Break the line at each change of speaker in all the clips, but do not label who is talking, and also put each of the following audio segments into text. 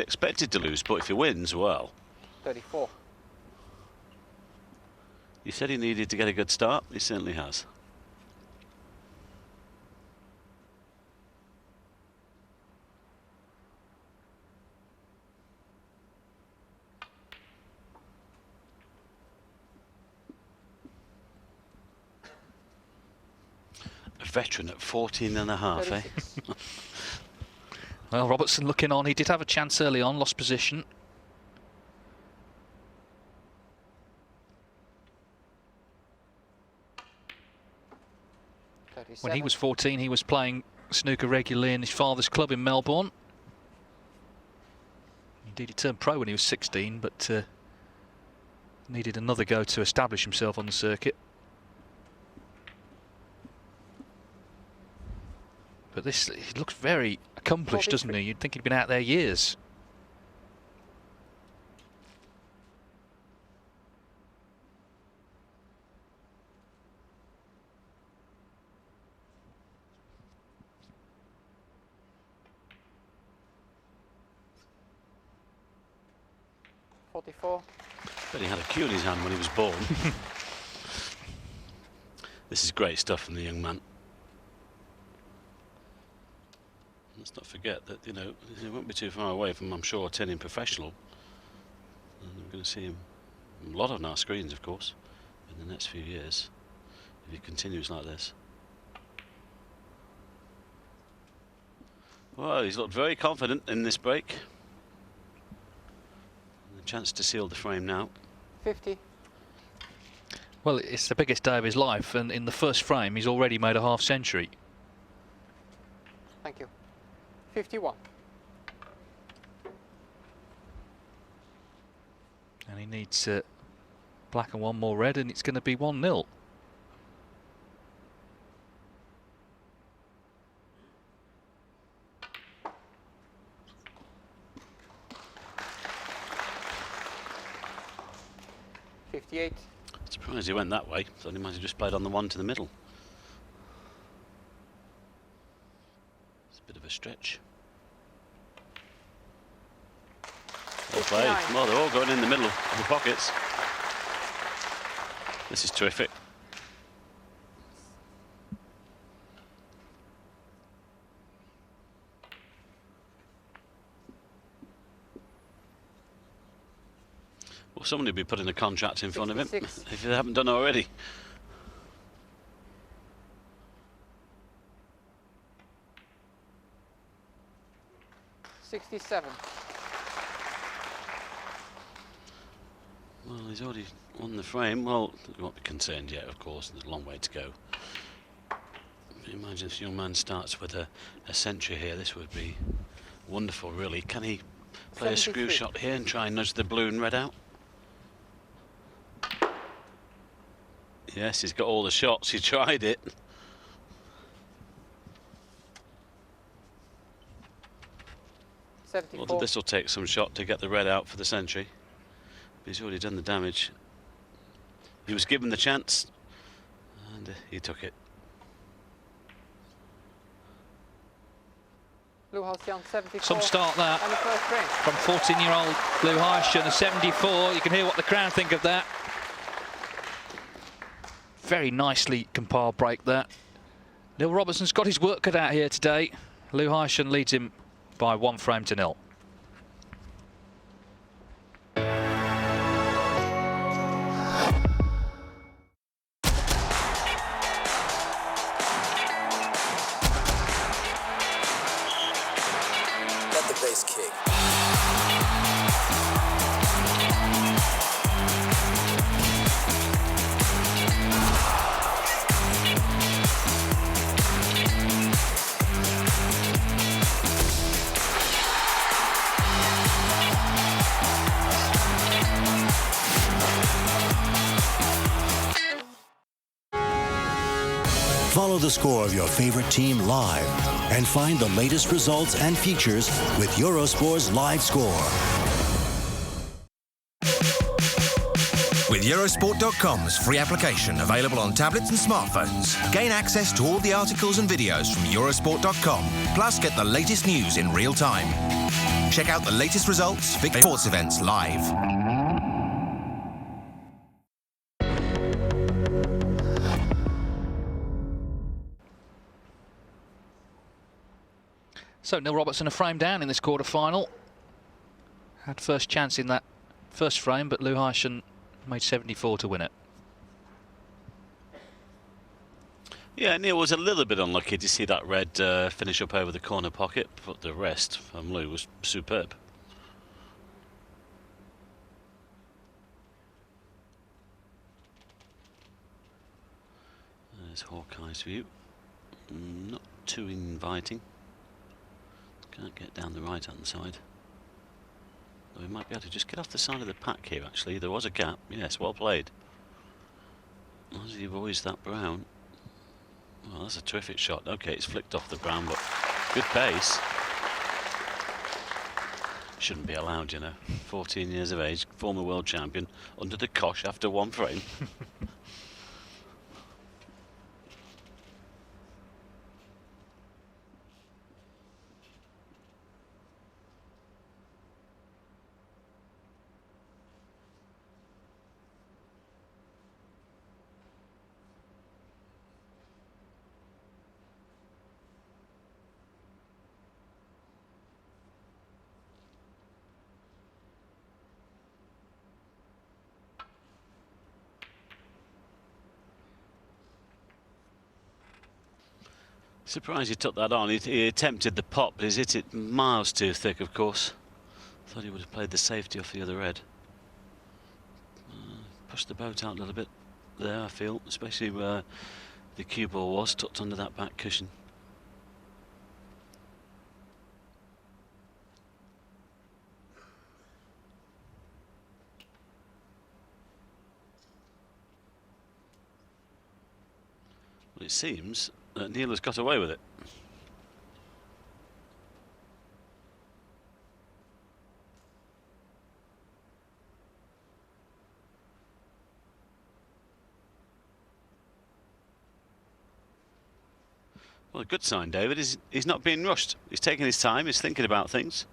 Expected to lose, but if he wins, well.
34.
You said he needed to get a good start. He certainly has. A veteran at 14 and a half, eh?
Well, Robertson looking on. He did have a chance early on, lost position. When he was 14, he was playing snooker regularly in his father's club in Melbourne. Indeed, he turned pro when he was 16, but needed another go to establish himself on the circuit. But this, he looks very accomplished, doesn't he? You'd think he'd been out there years.
But he had a cue in his hand when he was born. This is great stuff from the young man. Let's not forget that, you know, he won't be too far away from, I'm sure, turning professional. And we're going to see him a lot on our screens, of course, in the next few years, if he continues like this. Well, he's looked very confident in this break. A chance to seal the frame now.
50.
Well, it's the biggest day of his life, and in the first frame, he's already made a half century.
Thank you. 51.
And he needs black and one more red, and it's going to be 1-0.
Surprised he went that way. Thought he might have just played on the one to the middle. It's a bit of a stretch. Well played. Well, they're all going in the middle of the pockets. This is terrific. Well, somebody will be putting a contract in front of him, if they haven't done already.
$67.
Well, he's already won the frame. Well, he won't be concerned yet, of course. There's a long way to go. But imagine if this young man starts with a century here. This would be wonderful, really. Can he play a screw shot here and try and nudge the blue and red out? Yes, he's got all the shots. He tried it. Well, this will take some shot to get the red out for the century. But he's already done the damage. He was given the chance, and he took it.
Some start that from 14-year-old Lou Heishan, a 74. You can hear what the crowd think of that. Very nicely compiled break that. Neil Robertson's got his work cut out here today. Lou Heishan leads him by 1 frame to 0.
Let the bass kick.
Follow the score of your favorite team live and find the latest results and features with Eurosport's Live Score.
With Eurosport.com's free application available on tablets and smartphones, gain access to all the articles and videos from Eurosport.com, plus get the latest news in real time. Check out the latest results for sports events live.
So Neil Robertson a frame down in this quarter-final. Had first chance in that first frame, but Lou Heischen made 74 to win it.
Yeah, Neil was a little bit unlucky to see that red finish up over the corner pocket, but the rest from Lou was superb. There's Hawkeye's view. Not too inviting. Can't get down the right hand side. Though we might be able to just get off the side of the pack here actually. There was a gap. Yes, well played. As he avoids that brown. Well, that's a terrific shot. Okay, it's flicked off the brown, but good pace. Shouldn't be allowed, you know. 14 years of age, former world champion, under the cosh after one frame. Surprised he took that on. He attempted the pop, but he's hit it miles too thick, of course. Thought he would have played the safety off the other red. Pushed the boat out a little bit there, I feel, especially where the cue ball was tucked under that back cushion. Well, it seems that Neil has got away with it. Well, a good sign, David, is he's not being rushed. He's taking his time, he's thinking about things.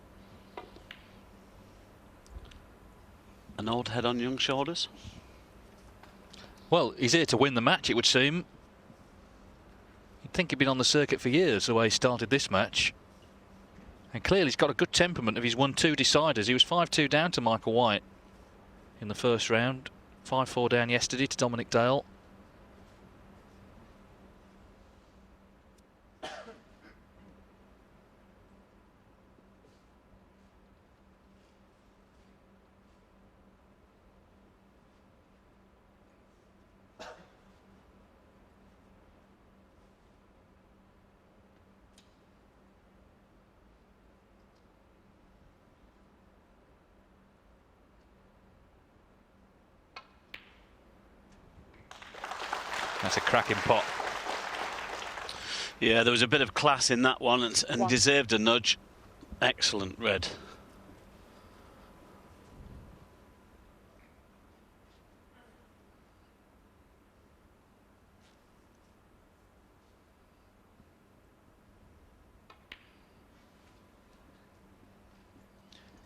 An old head on young shoulders.
Well, he's here to win the match, it would seem. You'd think he'd been on the circuit for years the way he started this match. And clearly he's got a good temperament if he's won 2 deciders. He was 5-2 down to Michael White in the first round. 5-4 down yesterday to Dominic Dale. That's a cracking pot.
Yeah, there was a bit of class in that one and deserved a nudge. Excellent red.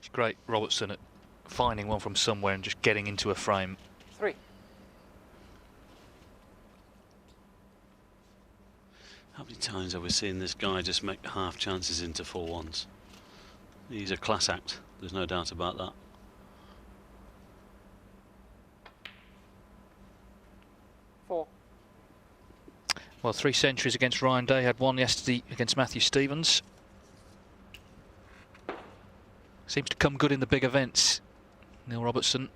It's great, Robertson, at finding one from somewhere and just getting into a frame.
3.
How many times have we seen this guy just make half chances into full ones? He's a class act, there's no doubt about that.
Well, 3 centuries against Ryan Day, had 1 yesterday against Matthew Stevens. Seems to come good in the big events, Neil Robertson.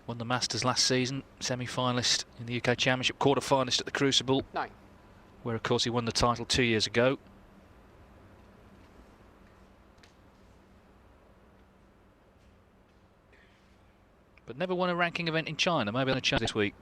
Won the Masters last season, semi-finalist in the UK Championship, quarter-finalist at the Crucible.
9.
Where, of course, he won the title 2 years ago. But never won a ranking event in China. Maybe on a chance this week.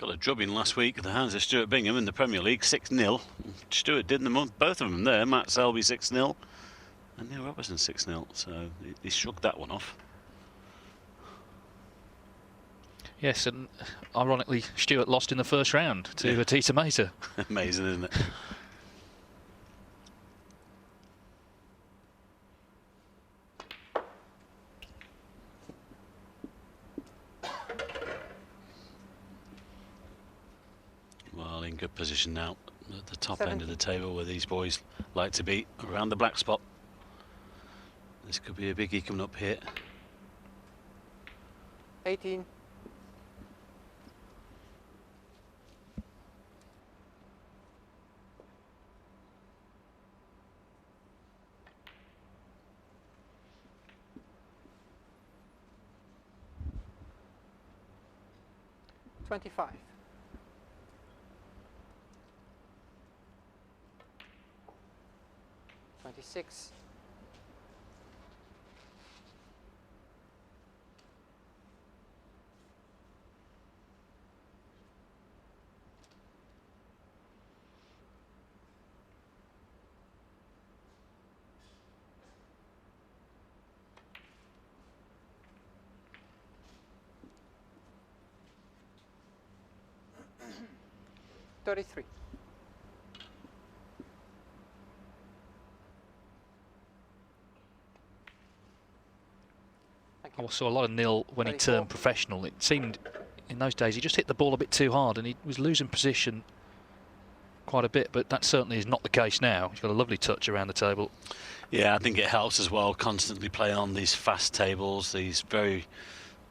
Got a drubbing last week at the hands of Stuart Bingham in the Premier League, 6-0. Stuart did both of them there. Matt Selby 6-0 and Neil Robertson 6-0. So he shrugged that one off.
Yes, and ironically, Stuart lost in the first round to Tita Mesa.
Amazing, isn't it? Well, in good position now at the top end of the table where these boys like to be, around the black spot. This could be a biggie coming up here.
18. $25. 26. 33.
I saw a lot of Neil when he turned professional. It seemed in those days he just hit the ball a bit too hard and he was losing position quite a bit, but that certainly is not the case now. He's got a lovely touch around the table.
Yeah, I think it helps as well, constantly playing on these fast tables, these very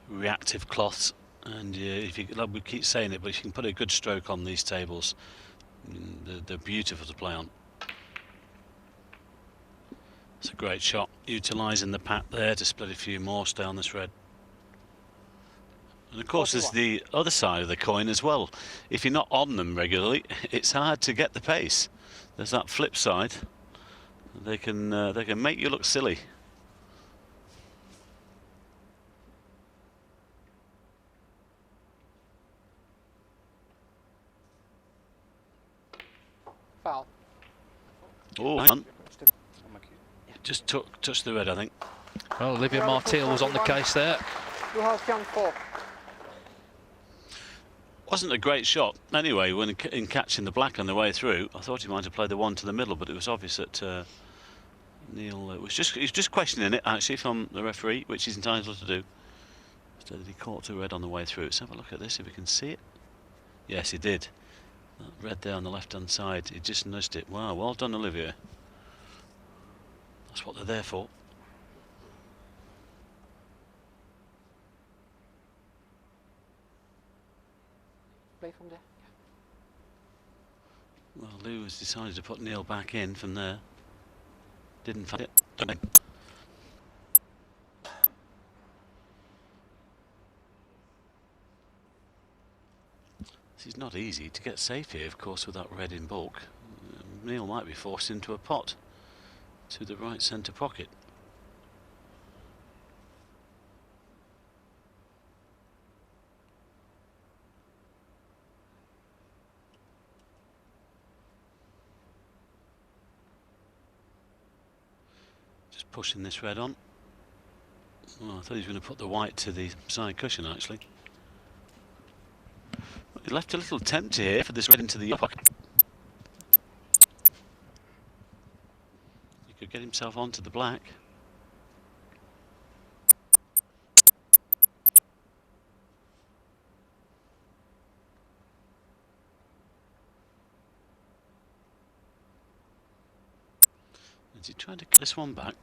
reactive cloths. And if you, like we keep saying it, but if you can put a good stroke on these tables, they're beautiful to play on. It's a great shot, utilising the pat there to split a few more, stay on this red. And of course there's the other side of the coin as well. If you're not on them regularly, it's hard to get the pace. There's that flip side. They can make you look silly.
Foul.
Oh, hang on. Just touched the red, I think.
Well, Olivia Martil was on the case there.
You have young 4.
Wasn't a great shot. Anyway, when in catching the black on the way through, I thought he might have played the one to the middle, but it was obvious that Neil was just questioning it actually from the referee, which he's entitled to do. Instead, he caught to red on the way through. Let's have a look at this if we can see it. Yes, he did. That red there on the left-hand side. He just nudged it. Wow, well done, Olivia. That's what they're there for.
Play from there.
Well, Lou has decided to put Neil back in from there. Didn't find it. This is not easy to get safe here, of course, with that red in bulk. Neil might be forced into a pot to the right centre pocket. Just pushing this red on. Oh, I thought he was going to put the white to the side cushion actually. He left a little tempter here for this red into the pocket. He could get himself onto the black. Is he trying to get this one back?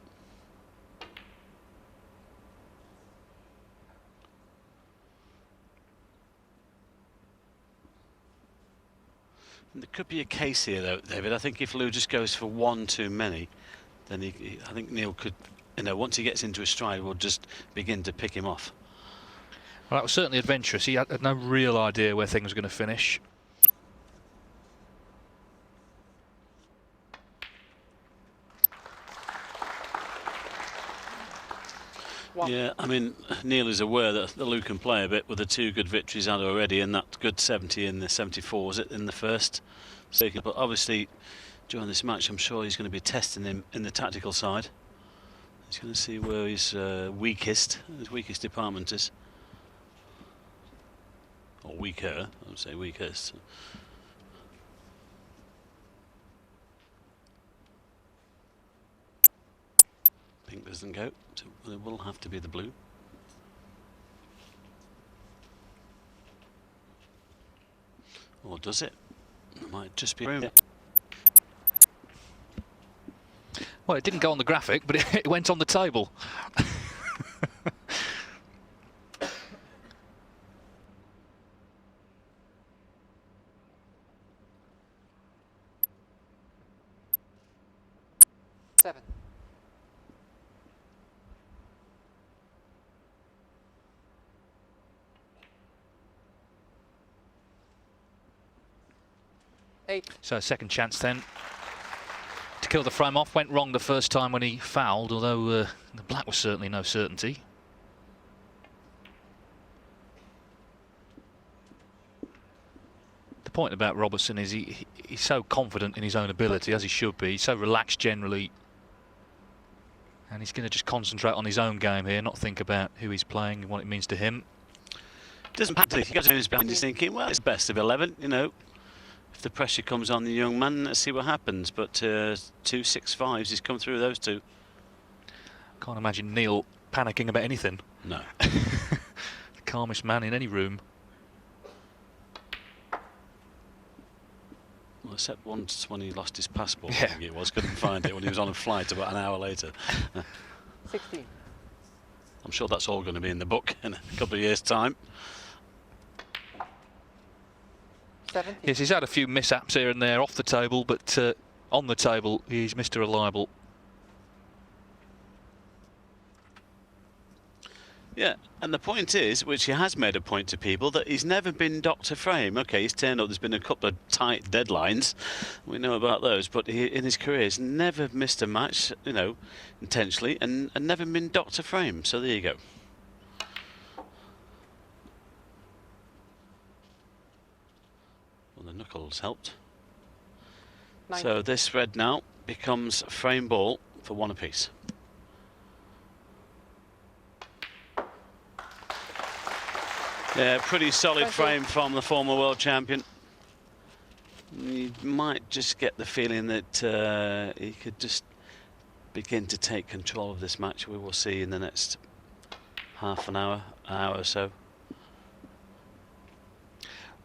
And there could be a case here though, David. I think if Lou just goes for one too many, then I think Neil could, once he gets into a stride, will just begin to pick him off.
Well, that was certainly adventurous. He had no real idea where things were going to finish.
1.
Yeah, I mean, Neil is aware that Lou can play a bit with the 2 good victories had already, and that good 70 in the 74, was it, in the first circuit. But obviously, during this match, I'm sure he's going to be testing him in the tactical side. He's going to see where his weakest department is. Or weaker, I would say weakest. Pink doesn't go, so it will have to be the blue. Or does it? It might just be.
Well, it didn't go on the graphic, but it went on the table.
Seven. Eight.
So second chance then to kill the frame off. Went wrong the first time when he fouled, although the black was certainly no certainty. The point about Robertson is he's so confident in his own ability, as he should be. He's so relaxed generally, and he's going to just concentrate on his own game here, not think about who he's playing and what it means to him.
Doesn't matter if he goes in his behind, he's thinking, well, it's best of 11, you know. If the pressure comes on the young man, let's see what happens. But 2 6-5s, he's come through those 2.
Can't imagine Neil panicking about anything.
No.
The calmest man in any room.
Well, except once when he lost his passport,
Yeah.
I think it was, couldn't find it when he was on a flight about an hour later.
16.
I'm sure that's all going to be in the book in a couple of years' time.
17.
Yes, he's had a few mishaps here and there off the table, but on the table, he's Mr. Reliable.
Yeah, and the point is, which he has made a point to people, that he's never been Dr. Frame. OK, he's turned up, there's been a couple of tight deadlines, we know about those, but he, in his career, he's never missed a match, you know, intentionally, and never been Dr. Frame. So there you go. Well, the knuckles helped.
19.
So this red now becomes frame ball for 1 apiece. Yeah, pretty solid
20.
frame from the former world champion. You might just get the feeling that he could just begin to take control of this match. We will see in the next half an hour or so.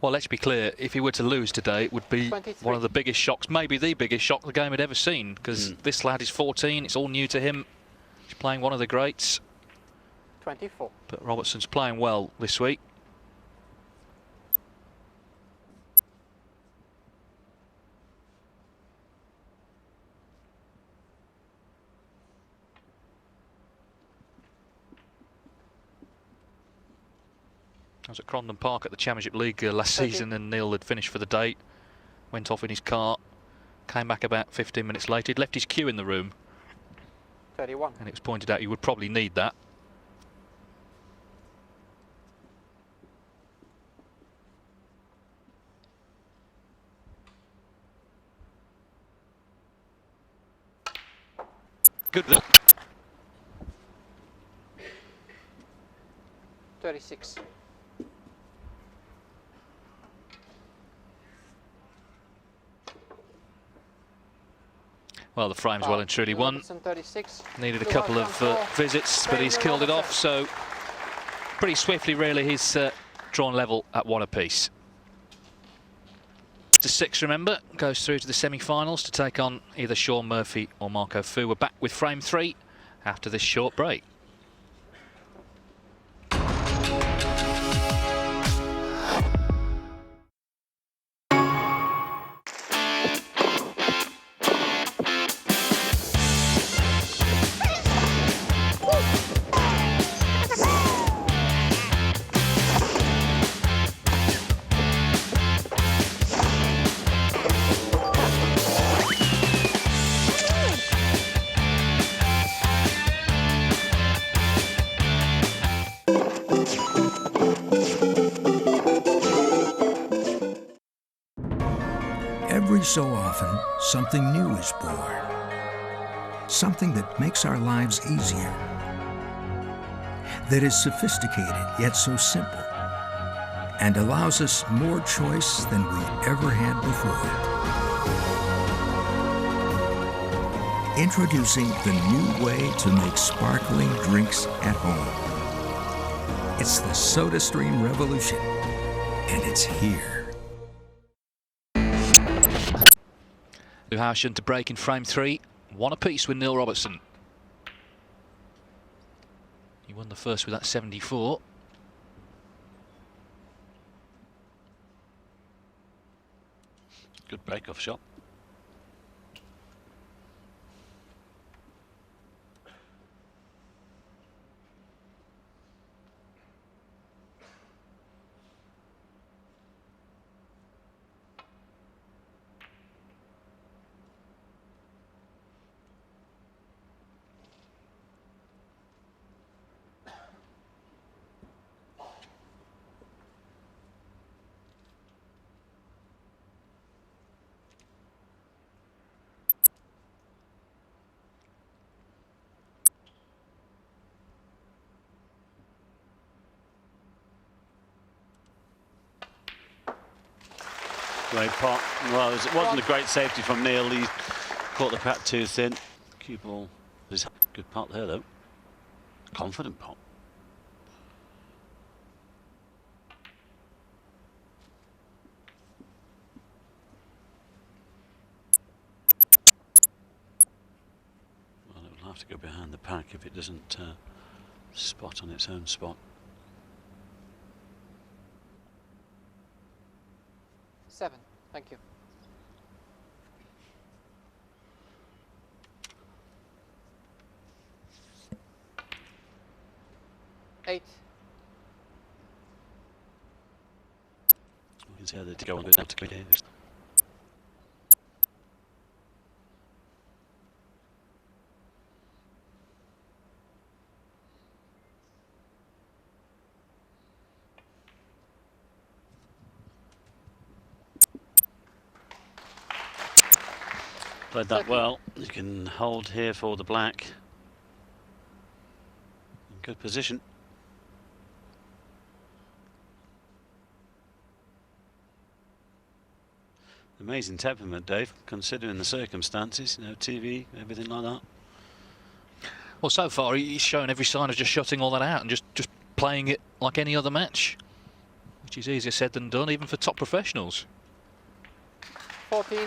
Well, let's be clear, if he were to lose today, it would be
23.
one of the biggest shocks, maybe the biggest shock the game had ever seen, because this lad is 14, it's all new to him. He's playing one of the greats.
24.
But Robertson's playing well this week. I was at Crondon Park at the Championship League last season, and Neil had finished for the day, went off in his car, came back about 15 minutes later. He'd left his cue in the room,
31.
and it was pointed out you would probably need that. Good.
36.
Well, the frame's well and truly won.
Robertson, 36.
Needed a
Blue
couple
house
of
down 4.
visits, but he's
Frame
killed it off,
Robertson.
so pretty swiftly, really, he's drawn level at 1 apiece. To 6, remember, goes through to the semi-finals to take on either Sean Murphy or Marco Fu. We're back with frame 3 after this short break.
Every so often, something new is born. Something that makes our lives easier. That is sophisticated yet so simple. And allows us more choice than we ever had before. Introducing the new way to make sparkling drinks at home. It's the SodaStream revolution, and it's here.
Housen to break in frame 3. 1 apiece with Neil Robertson. He won the first with that 74.
Good break-off shot. Great pot. Well, it wasn't a great safety from Neil. He caught the pat too thin. Cue ball. There's a good pot there, though. Confident pot. Well, it will have to go behind the pack if it doesn't spot on its own spot.
7, thank you. Eight.
We can see how they go on with that to quick games. Played that well. You can hold here for the black. In good position. Amazing temperament, Dave, considering the circumstances, you know, TV, everything like that.
Well, so far he's shown every sign of just shutting all that out and just playing it like any other match, which is easier said than done, even for top professionals.
14.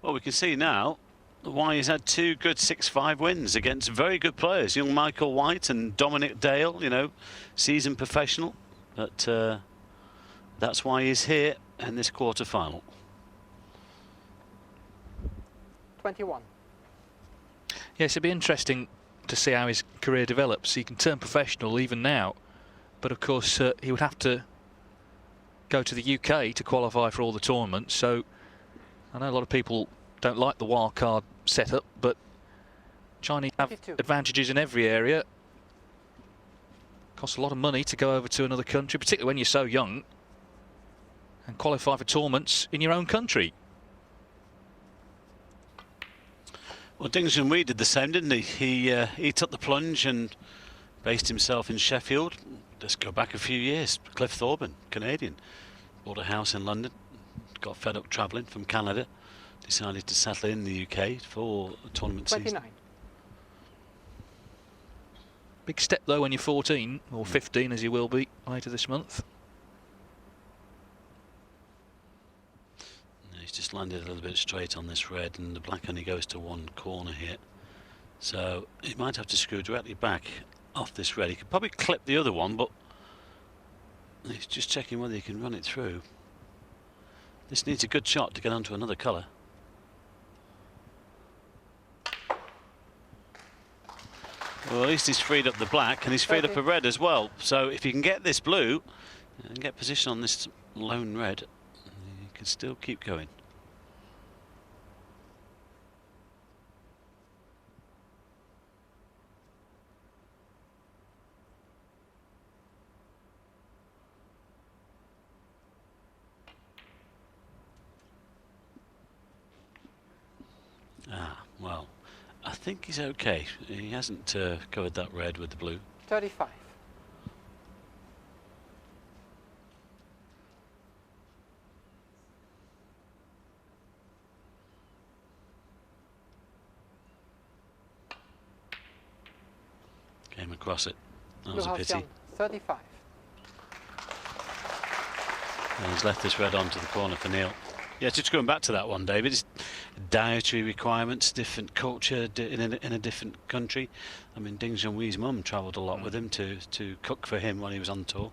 Well, we can see now why he's had 2 good 6-5 wins against very good players. Young Michael White and Dominic Dale, you know, seasoned professional. But that's why he's here in this quarter-final.
21.
Yes, it'd be interesting to see how his career develops. He can turn professional even now, but of course he would have to go to the UK to qualify for all the tournaments. So I know a lot of people don't like the wild card setup, but Chinese have
52.
advantages in every area. Costs a lot of money to go over to another country, particularly when you're so young, and qualify for tournaments in your own country.
Well, Dingson Wee did the same, didn't he? He took the plunge and based himself in Sheffield. Let's go back a few years. Cliff Thorburn, Canadian, bought a house in London, got fed up travelling from Canada, decided to settle in the UK for a tournament
29.
season.
Big step though when you're 14, or 15 as you will be later this month.
He's just landed a little bit straight on this red, and the black only goes to one corner here. So he might have to screw directly back off this red. He could probably clip the other one, but he's just checking whether he can run it through. This needs a good shot to get onto another colour. Well, at least he's freed up the black, and he's freed up a red as well. So if he can get this blue and get position on this lone red, he can still keep going. Well, I think he's okay. He hasn't covered that red with the blue.
35.
Came across it. That
Blue
was a
house
pity.
young, 35.
And he's left this red onto the corner for Neil. Yeah, just going back to that one, David, it's dietary requirements, different culture in a different country. I mean, Ding Junhui's mum travelled a lot with him to cook for him when he was on tour.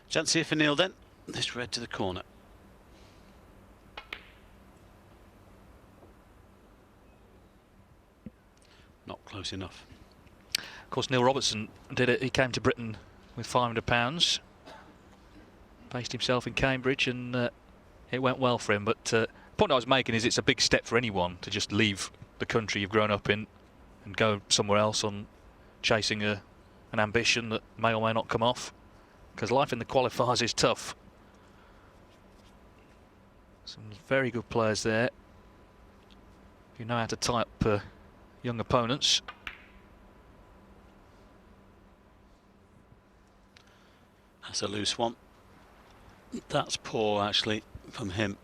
Chance here for Neil then. This red to the corner. Not close enough.
Of course, Neil Robertson did it. He came to Britain with £500, based himself in Cambridge, and it went well for him. But the point I was making is it's a big step for anyone to just leave the country you've grown up in and go somewhere else on chasing an ambition that may or may not come off, because life in the qualifiers is tough. Some very good players there. If you know how to tie up young opponents.
That's a loose one. That's poor actually from him.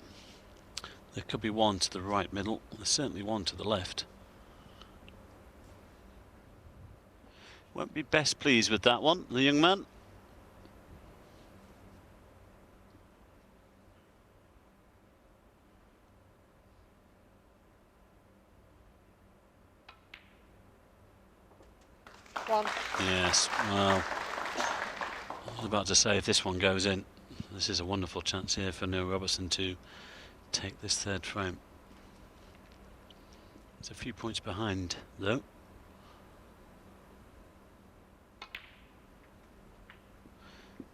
There could be one to the right middle. There's certainly one to the left. Won't be best pleased with that one, the young man.
One.
Yes, well, I was about to say if this one goes in, this is a wonderful chance here for Neil Robertson to take this third frame. It's a few points behind though.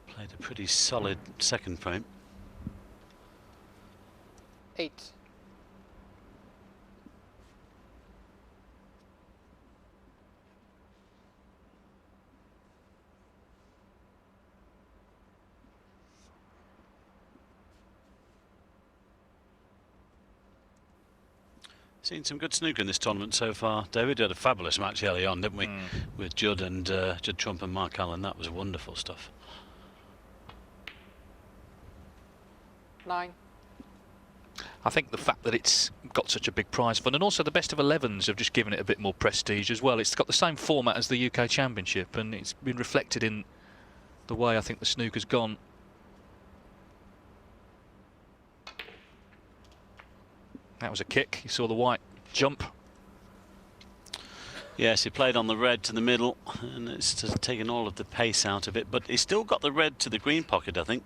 Played a pretty solid second frame.
8.
Seen some good snooker in this tournament so far. David, we had a fabulous match early on, didn't we? With Judd and Judd Trump and Mark Allen. That was wonderful stuff.
9.
I think the fact that it's got such a big prize fund, and also the best of 11s have just given it a bit more prestige as well. It's got the same format as the UK Championship, and it's been reflected in the way I think the snooker's gone. That was a kick. You saw the white jump.
Yes, he played on the red to the middle, and it's just taken all of the pace out of it, but he's still got the red to the green pocket, I think.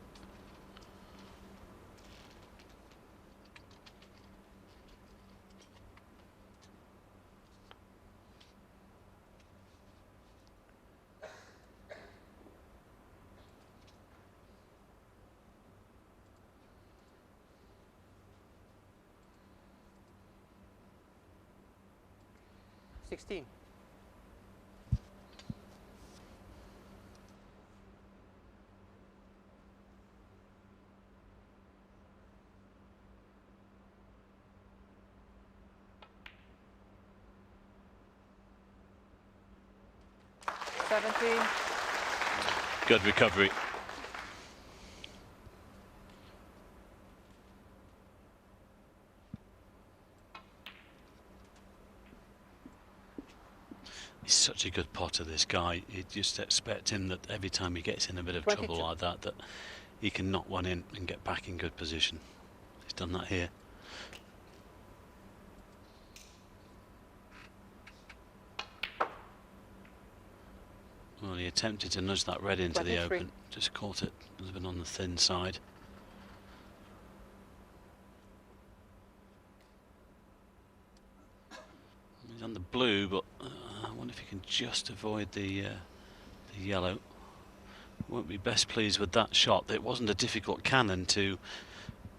Sixteen.
Good recovery. He's such a good potter, this guy. You just expect him that every time he gets in a bit of
22.
trouble like that, that he can knock one in and get back in good position. He's done that here. Well, he attempted to nudge that red into the
23.
open, just caught it a little bit on the thin side. He's on the blue, but I wonder if he can just avoid the yellow. Won't be best pleased with that shot. It wasn't a difficult cannon to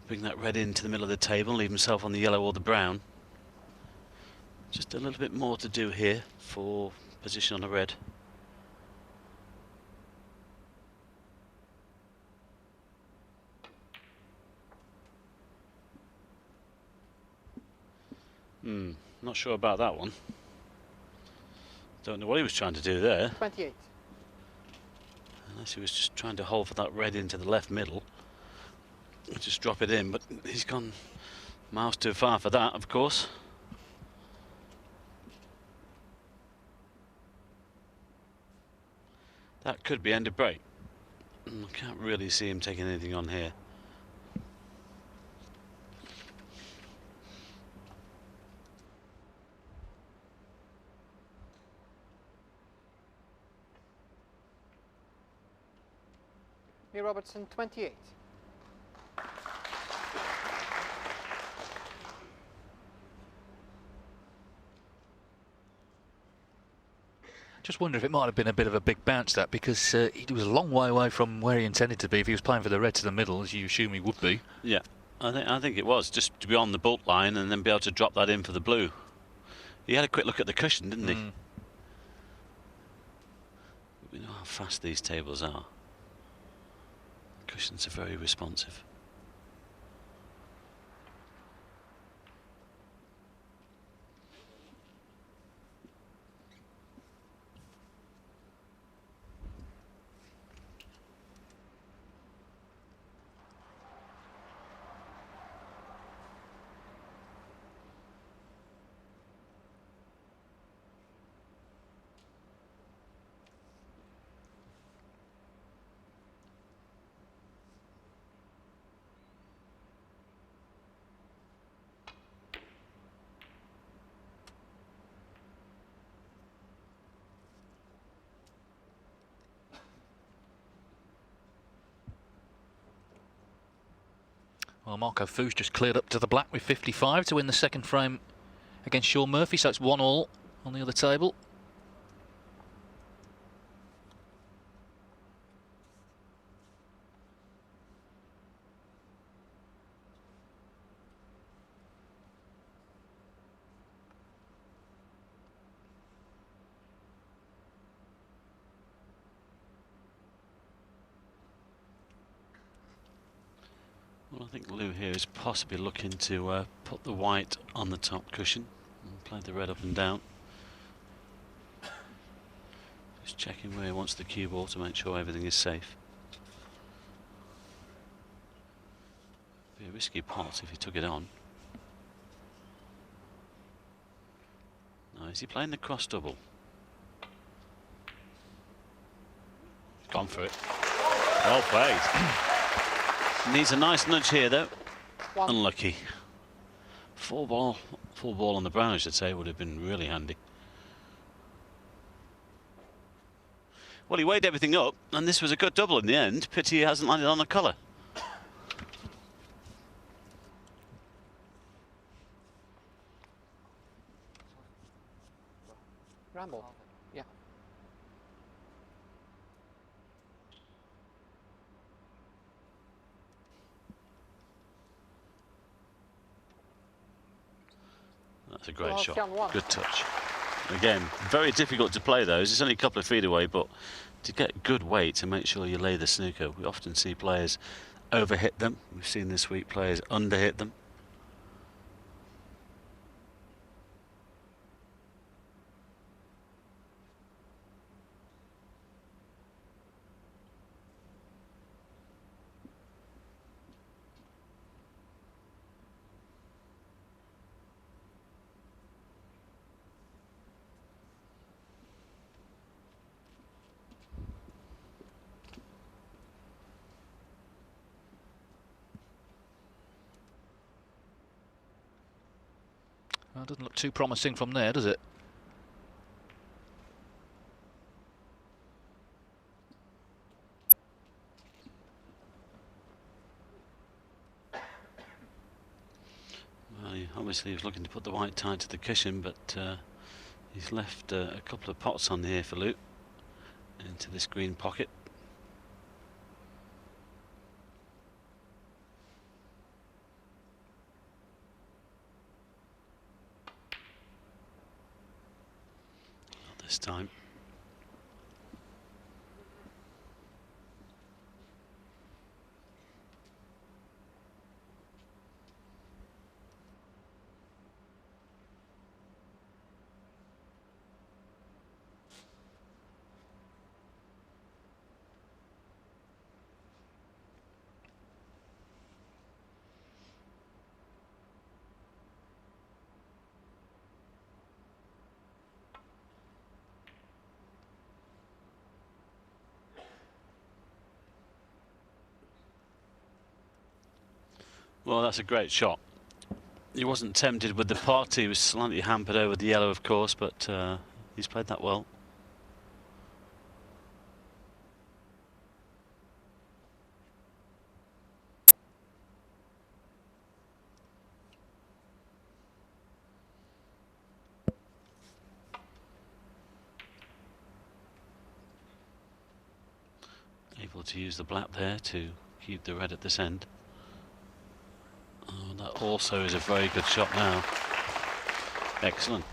bring that red into the middle of the table, leave himself on the yellow or the brown. Just a little bit more to do here for position on the red. Not sure about that one. Don't know what he was trying to do there.
28.
Unless he was just trying to hold for that red into the left middle. Just drop it in, but he's gone miles too far for that, of course. That could be end of break. I can't really see him taking anything on here.
Me Robertson, 28.
Just wonder if it might have been a bit of a big bounce, that, because he was a long way away from where he intended to be. If he was playing for the red to the middle, as you assume he would be.
Yeah, I think it was just to be on the bolt line and then be able to drop that in for the blue. He had a quick look at the cushion, didn't he? We know how fast these tables are. Cushions are very responsive.
Well, Marco Fu's just cleared up to the black with 55 to win the second frame against Sean Murphy, so it's 1-all on the other table.
Well, I think Lou here is possibly looking to put the white on the top cushion and play the red up and down. Just checking where he wants the cue ball to make sure everything is safe. Be a risky pot if he took it on. Now, is he playing the cross double? He's gone for it. Well played. Needs a nice nudge here, though. Unlucky. Full ball on the brown, I should say, would have been really handy. Well, he weighed everything up, and this was a good double in the end. Pity he hasn't landed on a colour.
Ramble. Yeah.
That's a great
Well,
shot.
down one.
Good touch. Again, very difficult to play those. It's only a couple of feet away, but to get good weight to make sure you lay the snooker. We often see players overhit them. We've seen this week players underhit them.
Well, doesn't look too promising from there, does it?
Well, obviously he was looking to put the white tied to the cushion, but he's left a couple of pots on here for Luke into this green pocket. Not this time. Well, that's a great shot. He wasn't tempted with the pot. He was slightly hampered over the yellow, of course, but he's played that well. Able to use the black there to keep the red at this end. Oh, that also is a very good shot now. Excellent.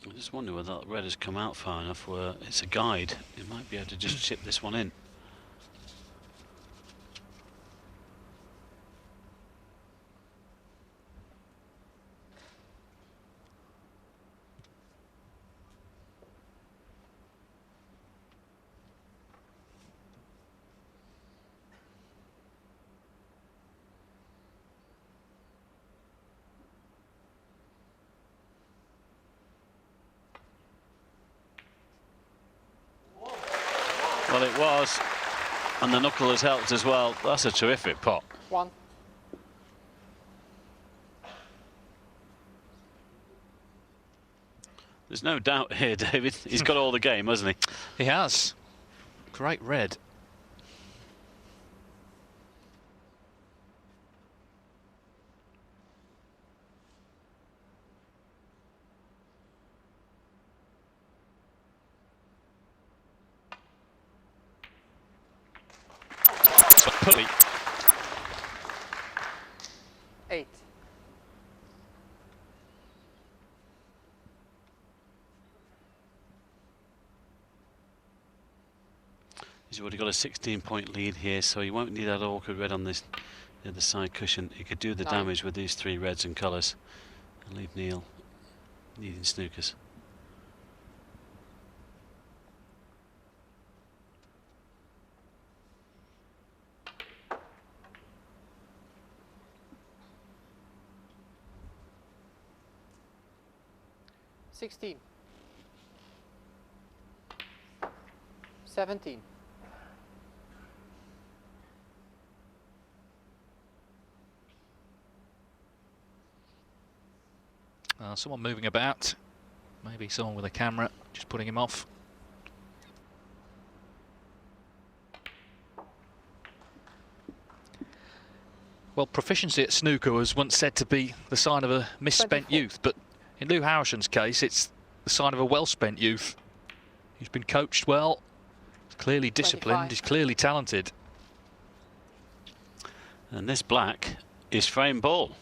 I just wonder whether that red has come out far enough where it's a guide. It might be able to just chip this one in. Well, it was, and the knuckle has helped as well. That's a terrific pot.
1.
There's no doubt here, David. He's got all the game, hasn't he?
He has. Great red. Pulley.
8.
He's already got a 16-point lead here, so he won't need that awkward red on this the other side cushion. He could do the
9.
damage with these 3 reds and colours and leave Neil needing snookers.
$16. 17.
Someone moving about. Maybe someone with a camera just putting him off. Well, proficiency at snooker was once said to be the sign of a misspent
24.
youth, but in Lou Howshan's case, it's the sign of a well-spent youth. He's been coached well, he's clearly disciplined,
25.
he's clearly talented.
And this black is frame ball.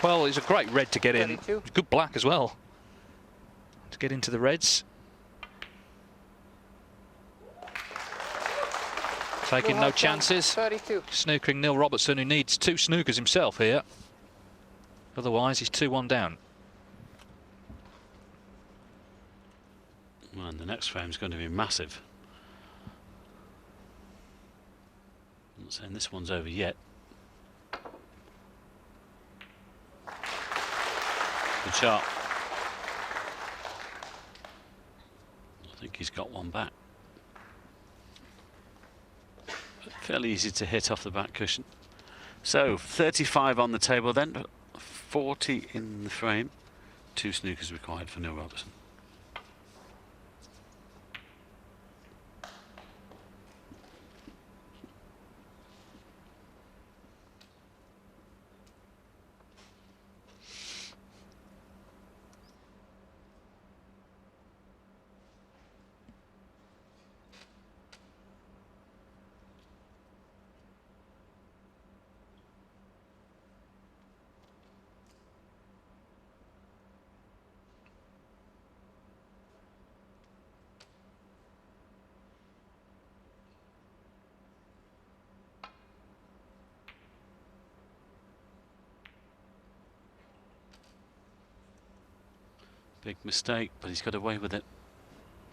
Well, it's a great red to get in.
32.
It's good black as well to get into the reds. Taking no chances.
32.
Snookering Neil Robertson, who needs 2 snookers himself here. Otherwise, he's 2-1 down.
Well, and the next frame is going to be massive. I'm not saying this one's over yet. Good shot. I think he's got one back. Fairly easy to hit off the back cushion. So 35 on the table then, 40 in the frame. 2 snookers required for Neil Robertson. Big mistake, but he's got away with it.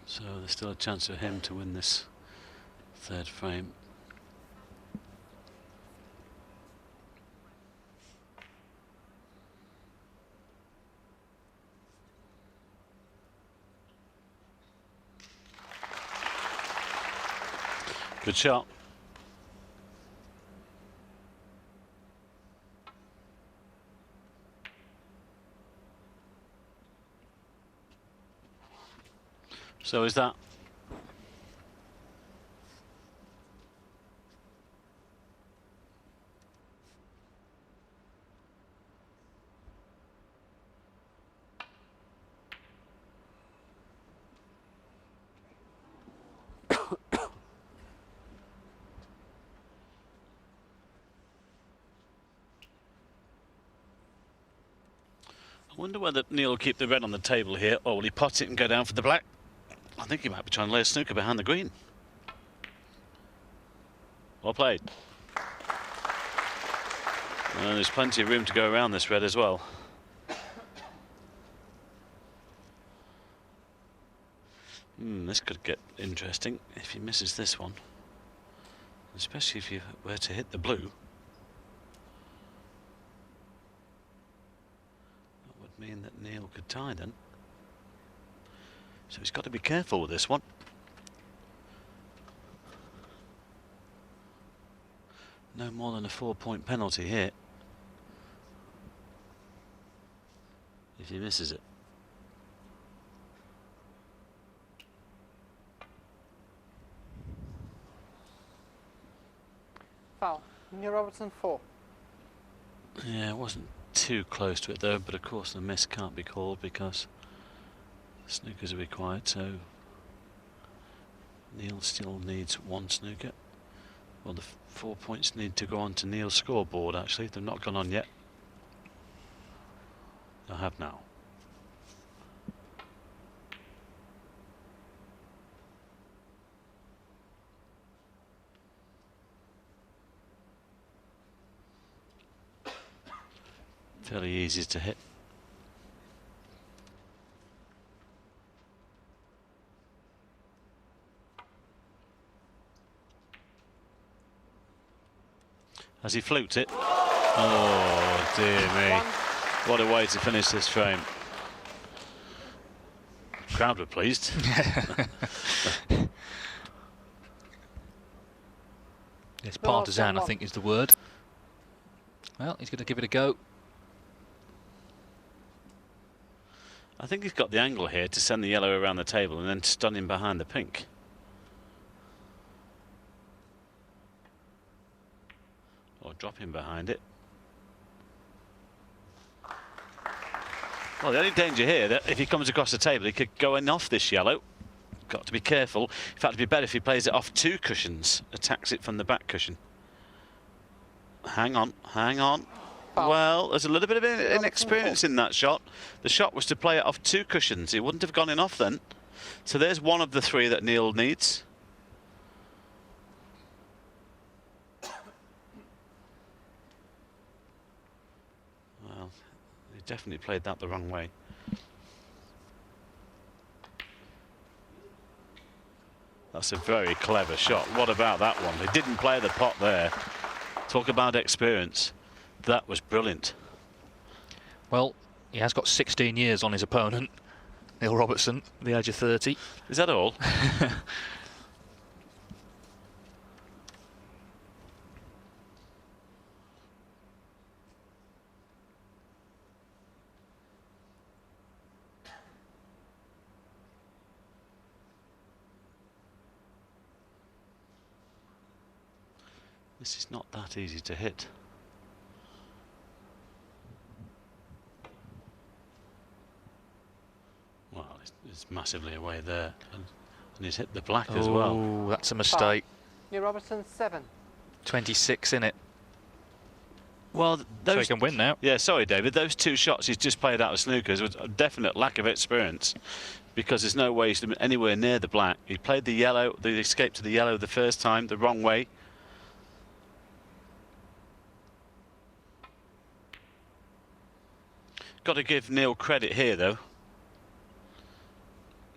So there's still a chance for him to win this third frame. Good shot. So is that. I wonder whether Neil will keep the red on the table here, or will he pot it and go down for the black? I think he might be trying to lay a snooker behind the green. Well played. And there's plenty of room to go around this red as well. This could get interesting if he misses this one. Especially if you were to hit the blue. Mean that Neil could tie then. So he's got to be careful with this one. No more than a 4-point penalty here if he misses it.
Foul. Neil Robertson 4.
Yeah, it wasn't too close to it though, but of course the miss can't be called because snookers are required, so Neil still needs one snooker. Well, the 4 points need to go on to Neil's scoreboard actually. They've not gone on yet. They have now. Fairly easy to hit. Has he fluked it? Oh dear me. What a way to finish this frame. Crowd were pleased.
Yes, partisan I think is the word. Well, he's going to give it a go.
I think he's got the angle here to send the yellow around the table and then stun him behind the pink. Or drop him behind it. Well, the only danger here that if he comes across the table he could go in off this yellow. Got to be careful. In fact, it'd be better if he plays it off 2 cushions, attacks it from the back cushion. Hang on, hang on. Well, there's a little bit of inexperience in that shot. The shot was to play it off 2 cushions. It wouldn't have gone in off then. So there's one of the 3 that Neil needs. Well, he definitely played that the wrong way. That's a very clever shot. What about that one? He didn't play the pot there. Talk about experience. That was brilliant.
Well, he has got 16 years on his opponent, Neil Robertson, at the age of 30.
Is that all? This is not that easy to hit. Well, it's massively away there, and he's hit the black as well.
Oh, that's a mistake.
Neil Robertson 7.
26 in it.
Well, those,
so he can win now.
Yeah, sorry, David. Those 2 shots he's just played out of snookers was a definite lack of experience, because there's no way he's anywhere near the black. He played the yellow, the escape to the yellow the first time, the wrong way. Got to give Neil credit here, though.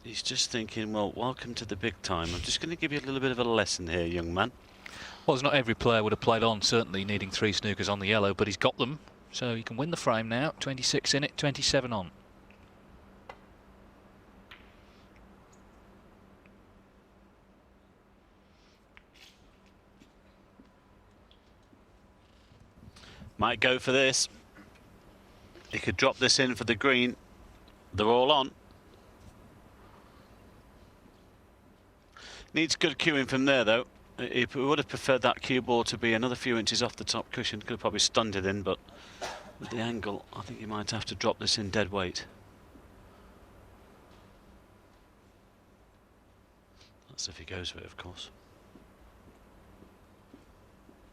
He's just thinking, well, welcome to the big time. I'm just going to give you a little bit of a lesson here, young man.
Well, not every player would have played on, certainly needing 3 snookers on the yellow, but he's got them. So he can win the frame now. 26 in it, 27 on.
Might go for this. He could drop this in for the green. They're all on. Needs good cueing from there, though. He would have preferred that cue ball to be another few inches off the top cushion. Could have probably stunned it in, but with the angle, I think he might have to drop this in dead weight. That's if he goes for it, of course.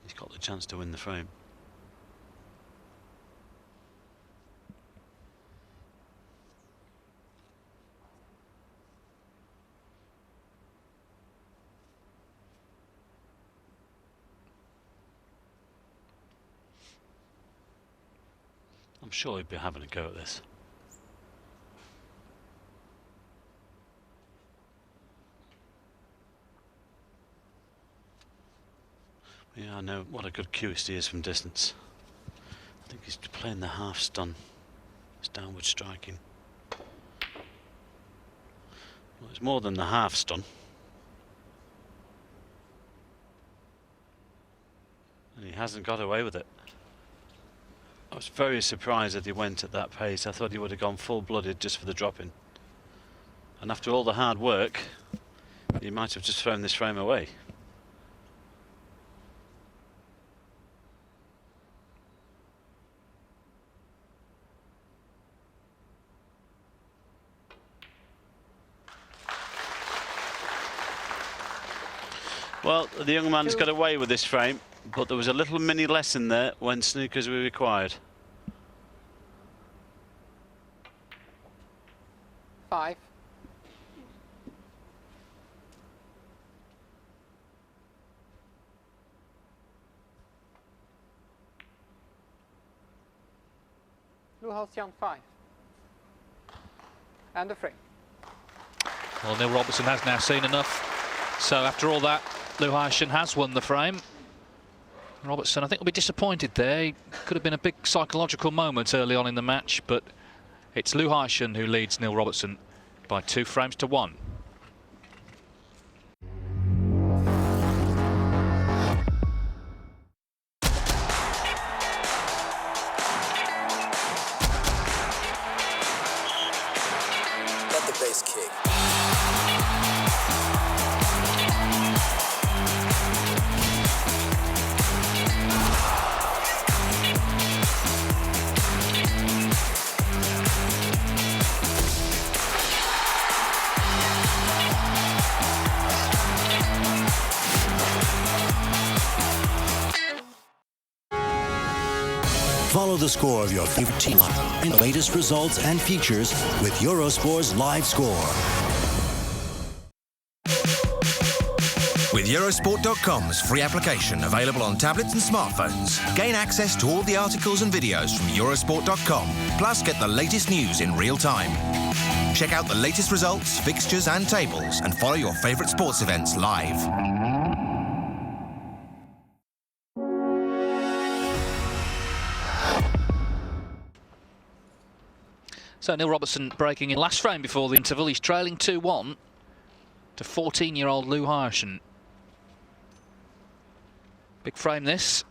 He's got the chance to win the frame. I'm sure he'd be having a go at this. Yeah, I know what a good cueist he is from distance. I think he's playing the half stun. It's downward striking. Well, it's more than the half stun. And he hasn't got away with it. I was very surprised that he went at that pace. I thought he would have gone full-blooded just for the drop-in. And after all the hard work, he might have just thrown this frame away. Well, the young man's got away with this frame, but there was a little mini lesson there when snookers were required.
5. Blue house down 5. And the frame.
Well, Neil Robertson has now seen enough. So after all that, Luharsson has won the frame. Robertson, I think, will be disappointed there. He could have been a big psychological moment early on in the match, but it's Luharsson who leads Neil Robertson by 2 frames to 1.
Let the bass kick.
Follow the score of your favorite team and the latest results and features with Eurosport's live score.
With Eurosport.com's free application available on tablets and smartphones, gain access to all the articles and videos from Eurosport.com, plus get the latest news in real time. Check out the latest results, fixtures and tables, and follow your favourite sports events live.
So Neil Robertson breaking in last frame before the interval. He's trailing 2-1 to 14-year-old Luharsson. Big frame this.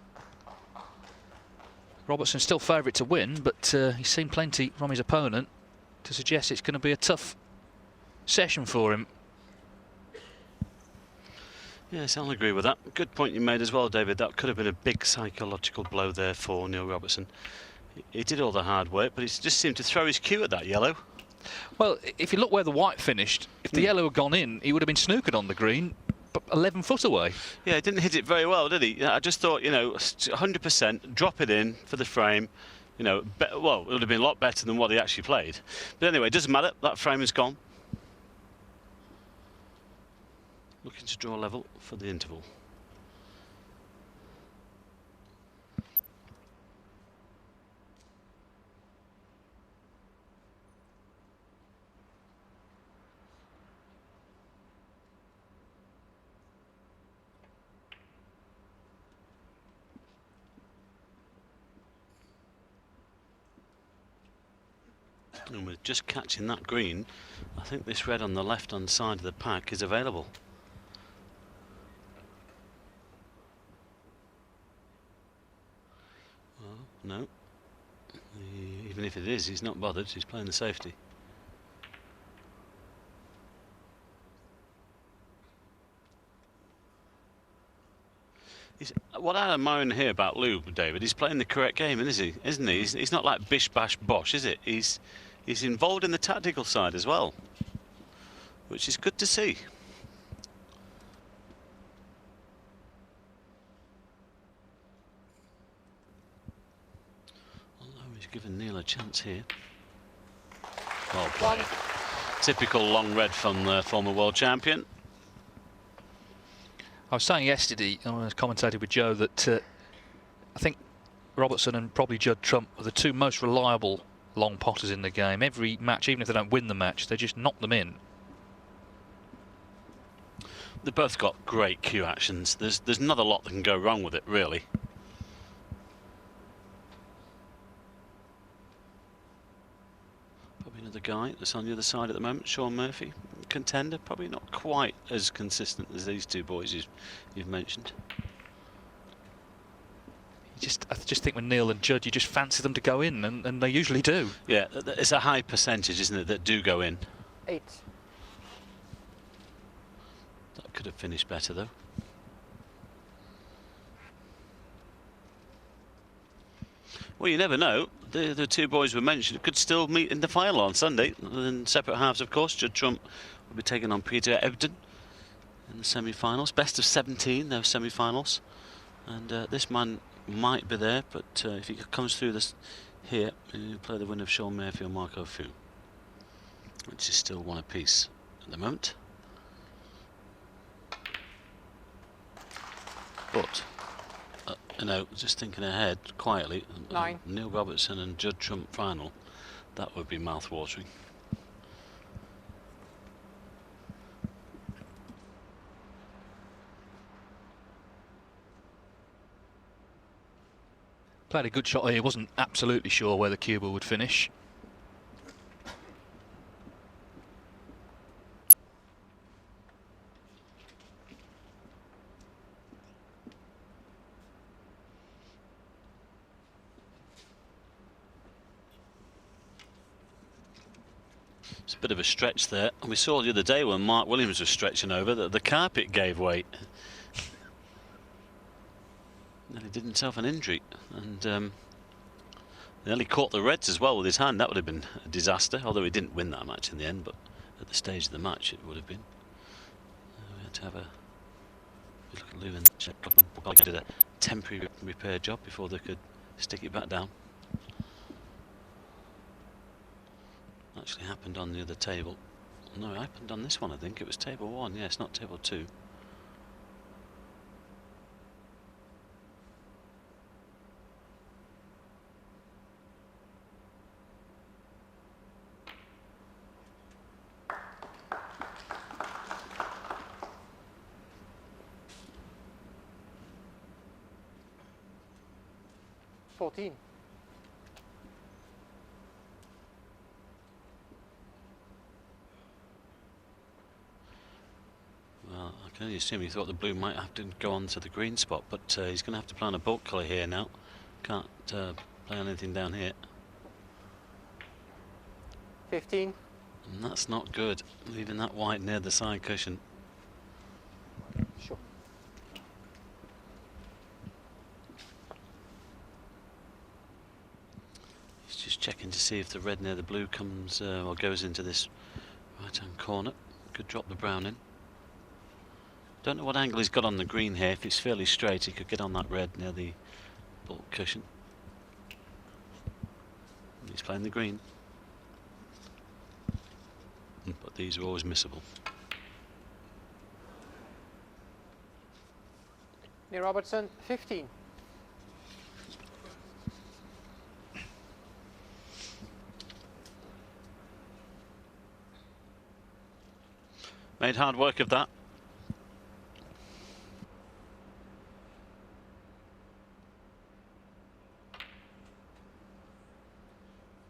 Robertson's still favourite to win, but he's seen plenty from his opponent to suggest it's going to be a tough session for him.
Yes, I'll agree with that. Good point you made as well, David. That could have been a big psychological blow there for Neil Robertson. He did all the hard work, but he just seemed to throw his cue at that yellow.
Well, if you look where the white finished, if the yellow had gone in, he would have been snookered on the green, but 11 foot away.
Yeah, he didn't hit it very well, did he? I just thought, you know, 100%, drop it in for the frame. You know, well, it would have been a lot better than what he actually played. But anyway, it doesn't matter. That frame is gone. Looking to draw level for the interval. And with just catching that green, I think this red on the left-hand side of the pack is available. Well, no. Even if it is, he's not bothered. He's playing the safety. What I admire here about Lou, David, he's playing the correct game, isn't he? He's not like bish bash bosh, is it? He's involved in the tactical side as well, which is good to see. Although he's given Neil a chance here. Well played. Typical long red from the former world champion.
I was saying yesterday, I was commentating with Joe, that I think Robertson and probably Judd Trump are the two most reliable long potters in the game. Every match, even if they don't win the match, they just knock them in.
They've both got great cue actions. There's not a lot that can go wrong with it, really. Probably another guy that's on the other side at the moment, Sean Murphy. Contender, probably not quite as consistent as these two boys you've mentioned.
I just think with Neil and Judd, you just fancy them to go in, and they usually do.
Yeah, it's a high percentage, isn't it, that do go in.
8.
That could have finished better, though. Well, you never know. The two boys we mentioned could still meet in the final on Sunday. In separate halves, of course. Judd Trump will be taking on Peter Ebden in the semi-finals. Best of 17, those semi-finals. And this man might be there, but if he comes through this here, he'll play the win of Sean Murphy or Marco Fu, which is still one apiece at the moment. But you know, just thinking ahead quietly,
9.
Neil Robertson and Judd Trump final, that would be mouth-watering.
Played a good shot here. Wasn't absolutely sure where the cue ball would finish.
It's a bit of a stretch there, and we saw the other day when Mark Williams was stretching over that the carpet gave way. Nearly did himself an injury, and nearly caught the reds as well with his hand. That would have been a disaster, although he didn't win that match in the end, but at the stage of the match it would have been. We had to have a look at Lou and check. Did a temporary repair job before they could stick it back down. Actually happened on the other table. No, it happened on this one, I think. It was table 1, yes, not table 2.
$14.
Well, I can only assume he thought the blue might have to go on to the green spot, but he's going to have to plan a bulk colour here now. Can't play on anything down here.
15.
And that's not good, leaving that white near the side cushion.
Sure.
He's just checking to see if the red near the blue comes or goes into this right-hand corner. Could drop the brown in. Don't know what angle he's got on the green here. If it's fairly straight, he could get on that red near the bulk cushion. He's playing the green. But these are always missable.
Neil Robertson, 15.
Made hard work of that.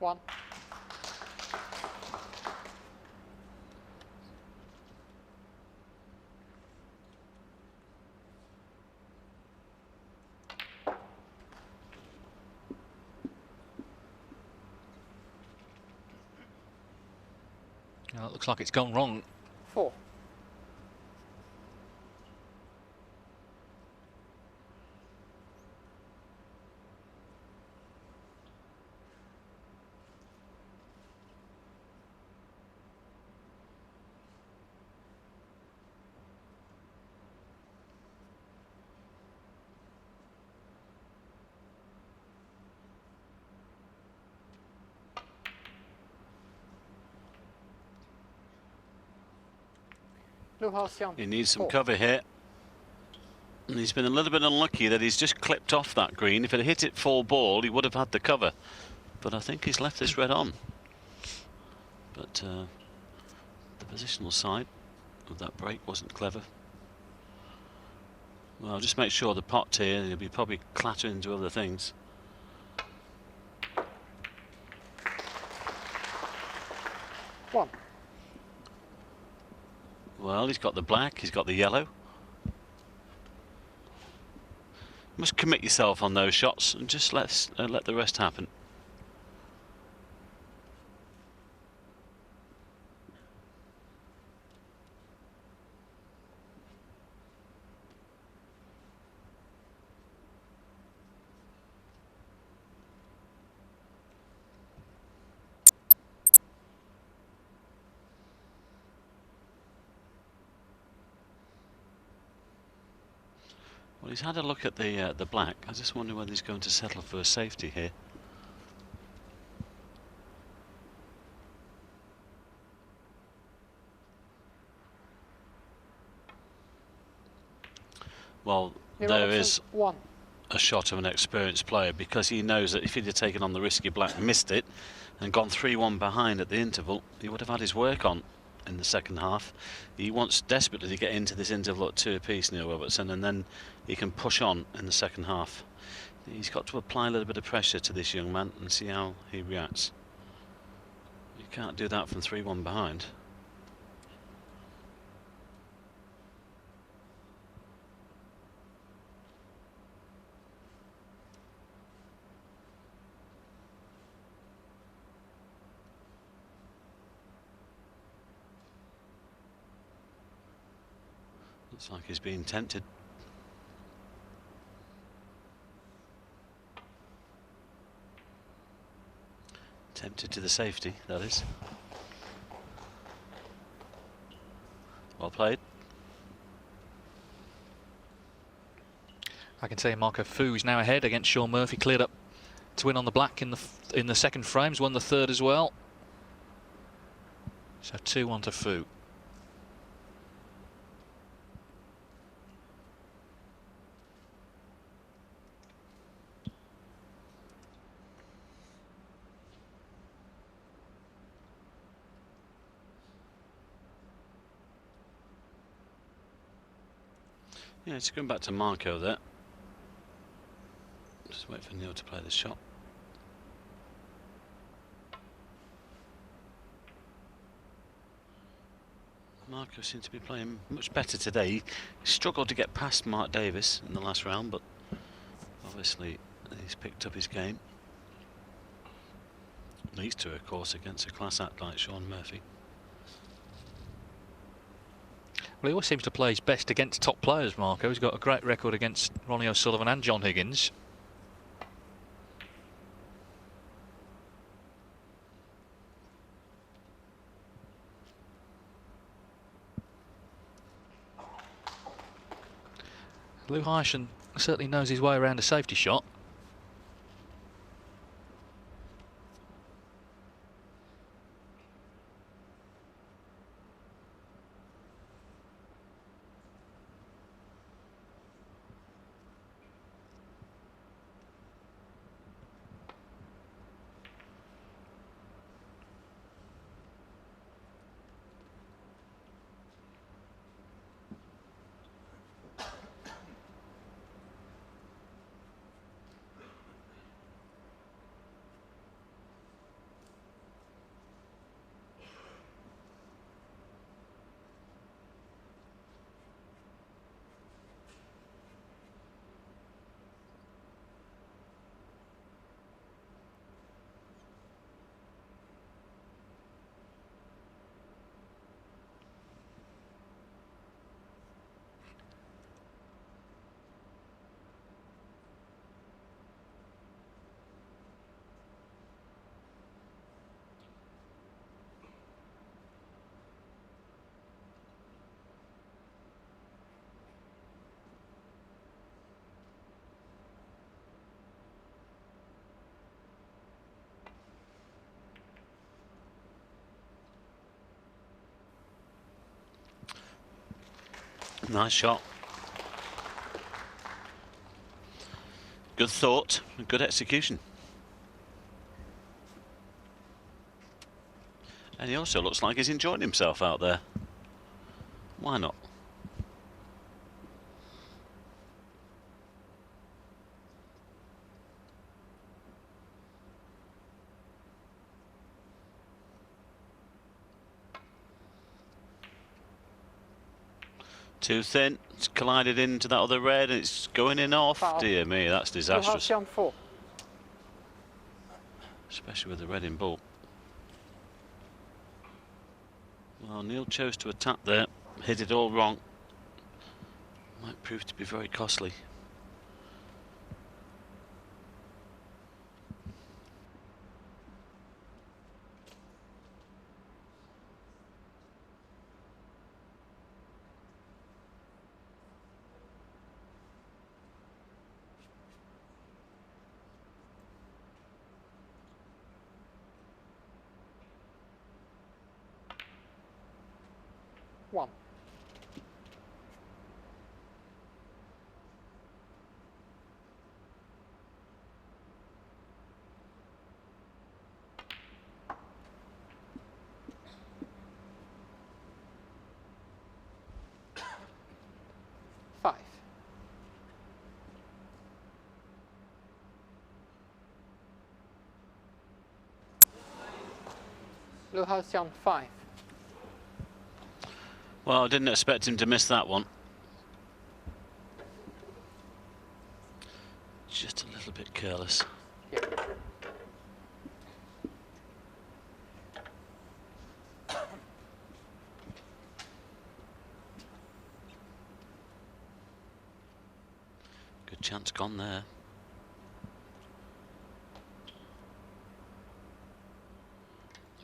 One.
Now, it looks like it's gone wrong.
4. Blue house, Jan.
He needs some
4.
cover here. And he's been a little bit unlucky that he's just clipped off that green. If it had hit it full ball, he would have had the cover. But I think he's left this red on. But the positional side of that break wasn't clever. Well, just make sure the pot here, he'll be probably clattering into other things.
One.
Well, he's got the black, he's got the yellow. You must commit yourself on those shots and just let the rest happen. Well, he's had a look at the black. I just wonder whether he's going to settle for a safety here. Well, there is
1.
a shot of an experienced player, because he knows that if he'd have taken on the risky black, missed it, and gone 3-1 behind at the interval, he would have had his work on in the second half. He wants desperately to get into this interval at 2 apiece, Neil Robertson, and then he can push on in the second half. He's got to apply a little bit of pressure to this young man and see how he reacts. You can't do that from 3-1 behind. Looks like he's being tempted. Tempted to the safety, that is. Well played.
I can say Marco Fu is now ahead against Sean Murphy, cleared up to win on the black in the second frames, won the third as well. So 2-1 to Fu.
Yeah, it's going back to Marco there. Just wait for Neil to play the shot. Marco seemed to be playing much better today. He struggled to get past Mark Davis in the last round, but obviously he's picked up his game. Needs to, of course, against a class act like Sean Murphy.
Well, he always seems to play his best against top players, Marco. He's got a great record against Ronnie O'Sullivan and John Higgins. Lou Hyson certainly knows his way around a safety shot.
Nice shot. Good thought, good execution. And he also looks like he's enjoying himself out there. Why not? Too thin. It's collided into that other red and it's going in off.
Foul.
Dear me, that's
Blue
disastrous.
house on 4.
Especially with the red in ball. Well, Neil chose to attack there. Hit it all wrong. Might prove to be very costly.
One. Five. Blue house on 5.
Well, I didn't expect him to miss that one. Just a little bit careless.
Yeah.
Good chance gone there.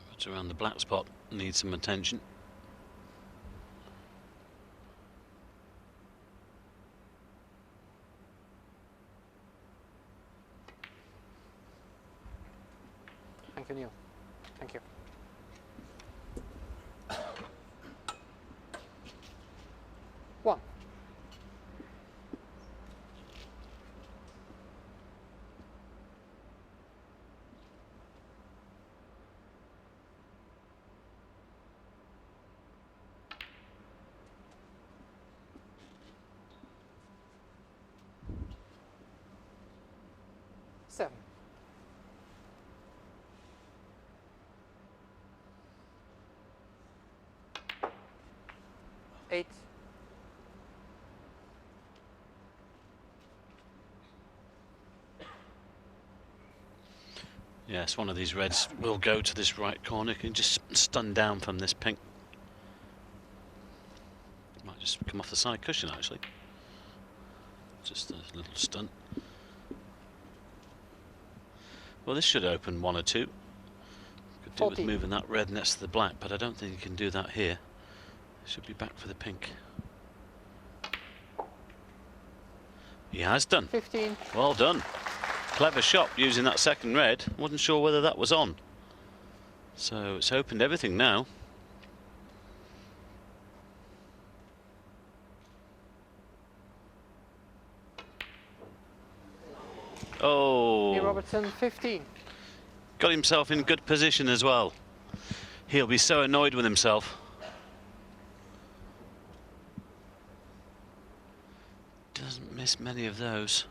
What's around the black spot needs some attention.
Thank you, Neil. Thank you. One. Seven. Eight.
Yes, one of these reds will go to this right corner. Can just stun down from this pink. Might just come off the side cushion actually. Just a little stunt. Well, this should open one or two. Could do with
14.
moving that red next to the black, but I don't think you can do that here. Should be back for the pink. He has done.
15.
Well done. Clever shot using that second red. Wasn't sure whether that was on. So it's opened everything now. Oh.
Neil Robertson, 15.
Got himself in good position as well. He'll be so annoyed with himself. Doesn't miss many of those.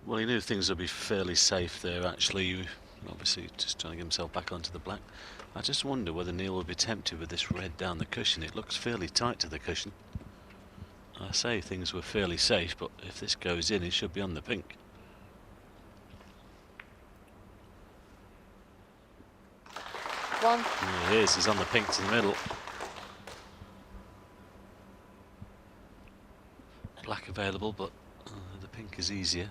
Well, he knew things would be fairly safe there, actually. Obviously, just trying to get himself back onto the black. I just wonder whether Neil will be tempted with this red down the cushion. It looks fairly tight to the cushion. I say things were fairly safe, but if this goes in, it should be on the pink.
One.
There it is, he's on the pink to the middle. Black available, but the pink is easier.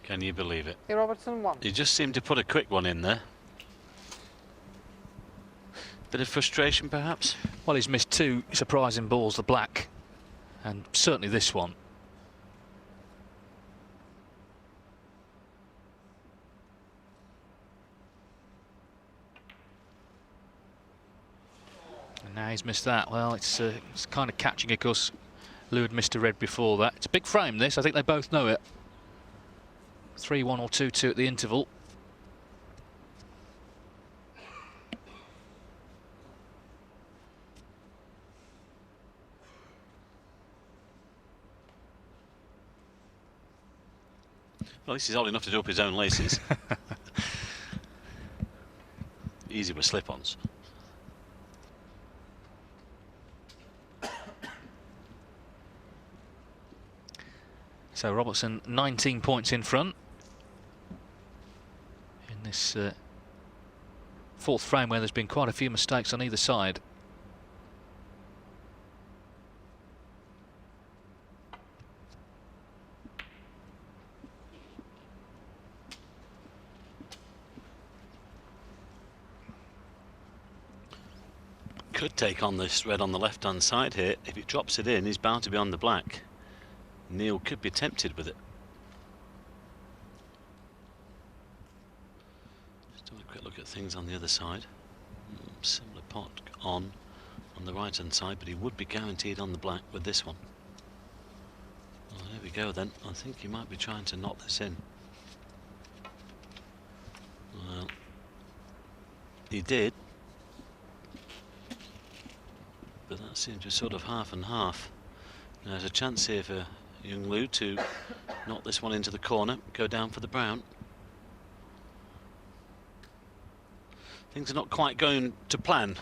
Can you believe it?
Hey, Robertson, 1.
He just seemed to put a quick one in there. Bit of frustration, perhaps?
Well, he's missed 2 surprising balls, the black, and certainly this one. And now he's missed that. Well, it's kind of catching, of course. Lou had missed a red before that. It's a big frame, this. I think they both know it. 3-1 or 2-2 at the interval.
Well, at least he's old enough to do up his own laces. Easy with slip-ons.
So Robertson 19 points in front in this 4th frame, where there's been quite a few mistakes on either side.
Could take on this red on the left-hand side here. If he drops it in, he's bound to be on the black. Neil could be tempted with it. Just have a quick look at things on the other side. Similar pot on the right-hand side, but he would be guaranteed on the black with this one. Well, there we go then. I think he might be trying to knock this in. Well, he did. But that seems to be sort of half and half. Now, there's a chance here for young Lou to knock this one into the corner, go down for the brown. Things are not quite going to plan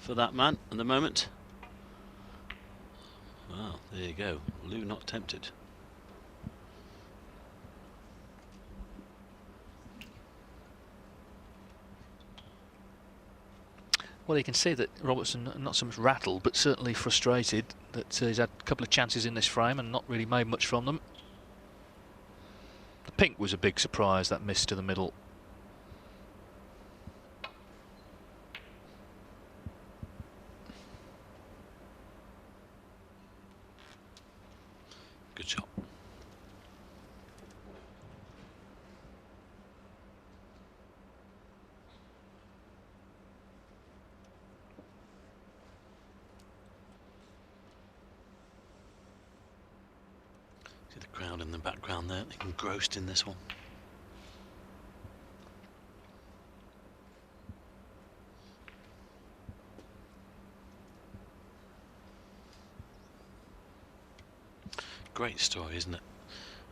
for that man at the moment. Well, there you go. Lou not tempted.
Well, you can see that Robertson not so much rattled, but certainly frustrated that he's had a couple of chances in this frame and not really made much from them. The pink was a big surprise, that miss to the middle.
Good shot. See the crowd in the background there, engrossed in this one. Great story, isn't it?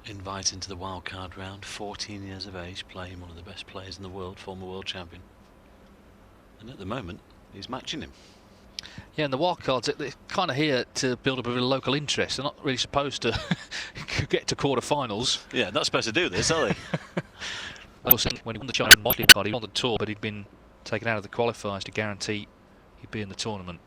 Invite into the wildcard round, 14 years of age, playing one of the best players in the world, former world champion. And at the moment, he's matching him.
Yeah, and the wildcards, they're kind of here to build up a bit of local interest. They're not really supposed to get to quarter-finals.
Yeah, not supposed to do this, are they?
When he won the China Motley card, he won the tour, but he'd been taken out of the qualifiers to guarantee he'd be in the tournament.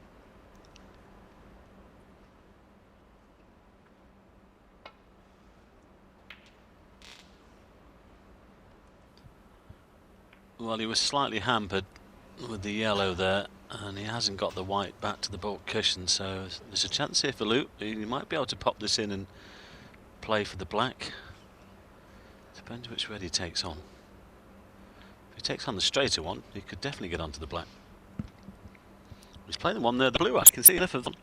Well, he was slightly hampered with the yellow there, and he hasn't got the white back to the baulk cushion, so there's a chance here for Luke. He might be able to pop this in and play for the black. Depends which red he takes on. If he takes on the straighter one, he could definitely get onto the black. He's playing the one there, the blue. I can see enough of them.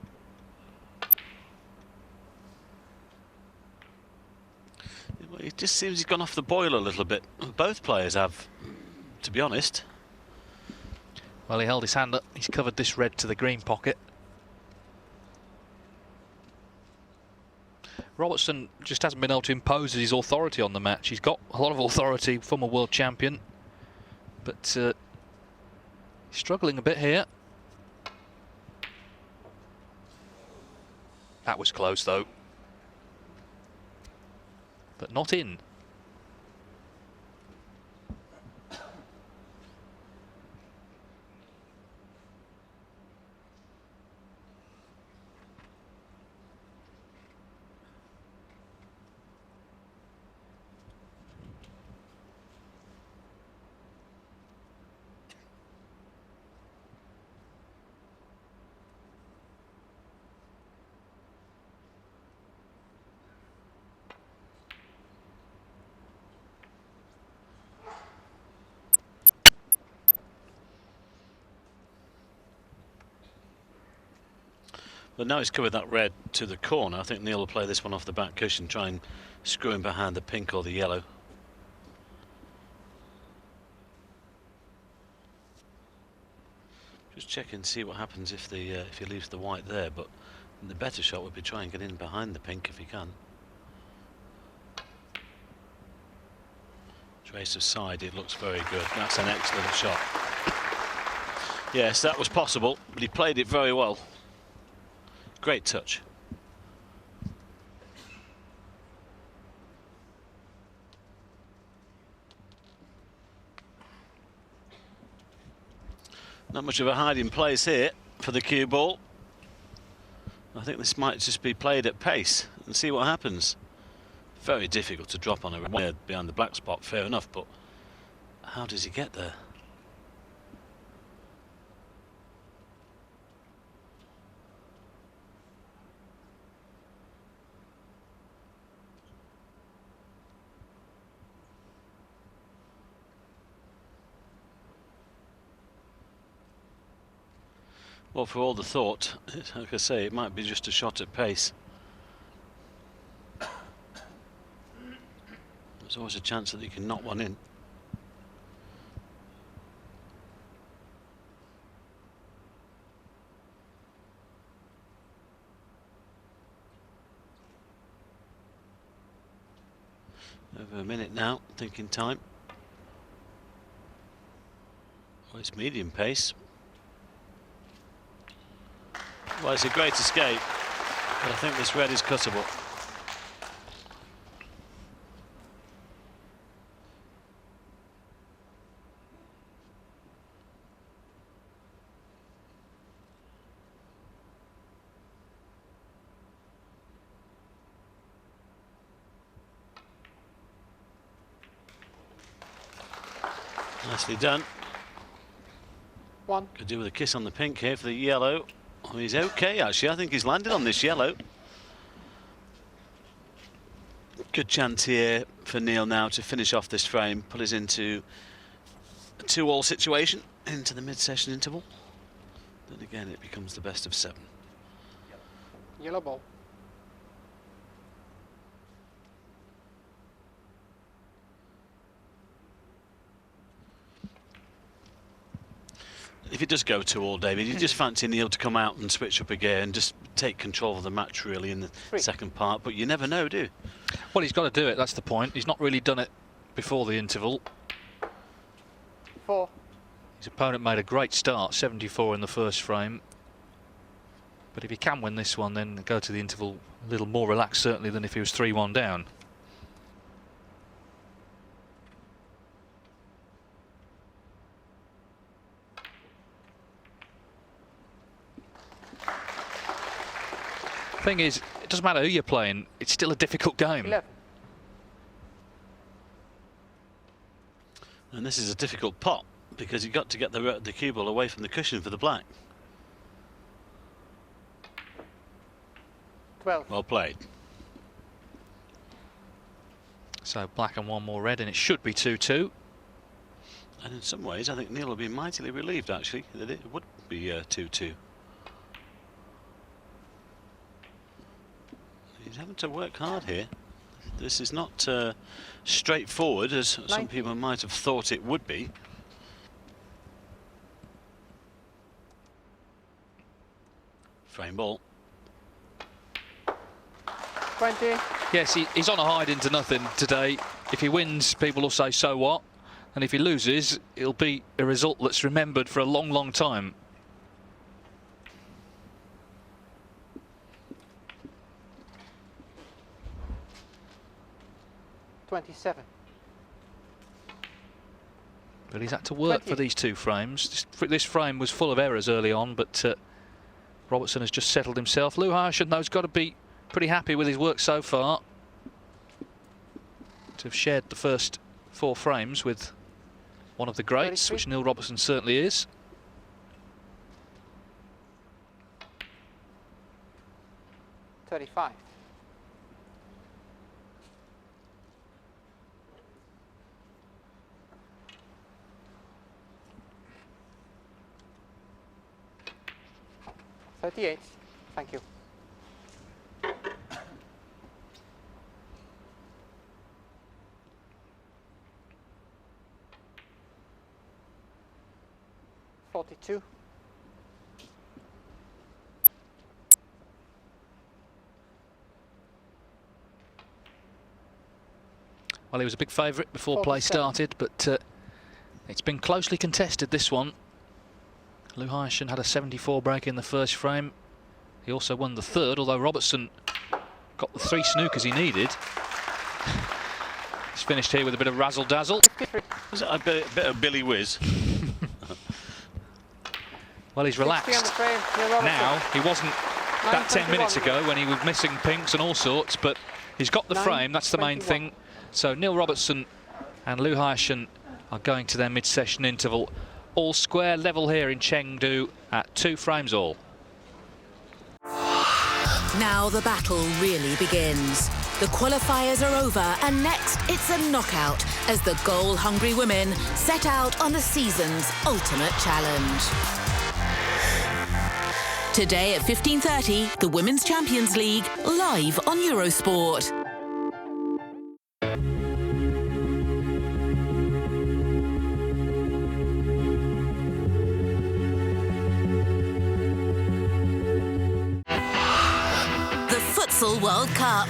It just seems he's gone off the boil a little bit. Both players have, to be honest.
Well, he held his hand up. He's covered this red to the green pocket. Robertson just hasn't been able to impose his authority on the match. He's got a lot of authority from a world champion, but he's struggling a bit here. That was close, though. But not in.
But now he's covered that red to the corner, I think Neil will play this one off the back cushion, try and screw him behind the pink or the yellow. Just check and see what happens if he leaves the white there, but the better shot would be try and get in behind the pink if he can. Trace of side, it looks very good. That's an excellent shot. Yes, that was possible, but he played it very well. Great touch. Not much of a hiding place here for the cue ball. I think this might just be played at pace and see what happens. Very difficult to drop on a red behind the black spot, fair enough, but how does he get there? Well, for all the thought, like I say, it might be just a shot at pace. There's always a chance that he can knock one in. Over a minute now, thinking time. Well, it's medium pace. Well, it's a great escape, but I think this red is cuttable. Nicely done.
One.
Could do with a kiss on the pink here for the yellow. Oh, he's okay, actually. I think he's landed on this yellow. Good chance here for Neil now to finish off this frame, put us into a 2-all situation, into the mid-session interval. Then again, it becomes the best of 7.
Yellow ball.
If it does go 2-all, David, you just fancy Neil to come out and switch up a gear and just take control of the match really in the second part, but you never know, do you?
Well, he's got to do it, that's the point. He's not really done it before the interval.
4.
His opponent made a great start, 74 in the first frame. But if he can win this one, then go to the interval a little more relaxed, certainly, than if he was 3-1 down. Thing is, it doesn't matter who you're playing, it's still a difficult game.
11.
And this is a difficult pot because you've got to get the cue ball away from the cushion for the black.
12.
Well played.
So black and one more red, and it should be 2-2.
And in some ways, I think Neil will be mightily relieved, actually, that it would be 2-2. He's having to work hard here. This is not straightforward, as some people might have thought it would be. Frame ball.
20.
Yes, he's on a hide into nothing today. If he wins, people will say, so what? And if he loses, it'll be a result that's remembered for a long, long time.
27.
But he's had to work
20.
for these 2 frames. This frame was full of errors early on, but Robertson has just settled himself. Lou Harsham, though, has got to be pretty happy with his work so far. To have shared the first 4 frames with one of the greats,
33.
which Neil Robertson certainly is.
35. $38. Thank you. $42.
Well, he was a big favourite before play
47.
started, but it's been closely contested, this one. Lou Hyschen had a 74 break in the first frame. He also won the third, although Robertson got the 3 snookers he needed. He's finished here with a bit of razzle-dazzle.
Was it a bit of Billy Whiz?
Well, he's
60 on
relaxed
the frame. Neil Robertson.
now. He wasn't that 10 minutes
9.21.
ago when he was missing pinks and all sorts, but he's got the frame, that's the main
9.21.
thing. So Neil Robertson and Lou Hyschen are going to their mid-session interval. All square level here in Chengdu at 2 frames all.
Now the battle really begins. The qualifiers are over and next it's a knockout as the goal-hungry women set out on the season's ultimate challenge. Today at 15:30, the Women's Champions League live on Eurosport. Futsal World Cup,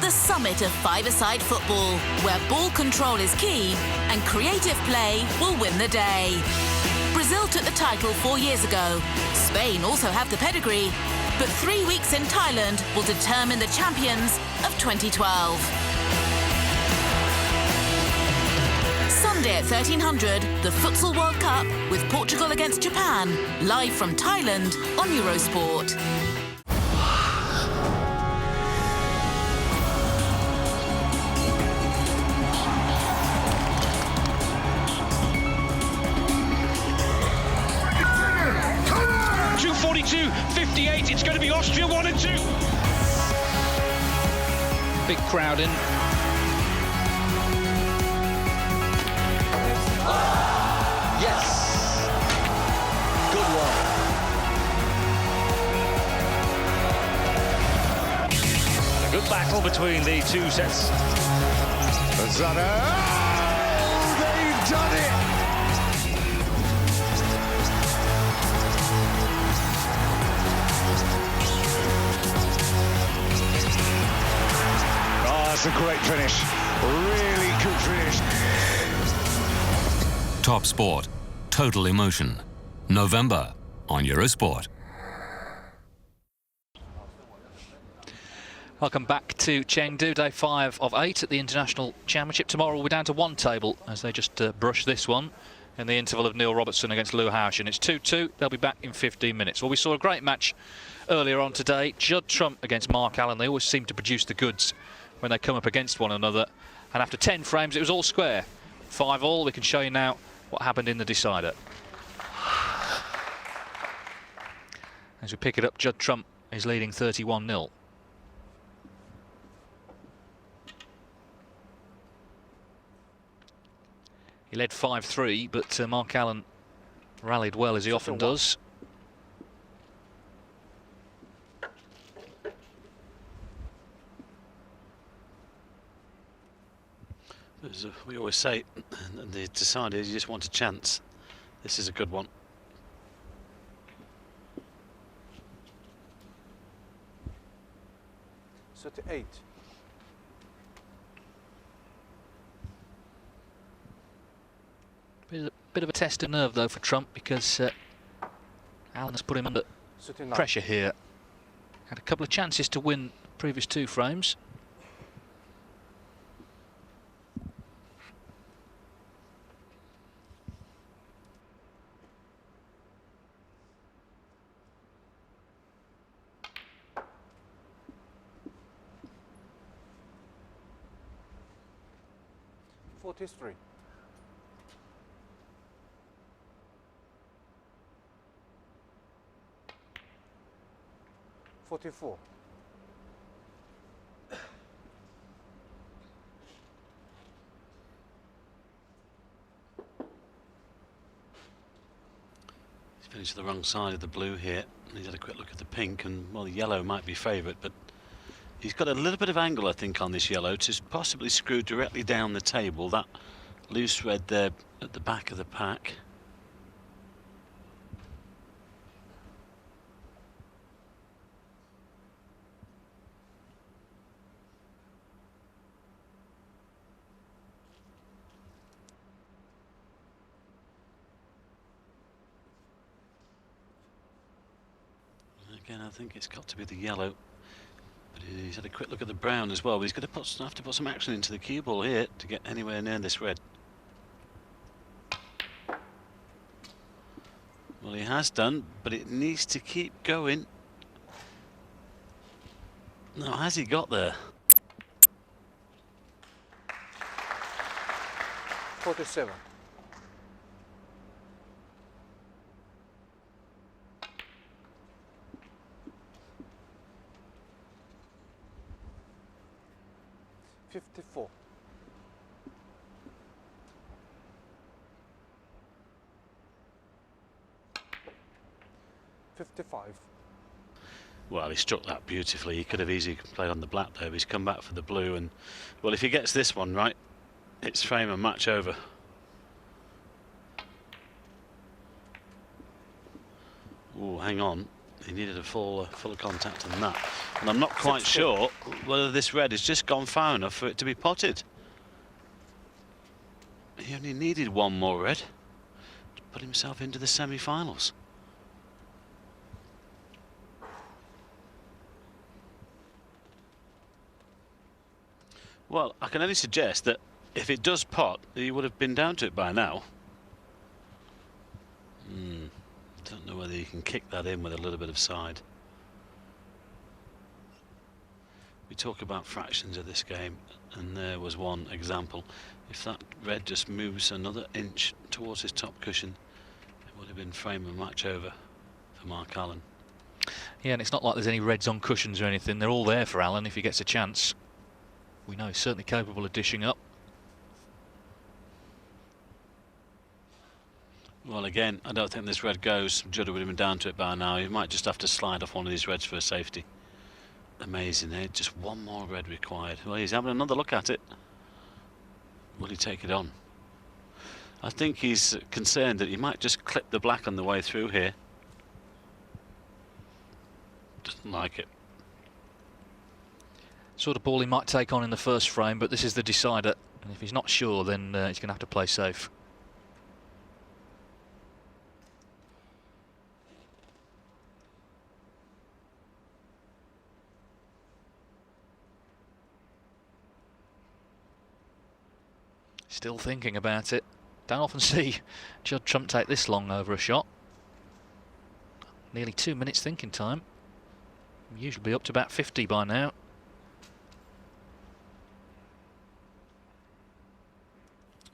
the summit of five-a-side football, where ball control is key and creative play will win the day. Brazil took the title 4 years ago. Spain also have the pedigree, but 3 weeks in Thailand will determine the champions of 2012. Sunday at 1300, the Futsal World Cup with Portugal against Japan, live from Thailand on Eurosport.
It's going to be Austria 1 and 2.
Big crowd in.
Yes. Good one. A good battle between the 2 sets. Zana. Oh, they've done it. That's a great finish. Really good finish.
Top Sport. Total Emotion. November on Eurosport.
Welcome back to Chengdu, day 5 of 8 at the International Championship. Tomorrow we're down to 1 table as they just brush this one in the interval of Neil Robertson against Lou Hyschen. It's 2-2. They'll be back in 15 minutes. Well, we saw a great match earlier on today. Judd Trump against Mark Allen. They always seem to produce the goods when they come up against one another, and after 10 frames it was all square. 5-all. We can show you now what happened in the decider. As we pick it up, Judd Trump is leading 31-0. He led 5-3, but Mark Allen rallied well, as he often does.
As we always say, the decider, you just want a chance. This is a good one.
So to 8.
Bit of a test of nerve, though, for Trump, because Allen has put him under pressure here. Had a couple of chances to win previous 2 frames.
History. 44.
He's finished the wrong side of the blue here. And he's had a quick look at the pink, and well, the yellow might be favourite, but he's got a little bit of angle, I think, on this yellow to possibly screw directly down the table. That loose red there at the back of the pack. Again, I think it's got to be the yellow. But he's had a quick look at the brown as well. But he's going to have to put some action into the cue ball here to get anywhere near this red. Well, he has done, but it needs to keep going. Now, has he got there?
47. 54. 55.
Well, he struck that beautifully. He could have easily played on the black there, but he's come back for the blue. And well, if he gets this one right, it's frame and match over. Oh, hang on. He needed a full contact on that. And I'm not quite sure whether this red has just gone far enough for it to be potted. He only needed one more red to put himself into the semi-finals. Well, I can only suggest that if it does pot, he would have been down to it by now. Don't know whether you can kick that in with a little bit of side. We talk about fractions of this game, and there was one example. If that red just moves another inch towards his top cushion, it would have been frame and match over for Mark Allen.
Yeah, and it's not like there's any reds on cushions or anything. They're all there for Allen if he gets a chance. We know he's certainly capable of dishing up.
Well, again, I don't think this red goes. Judder would have been down to it by now. He might just have to slide off one of these reds for a safety. Amazing, eh? Just one more red required. Well, he's having another look at it. Will he take it on? I think he's concerned that he might just clip the black on the way through here. Doesn't like it.
Sort of ball he might take on in the first frame, but this is the decider. And if he's not sure, then he's going to have to play safe. Still thinking about it. Don't often see Judd Trump take this long over a shot. Nearly 2 minutes thinking time. Usually up to about 50 by now.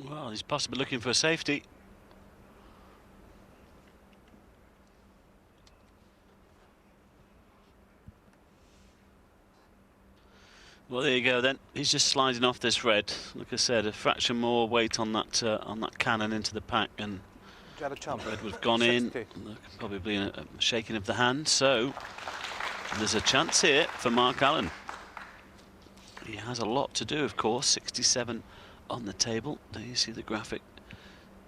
Well, he's possibly looking for a safety. Well, there you go then. He's just sliding off this red. Like I said, a fraction more weight on that cannon into the pack, and the red would have gone in. Probably a shaking of the hand. So there's a chance here for Mark Allen. He has a lot to do, of course. 67 on the table. There you see the graphic.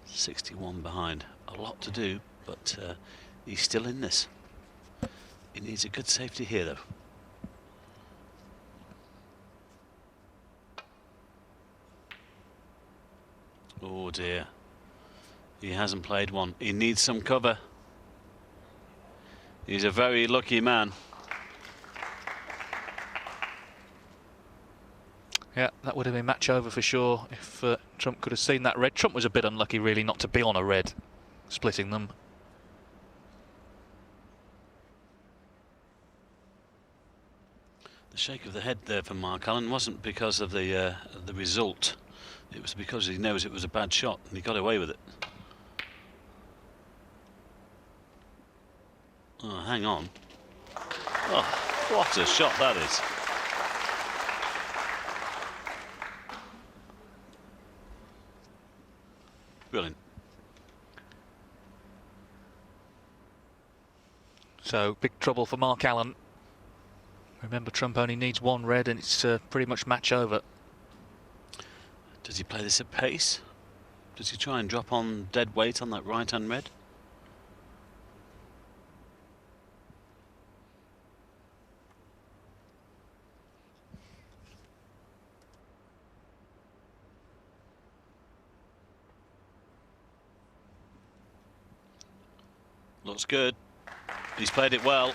61 behind. A lot to do, but he's still in this. He needs a good safety here, though. Oh dear. He hasn't played one. He needs some cover. He's a very lucky man.
Yeah, that would have been match over for sure if Trump could have seen that red. Trump was a bit unlucky really not to be on a red, splitting them.
The shake of the head there for Mark Allen wasn't because of the result. It was because he knows it was a bad shot and he got away with it. Oh, hang on. Oh, what a shot that is. Brilliant.
So big trouble for Mark Allen. Remember, Trump only needs one red and it's pretty much match over.
Does he play this at pace? Does he try and drop on dead weight on that right-hand red? Looks good. He's played it well.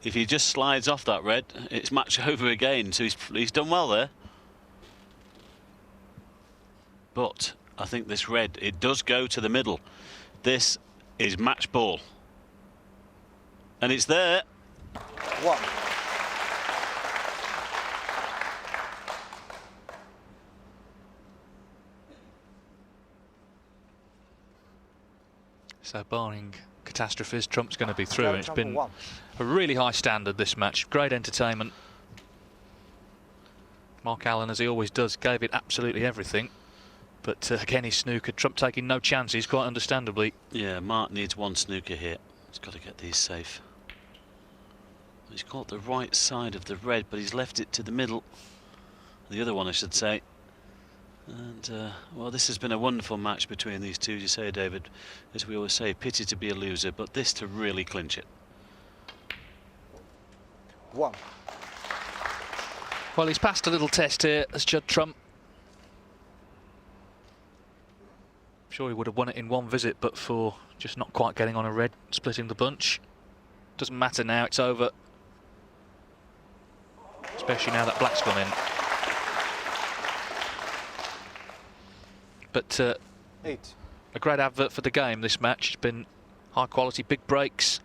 If he just slides off that red, it's match over again. So he's done well there. But I think this red, it does go to the middle. This is match ball. And it's there.
1.
So barring catastrophes, Trump's going to be through.
Trump
It's been
1.
a really high standard, this match. Great entertainment. Mark Allen, as he always does, gave it absolutely everything. But again, he's snooker. Trump taking no chances, quite understandably.
Yeah, Mark needs one snooker here. He's got to get these safe. He's caught the right side of the red, but he's left it to the middle. The other one, I should say. And, well, this has been a wonderful match between these two, you say, David. As we always say, pity to be a loser, but this to really clinch it.
1.
Well, he's passed a little test here as Judd Trump. I'm sure he would have won it in one visit, but for just not quite getting on a red, splitting the bunch. Doesn't matter now, it's over. Especially now that black's gone in. But
8.
a great advert for the game, this match. It's been high quality, big breaks.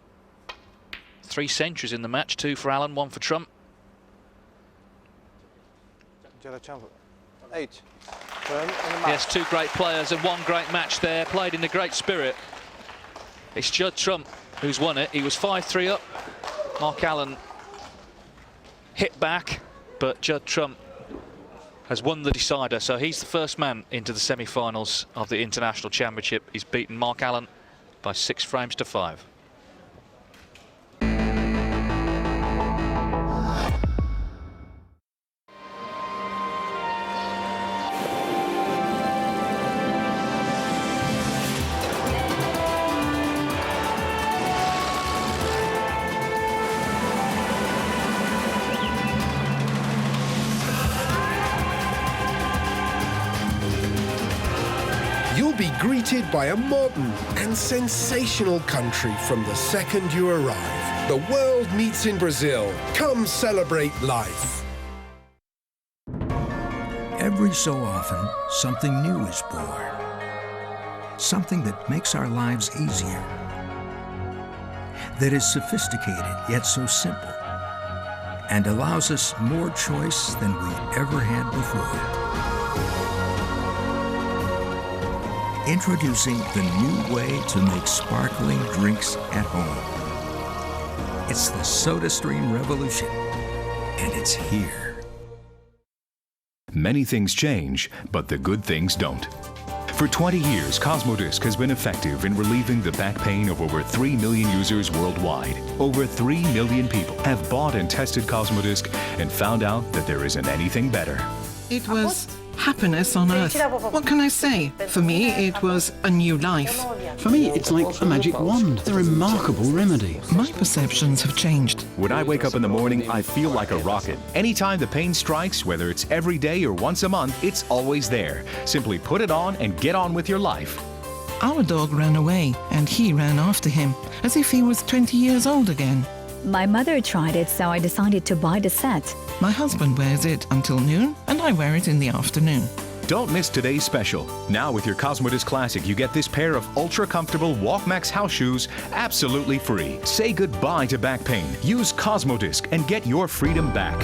3 centuries in the match, 2 for Allen, 1 for Trump.
8.
Yes, 2 great players and 1 great match there, played in a great spirit. It's Judd Trump who's won it. He was 5-3 up. Mark Allen hit back, but Judd Trump has won the decider, so he's the first man into the semi-finals of the International Championship. He's beaten Mark Allen by 6 frames to 5.
You'll be greeted by a modern and sensational country from the second you arrive. The world meets in Brazil. Come celebrate life.
Every so often, something new is born. Something that makes our lives easier. That is sophisticated, yet so simple. And allows us more choice than we ever had before. Introducing the new way to make sparkling drinks at home. It's the SodaStream revolution, and it's here.
Many things change, but the good things don't. For 20 years, Cosmodisc has been effective in relieving the back pain of over 3 million users worldwide. Over 3 million people have bought and tested Cosmodisc and found out that there isn't anything better.
It was happiness on earth. What can I say? For me, it was a new life.
For me, it's like a magic wand, a remarkable remedy.
My perceptions have changed.
When I wake up in the morning, I feel like a rocket. Anytime the pain strikes, whether it's every day or once a month, it's always there. Simply put it on and get on with your life.
Our dog ran away, and he ran after him, as if he was 20 years old again.
My mother tried it, so I decided to buy the set.
My husband wears it until noon, and I wear it in the afternoon.
Don't miss today's special. Now with your Cosmodisc Classic, you get this pair of ultra-comfortable WalkMax house shoes absolutely free. Say goodbye to back pain. Use Cosmodisc and get your freedom back.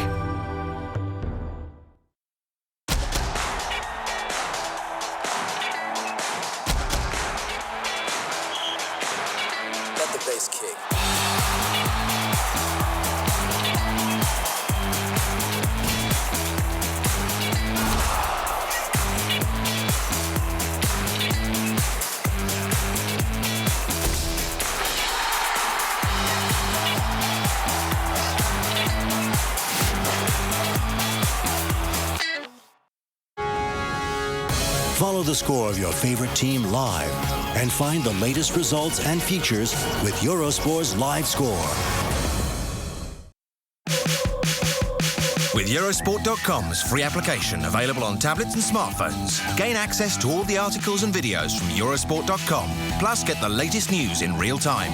Let the bass kick.
Follow the score of your favorite team live and find the latest results and features with Eurosport's live score.
With Eurosport.com's free application available on tablets and smartphones, gain access to all the articles and videos from Eurosport.com, plus get the latest news in real time.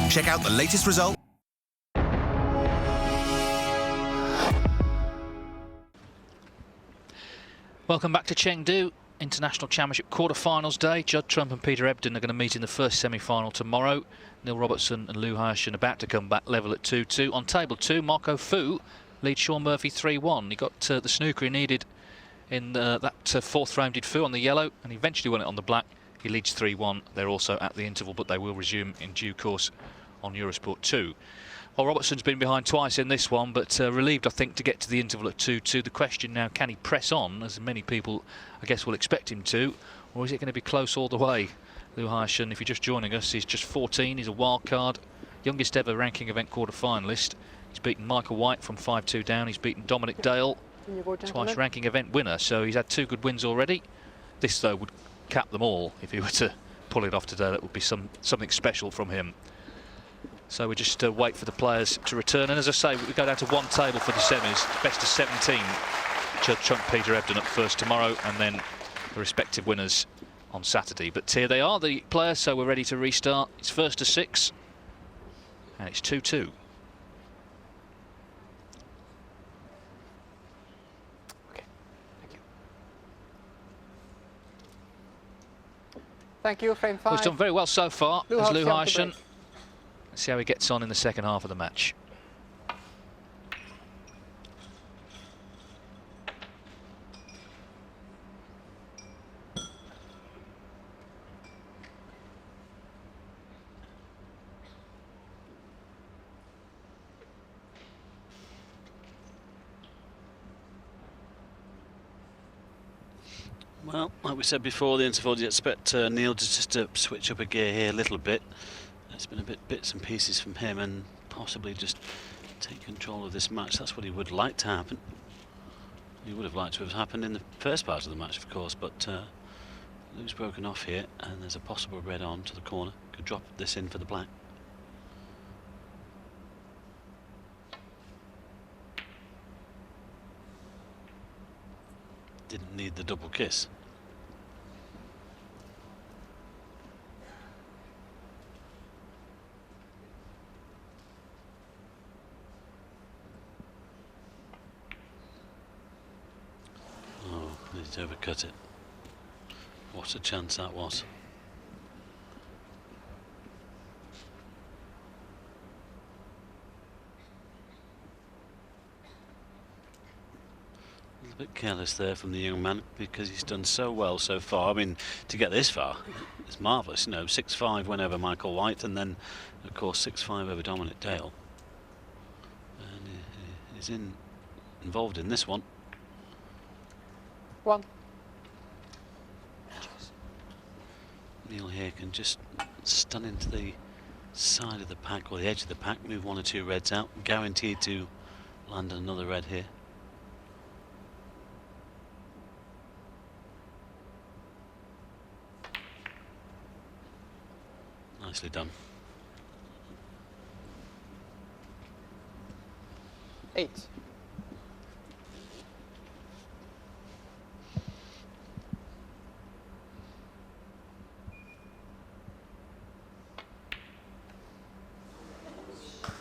Check out the latest results.
Welcome back to Chengdu International Championship quarter-finals day. Judd Trump and Peter Ebdon are going to meet in the first semi-final tomorrow. Neil Robertson and Lou Hyashin about to come back level at 2-2. On table 2, Marco Fu leads Sean Murphy 3-1. He got the snooker he needed in that fourth frame, did Fu on the yellow, and he eventually won it on the black. He leads 3-1. They're also at the interval, but they will resume in due course on Eurosport 2. Well, Robertson's been behind twice in this one, but relieved, I think, to get to the interval at 2-2. The question now, can he press on, as many people, I guess, will expect him to, or is it going to be close all the way? Lou Hyashin, if you're just joining us, he's just 14. He's a wild card, youngest ever ranking event quarter-finalist. He's beaten Michael White from 5-2 down. He's beaten Dominic Dale, twice ranking event winner, so he's had 2 good wins already. This, though, would cap them all. If he were to pull it off today, that would be something special from him. So we just wait for the players to return. And as I say, we go down to one table for the semis. Best of 17. Judd Trump, Peter Ebdon up first tomorrow, and then the respective winners on Saturday. But here they are, the players, so we're ready to restart. It's first to 6, and it's 2-2.
Thank you, frame 5.
Well, he's done very well so far, as Lou Hyashin.
break.
Let's see how he gets on in the second half of the match.
Well, like we said before the interval, you expect Neil to switch up a gear here a little bit. It's been a bit bits and pieces from him, and possibly just take control of this match. That's what he would like to happen. He would have liked to have happened in the first part of the match, of course, but Lou's broken off here, and there's a possible red on to the corner. Could drop this in for the black. Didn't need the double kiss. Oh, he's overcut it. What a chance that was. A bit careless there from the young man, because he's done so well so far. I mean, to get this far, it's marvellous. You know, 6-5 win over Michael White, and then, of course, 6-5 over Dominic Dale. And he's involved in this one.
1.
Neil here can just stun into the side of the pack, or the edge of the pack, move 1 or 2 reds out, guaranteed to land another red here. Nicely done.
8.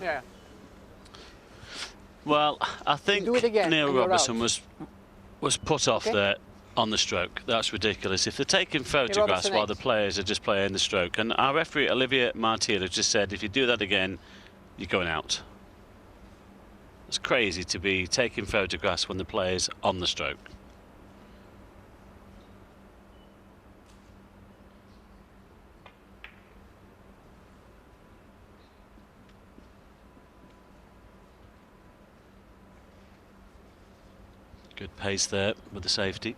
Yeah.
Well, I think
Do it again,
Neil
and you're
Robertson
out.
was put off
Okay.
there on the stroke. That's ridiculous. If they're taking photographs
Robertson
while
8.
the players are just playing the stroke, and our referee Olivier Martier has just said, if you do that again, you're going out. It's crazy to be taking photographs when the player's on the stroke. Good pace there with the safety.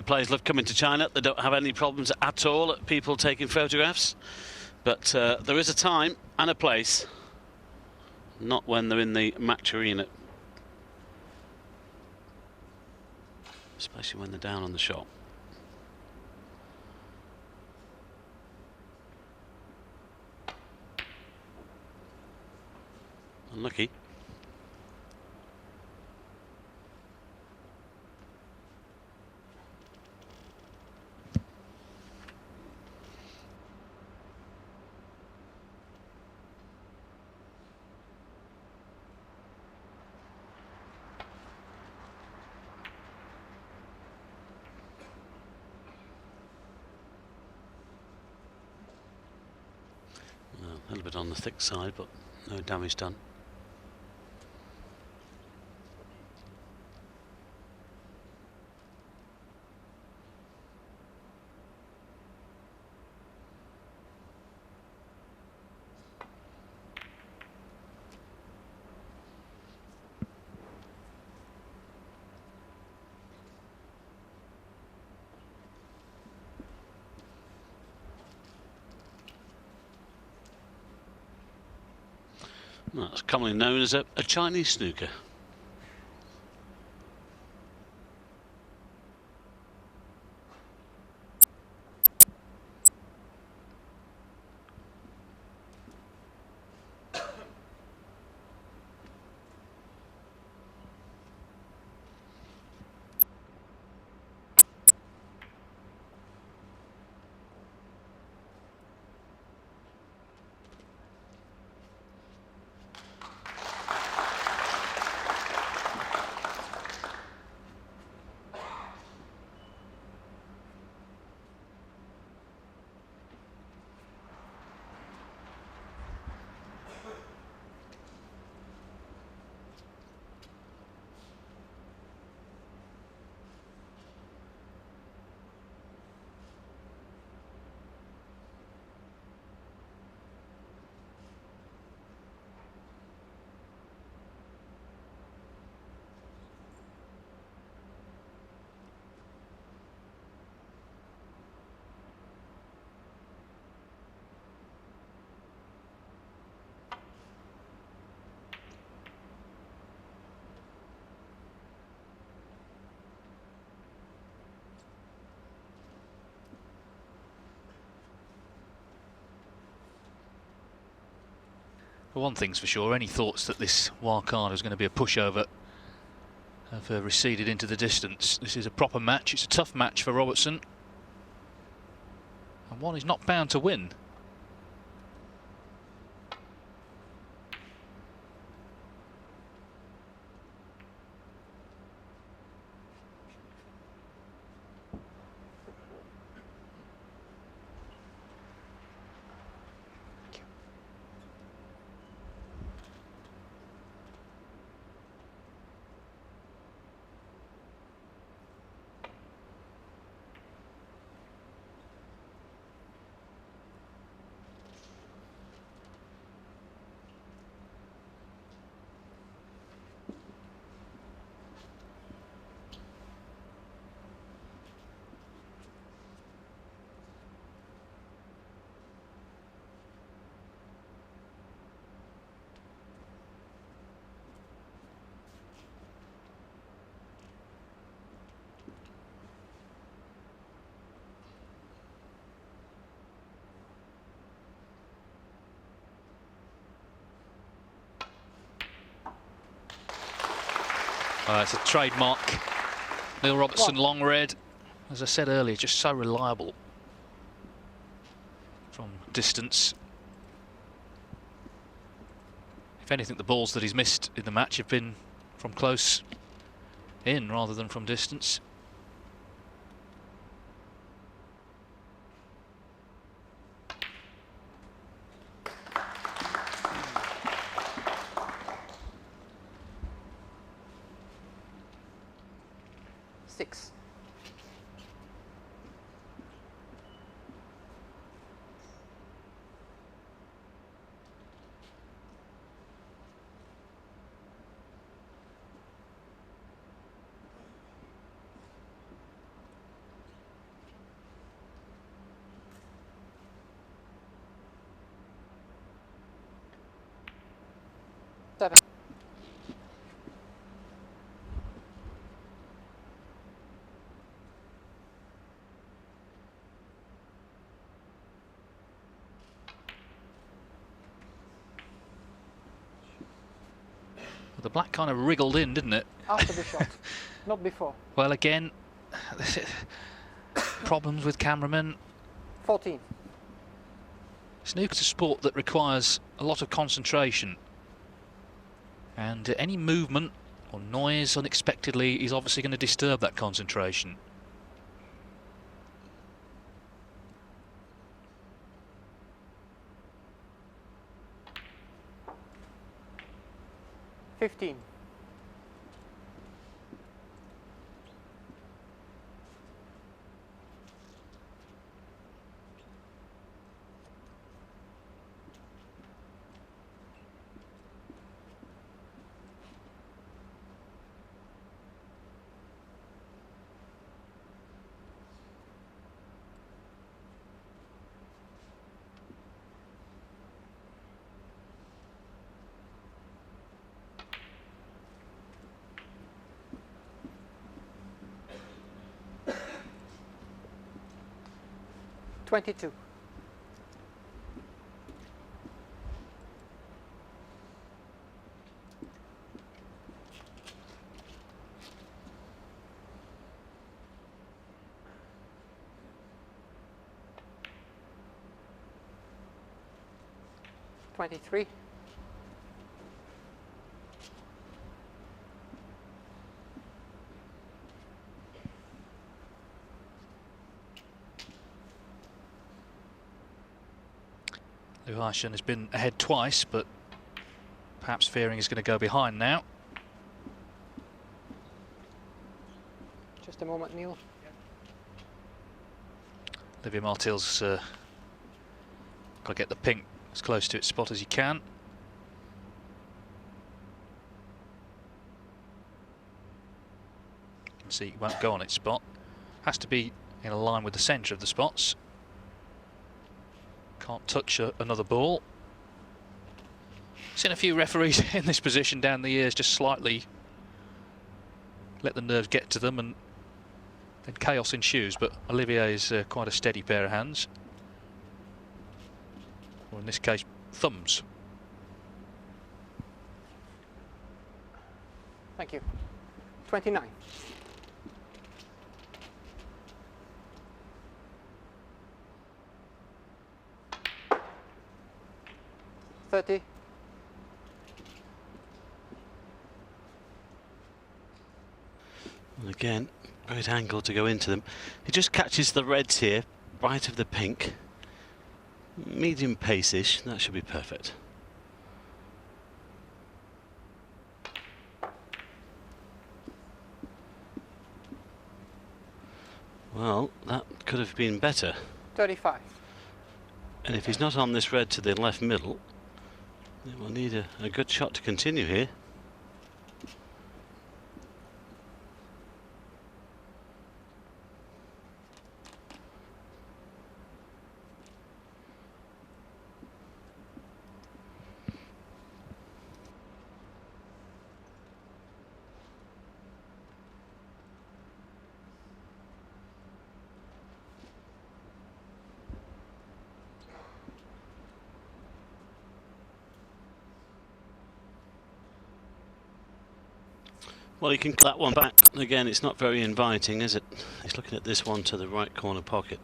The players love coming to China. They don't have any problems at all at people taking photographs. But there is a time and a place, not when they're in the match arena. Especially when they're down on the shot. Unlucky. Well, a little bit on the thick side, but no damage done. Well, that's commonly known as a Chinese snooker.
Well, one thing's for sure, any thoughts that this wild card is going to be a pushover have receded into the distance. This is a proper match. It's a tough match for Robertson, and one he's not bound to win. It's a trademark. Neil Robertson, long red. As I said earlier, just so reliable from distance. If anything, the balls that he's missed in the match have been from close in rather than from distance.
Six.
The black kind of wriggled in, didn't it?
After the shot, not before.
Well, again, problems with cameramen.
14.
Snooker's a sport that requires a lot of concentration. And any movement or noise unexpectedly is obviously going to disturb that concentration.
$15. $22. $23.
Luharshan has been ahead twice, but perhaps fearing he's going to go behind now.
Just a moment, Neil.
Olivier Martill's got to get the pink as close to its spot as he can. You can see it won't go on its spot. Has to be in a line with the centre of the spots. Can't touch another ball. Seen a few referees in this position down the years just slightly let the nerves get to them and then chaos ensues, but Olivier is quite a steady pair of hands. Or in this case, thumbs.
Thank you. 29. $30.
And again, great angle to go into them. He just catches the reds here, right of the pink. Medium pace-ish, that should be perfect. Well, that could have been better.
35.
And if he's not on this red to the left middle, it will need a good shot to continue here. Well, he can clap one back. Again, it's not very inviting, is it? He's looking at this one to the right corner pocket.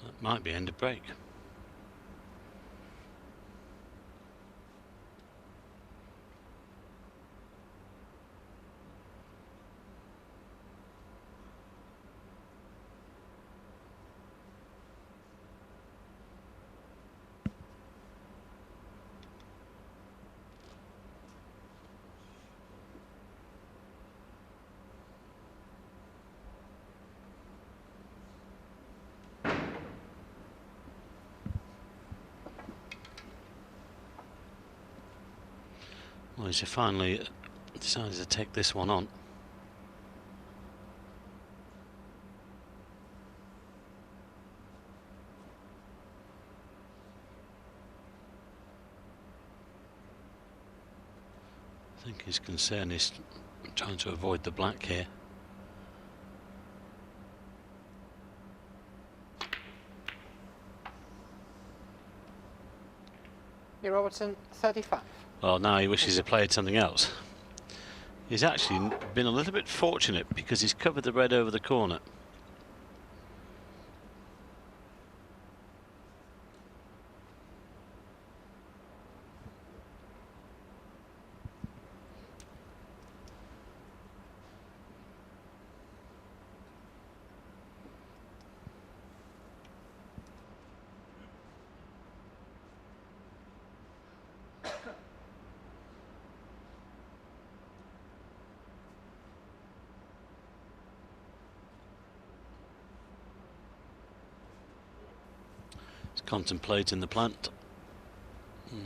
That might be end of break. Well, he's finally decided to take this one on. I think his concern is trying to avoid the black here.
Neil Robertson, 35.
Well, now he wishes he played something else. He's actually been a little bit fortunate because he's covered the red over the corner. Contemplating the plant.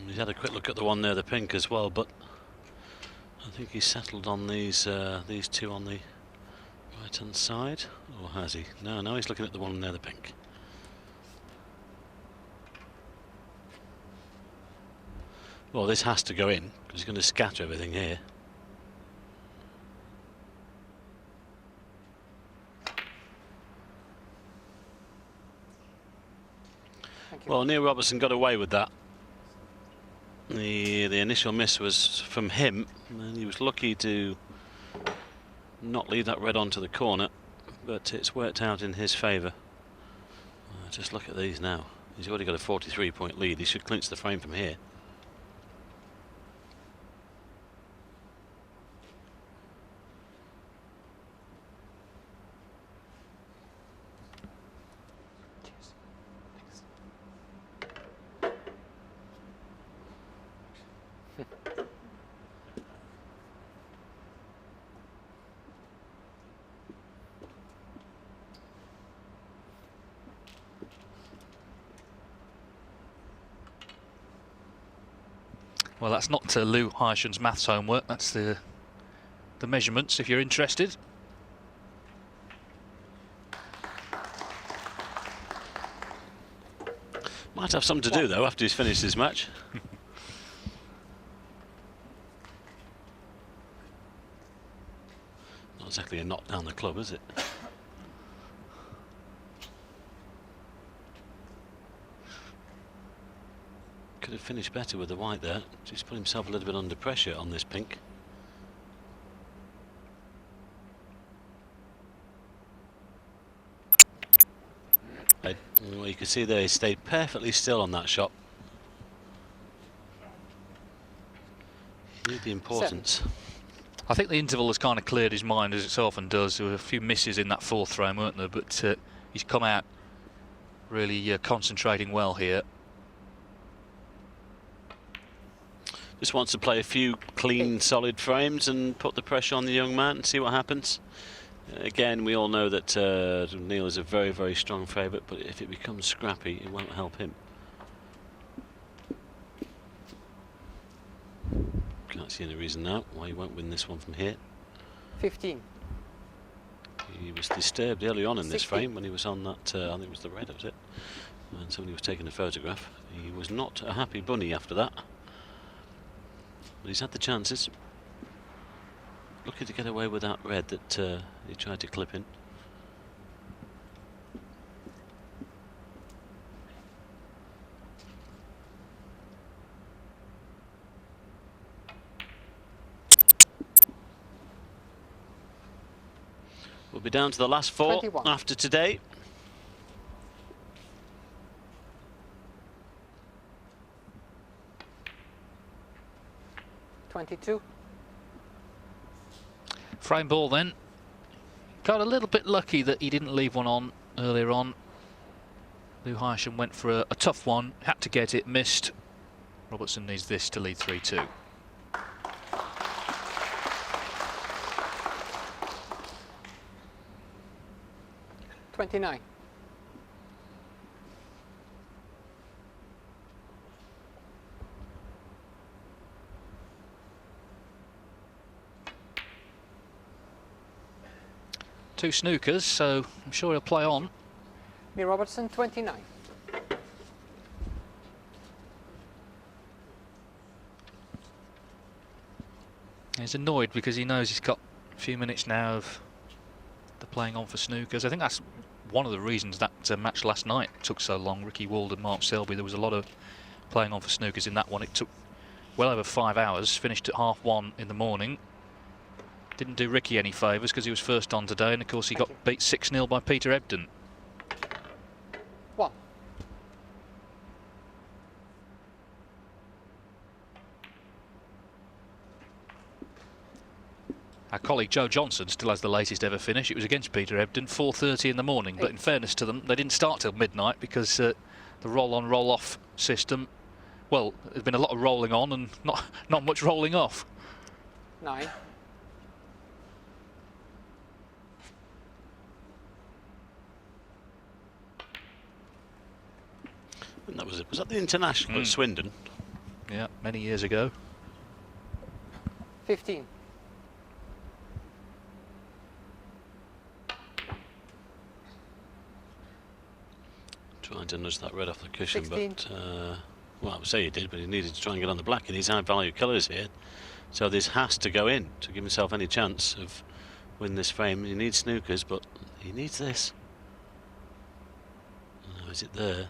He's had a quick look at the one near the pink as well, but I think he's settled on these two on the right hand side. Or has he? No, now he's looking at the one near the pink. Well, this has to go in because he's going to scatter everything here. Well, Neil Robertson got away with that. The initial miss was from him, and he was lucky to not leave that red onto the corner, but it's worked out in his favour. Just look at these now. He's already got a 43-point lead. He should clinch the frame from here.
Well, that's not Lou Heishen's maths homework. That's the measurements, if you're interested.
Might have something to do, though, after he's finished his match. Not exactly a knock down the club, is it? Could have finished better with the white there. Just put himself a little bit under pressure on this pink. Well, you can see there he stayed perfectly still on that shot. He knew the importance.
I think the interval has kind of cleared his mind, as it so often does. There were a few misses in that fourth frame, weren't there? But he's come out really concentrating well here. Just wants to play a few clean, solid frames and put the pressure on the young man and see what happens. Again, we all know that Neil is a very, very strong favourite, but if it becomes scrappy, it won't help him. Can't see any reason now why he won't win this one from here.
15.
He was disturbed early on in this frame when he was on that, I think it was the red, was it? And somebody was taking a photograph. He was not a happy bunny after that. But he's had the chances. Lucky to get away with that red that he tried to clip in. We'll be down to the last four
21.
after today.
Frame ball then. Got a little bit lucky that he didn't leave one on earlier on. Lou Heishen went for a tough one, had to get it, missed. Robertson needs this to lead 3-2.
$29.
Two snookers, so I'm sure he'll play on.
Neil Robertson, 29.
He's annoyed because he knows he's got a few minutes now of the playing on for snookers. I think that's one of the reasons that match last night took so long. Ricky Walden, Mark Selby, there was a lot of playing on for snookers in that one. It took well over 5 hours, finished at 1:30 in the morning. Didn't do Ricky any favours because he was first on today, and of course he got beat 6-0 by Peter Ebden.
1.
Our colleague Joe Johnson still has the latest ever finish. It was against Peter Ebden, 4:30 in the morning. But in fairness to them, they didn't start till midnight because the roll-on, roll-off system, well, there's been a lot of rolling on and not much rolling off.
9.
And that was that the International at Swindon?
Yeah, many years ago.
15.
Trying to nudge that red off the cushion,
16.
but well, I would say he did, but he needed to try and get on the black in his high value colours here. So this has to go in to give himself any chance of winning this frame. He needs snookers, but he needs this. Oh, is it there?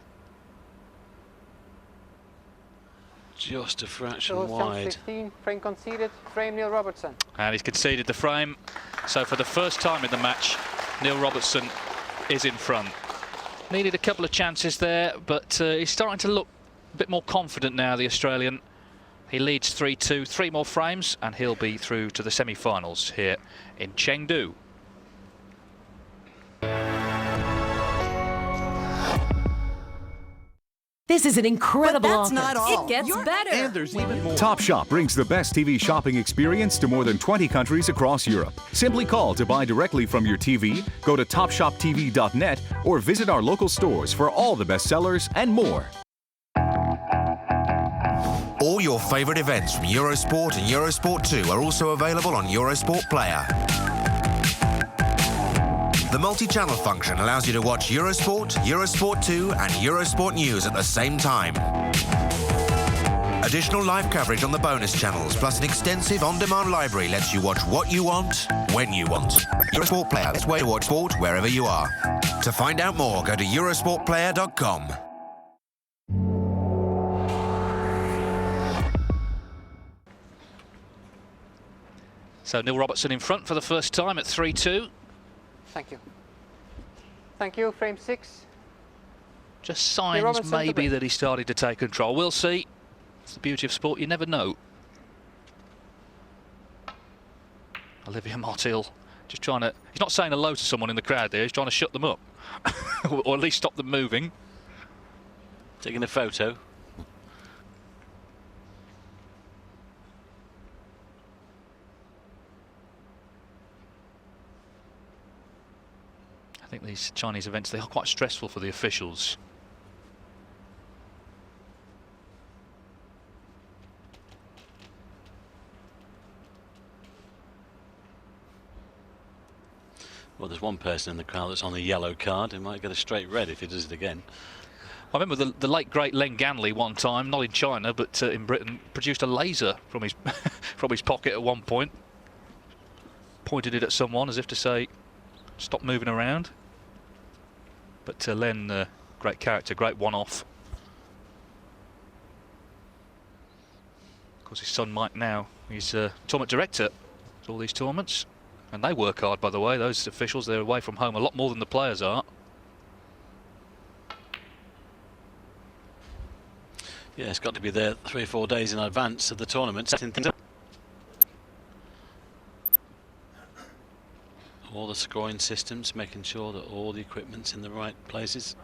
Just a fraction
So
wide.
15, frame conceded, frame Neil Robertson.
And he's conceded the frame. So for the first time in the match, Neil Robertson is in front. Needed a couple of chances there, but he's starting to look a bit more confident now, the Australian. He leads 3-2, 3 more frames, and he'll be through to the semi-finals here in Chengdu.
This is an incredible
But that's not all.
It gets better.
And there's even more.
Topshop brings the best TV shopping experience to more than 20 countries across Europe. Simply call to buy directly from your TV, go to topshoptv.net, or visit our local stores for all the best sellers and more.
All your favourite events from Eurosport and Eurosport 2 are also available on Eurosport Player. The multi-channel function allows you to watch Eurosport, Eurosport 2 and Eurosport News at the same time. Additional live coverage on the bonus channels, plus an extensive on-demand library lets you watch what you want, when you want. Eurosport Player, best way to watch sport wherever you are. To find out more, go to eurosportplayer.com.
So Neil Robertson in front for the first time at 3-2.
Thank you. Thank you, frame 6.
Just signs maybe that he started to take control. We'll see. It's the beauty of sport, you never know. Olivier Martil just trying to... He's not saying hello to someone in the crowd there, he's trying to shut them up. Or at least stop them moving.
Taking a photo.
I think these Chinese events, they are quite stressful for the officials.
Well, there's one person in the crowd that's on a yellow card who might get a straight red if he does it again.
I remember the late great Len Ganley one time, not in China but in Britain, produced a laser from his from his pocket at one point, pointed it at someone as if to say, stop moving around. But Len, great character, great one-off. Of course, his son Mike now, he's tournament director at all these tournaments. And they work hard, by the way, those officials. They're away from home a lot more than the players are.
Yeah, it's got to be there 3 or 4 days in advance of the tournament, setting things up. All the scoring systems, making sure that all the equipment's in the right places.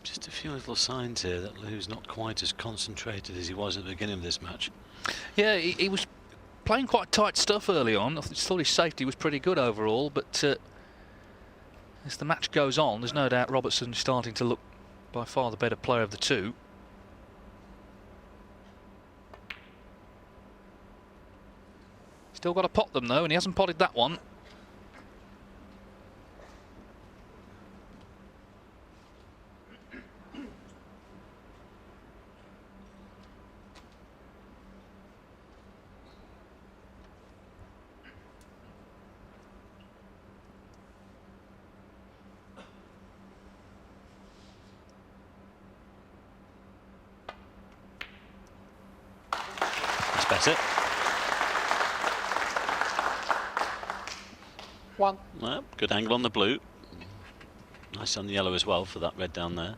Just a few little signs here that Lou's not quite as concentrated as he was at the beginning of this match.
Yeah, he was playing quite tight stuff early on. I thought his safety was pretty good overall, but as the match goes on, there's no doubt Robertson starting to look by far the better player of the two. Still got to pot them though, and he hasn't potted that one.
That's better.
1.
Well, good angle on the blue. Nice on the yellow as well for that red down there.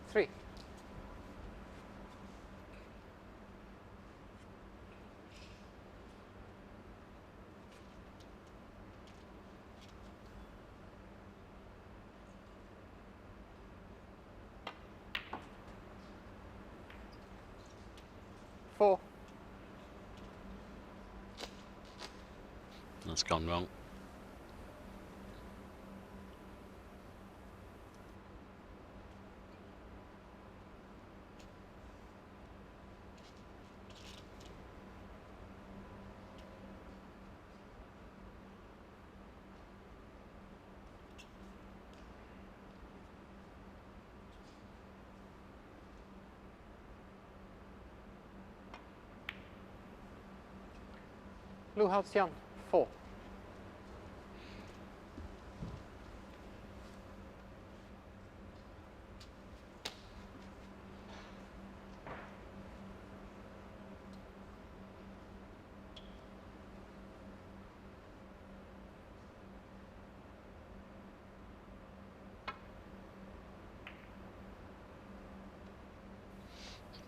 Three. Four.
That's gone wrong.
Blue house young. 4.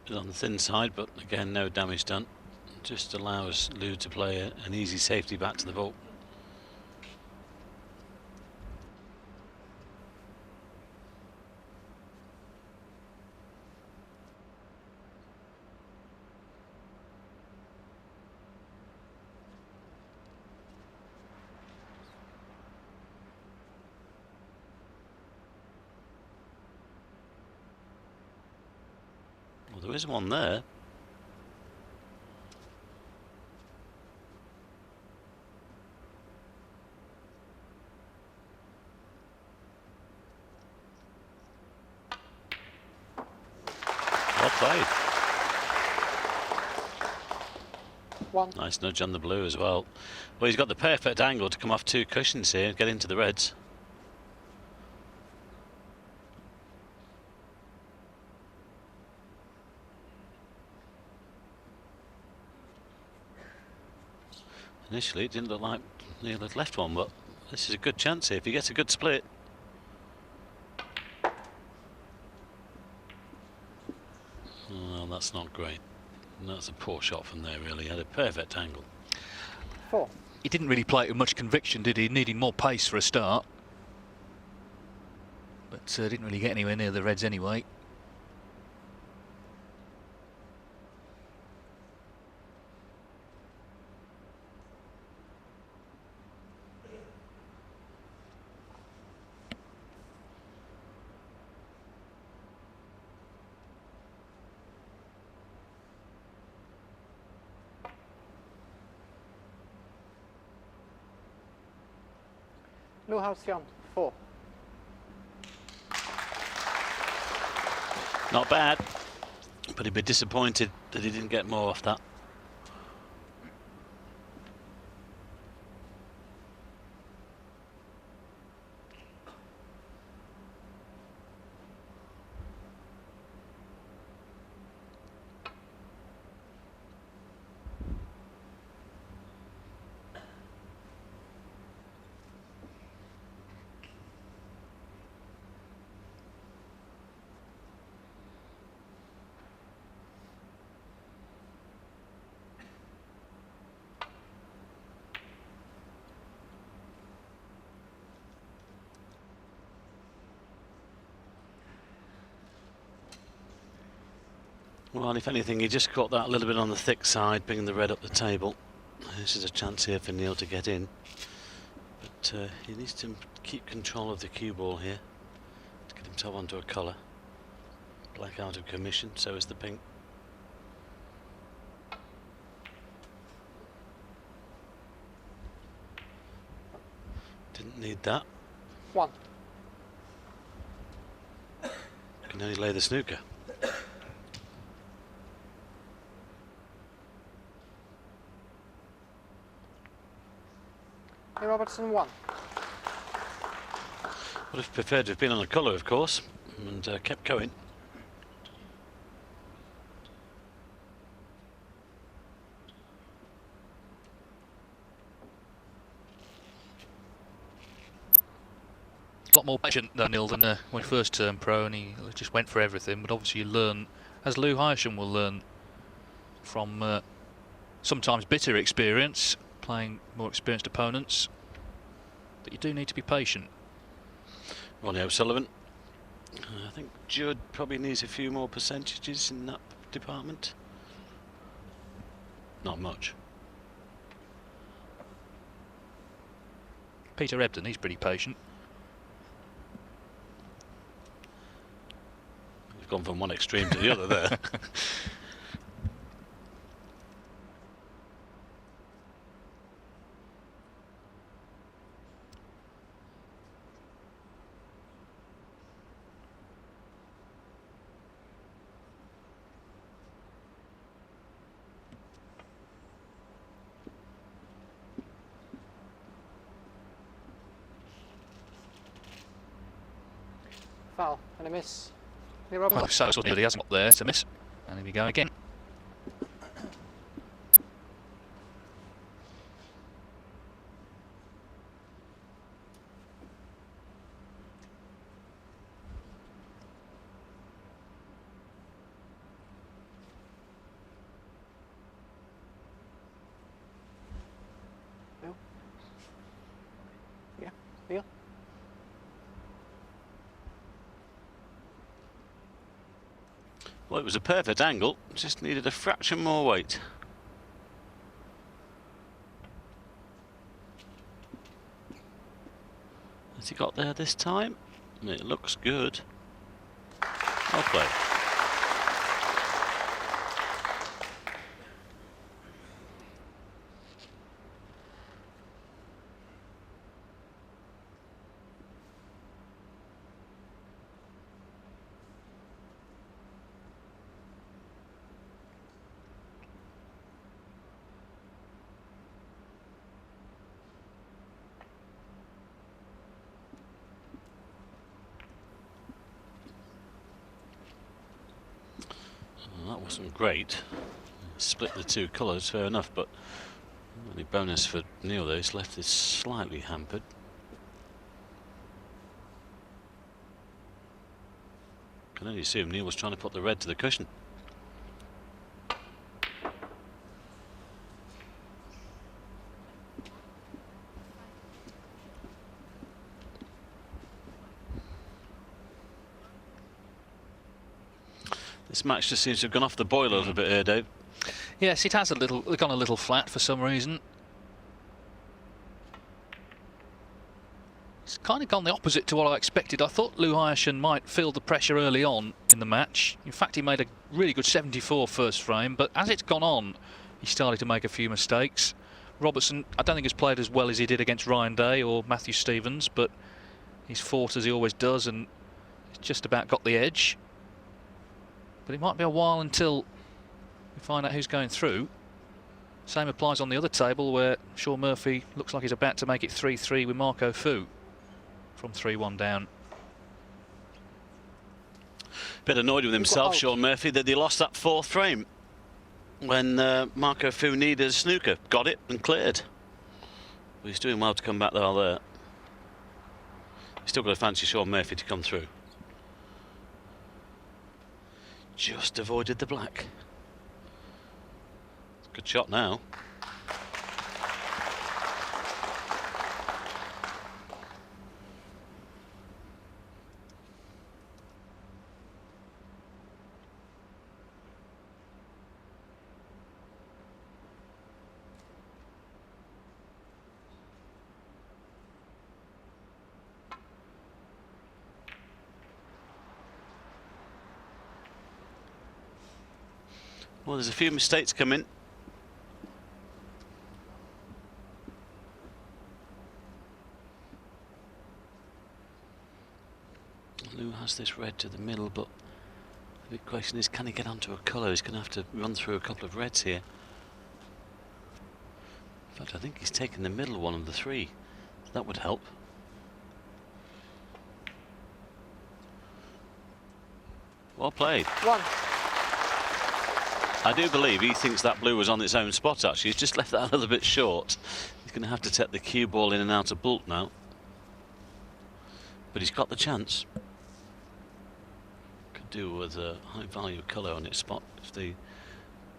It's on the thin side, but again, no damage done. Just allows Lou to play an easy safety back to the vault. Well, there is one there. Well played.
1.
Nice nudge on the blue as well. Well, he's got the perfect angle to come off 2 cushions here and get into the reds. Initially, it didn't look like Neil had left one, but this is a good chance here if he gets a good split. Oh, that's not great. That's a poor shot from there, really. He had a perfect angle.
4.
He didn't really play it with much conviction, did he? Needing more pace for a start. But didn't really get anywhere near the reds anyway.
Blue house young. 4.
Not bad, but he'd be disappointed that he didn't get more off that. Well, if anything, he just got that a little bit on the thick side, bringing the red up the table. This is a chance here for Neil to get in. But he needs to keep control of the cue ball here to get himself onto a colour. Black out of commission, so is the pink. Didn't need that.
1.
Can only lay the snooker.
Hey, Robertson, 1.
Would have preferred to have been on a colour, of course, and kept going.
A lot more patient than Neil than when he first turned pro, and he just went for everything. But obviously you learn, as Lou Hysham will learn from sometimes bitter experience, playing more experienced opponents, that you do need to be patient.
Ronnie O'Sullivan. I think Judd probably needs a few more percentages in that department. Not much.
Peter Ebden, he's pretty patient.
We've gone from one extreme to the other there.
Foul and a miss. Hey,
Well,
Robertson.
so he hasn't got there to miss. And here we go again.
No. Yeah, Neil.
Well, it was a perfect angle, just needed a fraction more weight. Has he got there this time? It looks good. Well played. Well, that wasn't great. Split the two colours, fair enough, but only bonus for Neil there. His left is slightly hampered. Can only assume Neil was trying to put the red to the cushion. This match just seems to have gone off the boil a little bit here, Dave.
Yes, it has gone a little flat for some reason. It's kind of gone the opposite to what I expected. I thought Lou Hysham might feel the pressure early on in the match. In fact, he made a really good 74 first frame, but as it's gone on, he started to make a few mistakes. Robertson, I don't think has played as well as he did against Ryan Day or Matthew Stevens, but he's fought as he always does, and he's just about got the edge. But it might be a while until we find out who's going through. Same applies on the other table, where Sean Murphy looks like he's about to make it 3-3 with Marco Fu from 3-1 down.
Bit annoyed with himself, Sean Murphy, that he lost that fourth frame when Marco Fu needed a snooker. Got it and cleared. But he's doing well to come back there. He's still got to fancy Sean Murphy to come through. Just avoided the black. Good shot now. Well, there's a few mistakes coming. Lou has this red to the middle, but the big question is, can he get onto a colour? He's going to have to run through a couple of reds here. In fact, I think he's taken the middle one of the three. That would help. Well played.
One.
I do believe he thinks that blue was on its own spot, actually. He's just left that a little bit short. He's going to have to take the cue ball in and out of bulk now. But he's got the chance. Could do with a high value colour on its spot. If the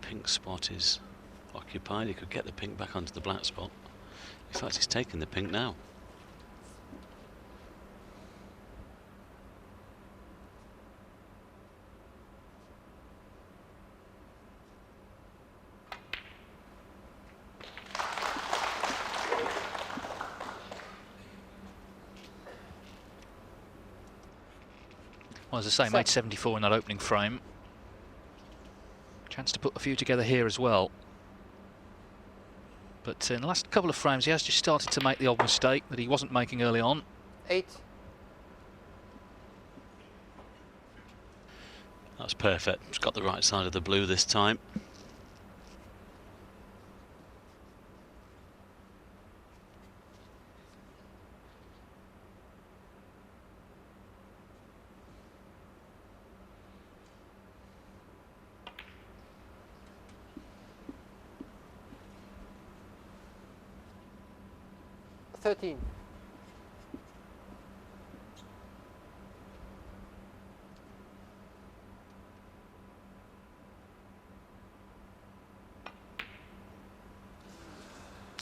pink spot is occupied, he could get the pink back onto the black spot. In fact, he's taken the pink now.
Well, as I say, made 74 in that opening frame. Chance to put a few together here as well. But in the last couple of frames, he has just started to make the odd mistake that he wasn't making early on.
8.
That's perfect. He's got the right side of the blue this time.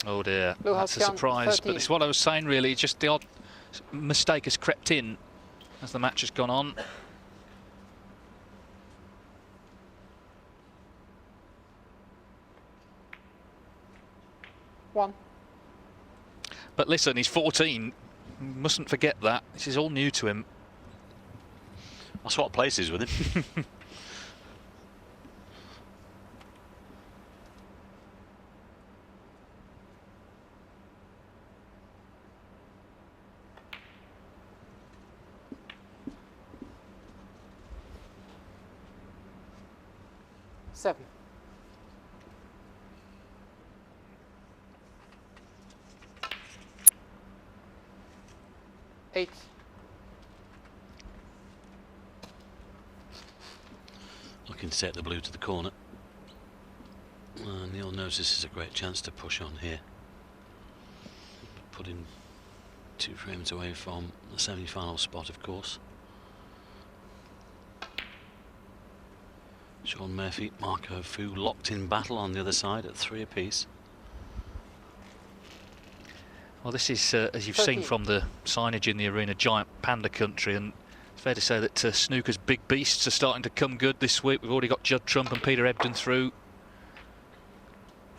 Oh dear,
Blue
that's a
has gone
surprise.
13.
But it's what I was saying, really. Just the odd mistake has crept in as the match has gone on.
One.
But listen, he's 14. Mustn't forget that. This is all new to him.
I'll swap places with him.
Seven. 8.
Looking to take the blue to the corner. Neil knows this is a great chance to push on here. Putting 2 frames away from the semi-final spot, of course. Sean Murphy, Marco Fu locked in battle on the other side at 3 apiece.
Well, this is, as you've seen from the signage in the arena, giant panda country, and it's fair to say that snooker's big beasts are starting to come good this week. We've already got Judd Trump and Peter Ebdon through.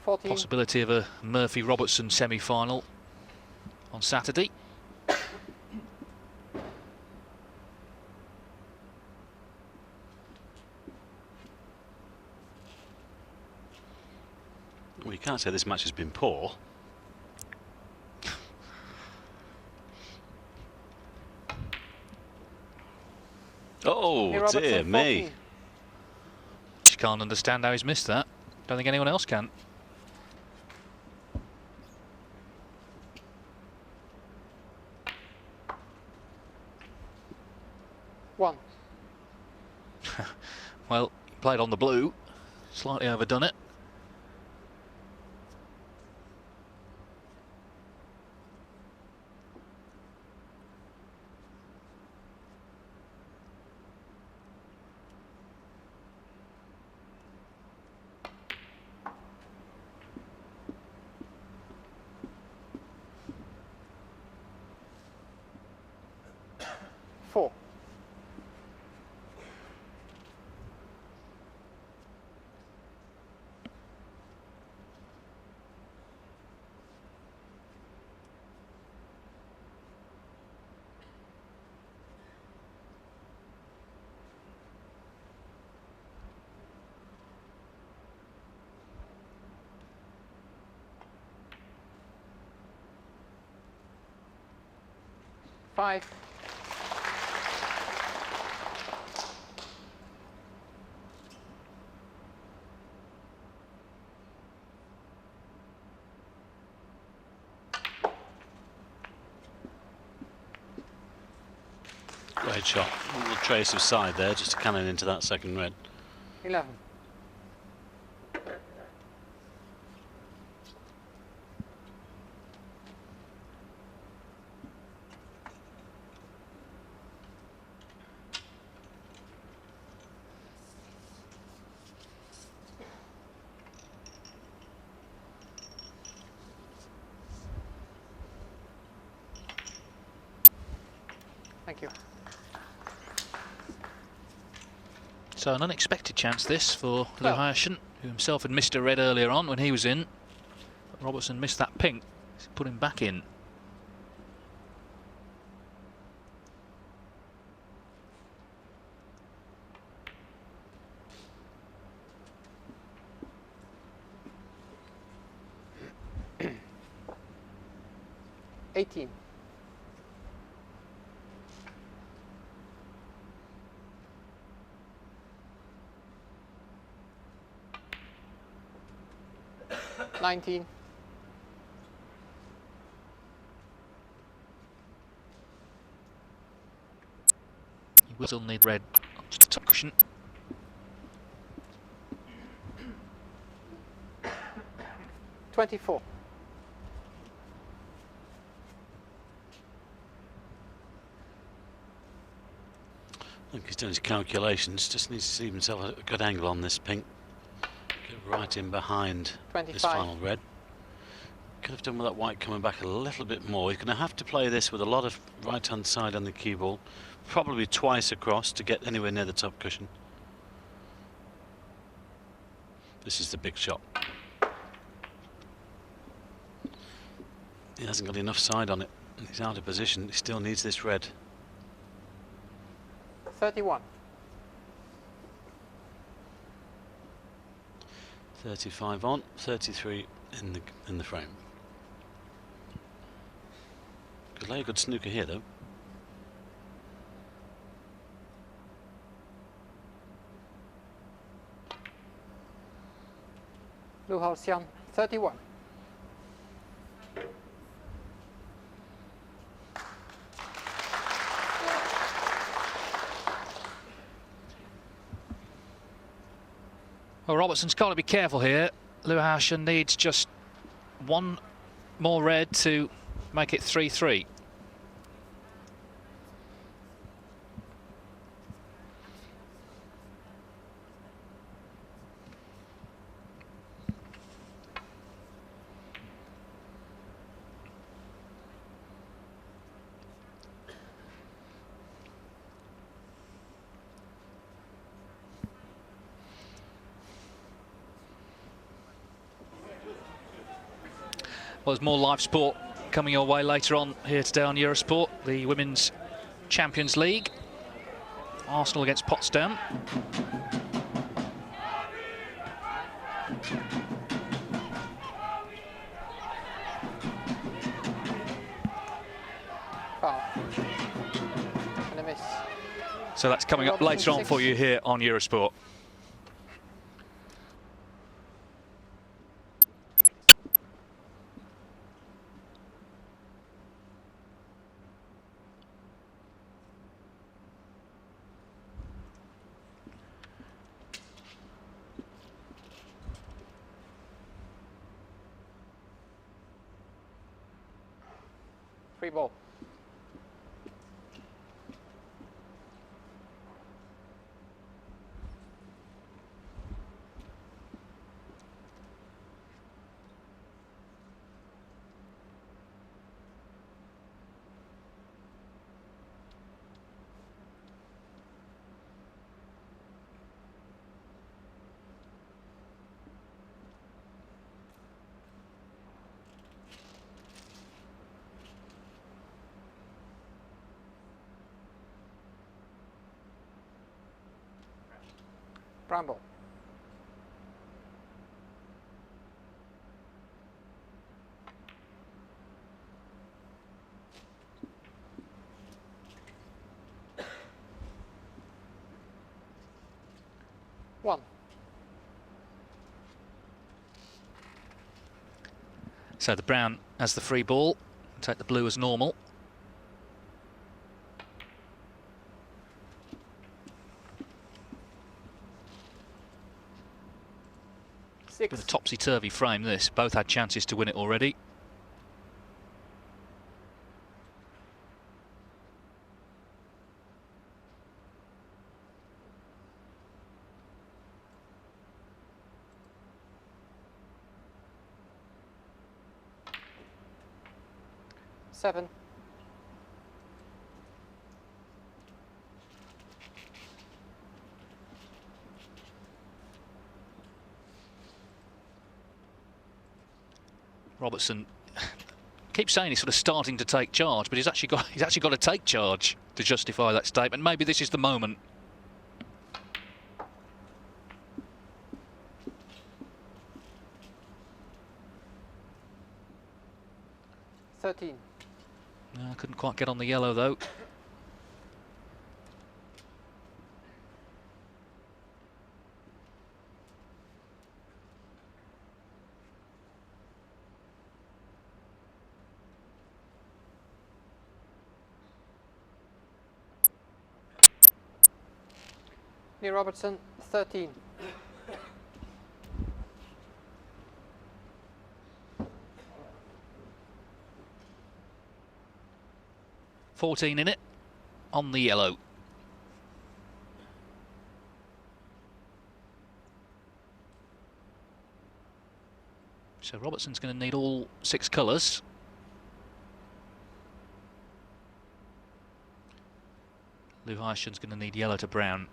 14.
Possibility of a Murphy-Robertson semi-final on Saturday.
Well, you can't say this match has been poor. Oh, dear me.
Just can't understand how he's missed that. Don't think anyone else can.
One.
Well, he played on the blue. Slightly overdone it.
5.
Great shot. A little trace of side there, just to cannon into that second red.
11. Thank you.
So an unexpected chance this for Lou Hyacinth, who himself had missed a red earlier on when he was in. But Robertson missed that pink. He's put him back in.
$18. $19.
He will still need red. Just a top cushion.
$24.
I think he's done his calculations, just needs to see himself a good angle on this pink. Get right in behind
25.
this final red. Could have done with that white coming back a little bit more. He's going to have to play this with a lot of right hand side on the cue ball, probably twice across to get anywhere near the top cushion. This is the big shot. He hasn't got enough side on it. He's out of position. He still needs this red.
31.
35 on, 33 in the frame. Could lay a good snooker here though.
Lou Hyacinth, 31.
Well, Robertson's got to be careful here. Lou Hyacinth needs just one more red to make it 3-3. Well, there's more live sport coming your way later on here today on Eurosport. The Women's Champions League. Arsenal against Potsdam.
Foul. And a miss.
So that's coming up later on for you here on Eurosport.
Free ball. Bramble. 1.
So the brown has the free ball. Take the blue as normal. Bit of a topsy-turvy frame this. Both had chances to win it already.
Seven.
Robertson keeps saying he's sort of starting to take charge, but he's actually got to take charge to justify that statement. Maybe this is the moment.
No,
I couldn't quite get on the yellow though.
Neil Robertson, 13.
$14 in it on the yellow. So Robertson's going to need all 6 colours. Luharson's going to need yellow to brown.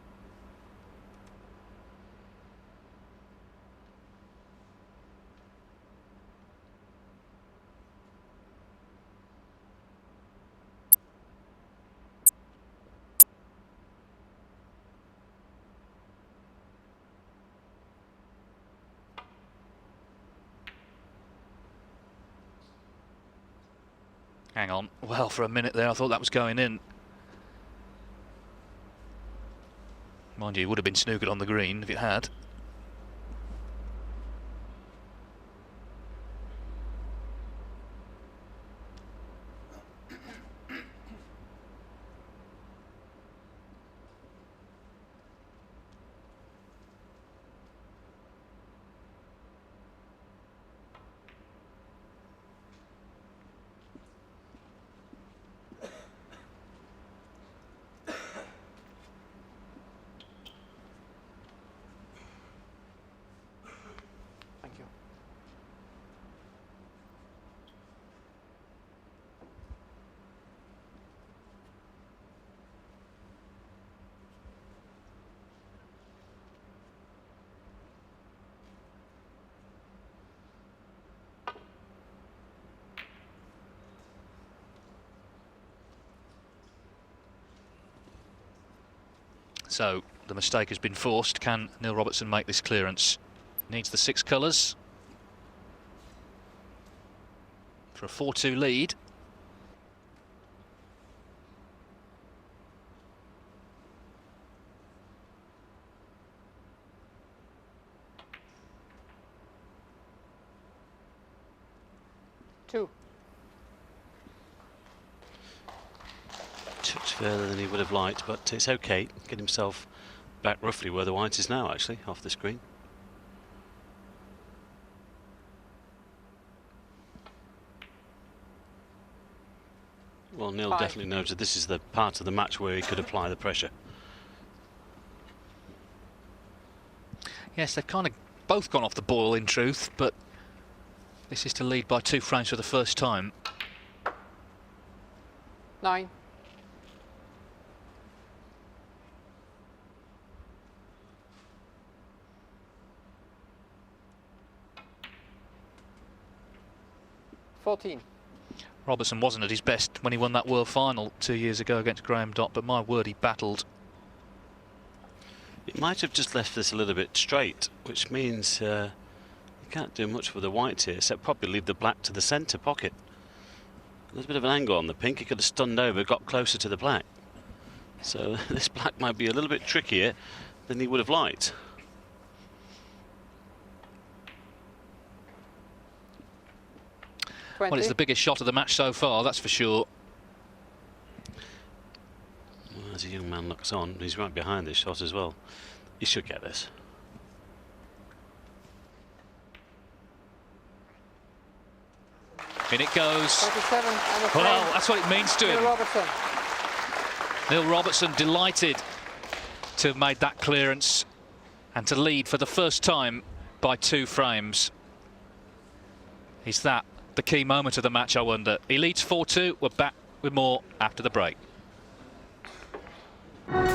Hang on. Well, for a minute there, I thought that was going in. Mind you, it would have been snookered on the green if it had.
Thank you.
So the mistake has been forced. Can Neil Robertson make this clearance? Needs the 6 colours for a 4-2 lead.
Two.
Touch further than he would have liked, but it's okay. Get himself back roughly where the white is now, actually, off the screen. Well, Neil definitely knows that this is the part of the match where he could apply the pressure.
Yes, they've kind of both gone off the boil in truth, but this is to lead by 2 frames for the first time.
9.
Robertson wasn't at his best when he won that World Final 2 years ago against Graham Dott, but my word, he battled.
It might have just left this a little bit straight, which means you can't do much with the white here, except probably leave the black to the centre pocket. There's a bit of an angle on the pink. He could have stunned over, got closer to the black. So this black might be a little bit trickier than he would have liked.
Well, it's the biggest shot of the match so far, that's for sure.
Well, as a young man looks on, he's right behind this shot as well. He should get this.
In it goes.
37,
well, that's what it means to him.
Neil Robertson.
Neil Robertson delighted to have made that clearance and to lead for the first time by 2 frames. Is that the key moment of the match, I wonder? He leads 4-2. We're back with more after the break.
Let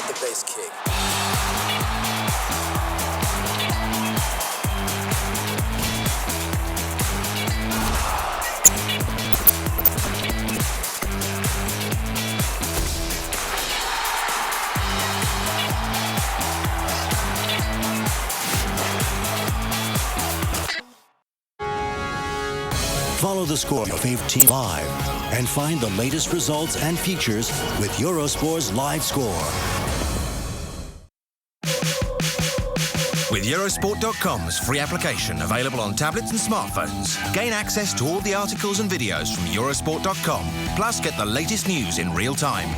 the bass kick.
Follow the score of your favorite team live and find the latest results and features with Eurosport's Live Score.
With Eurosport.com's free application available on tablets and smartphones, gain access to all the articles and videos from Eurosport.com, plus get the latest news in real time.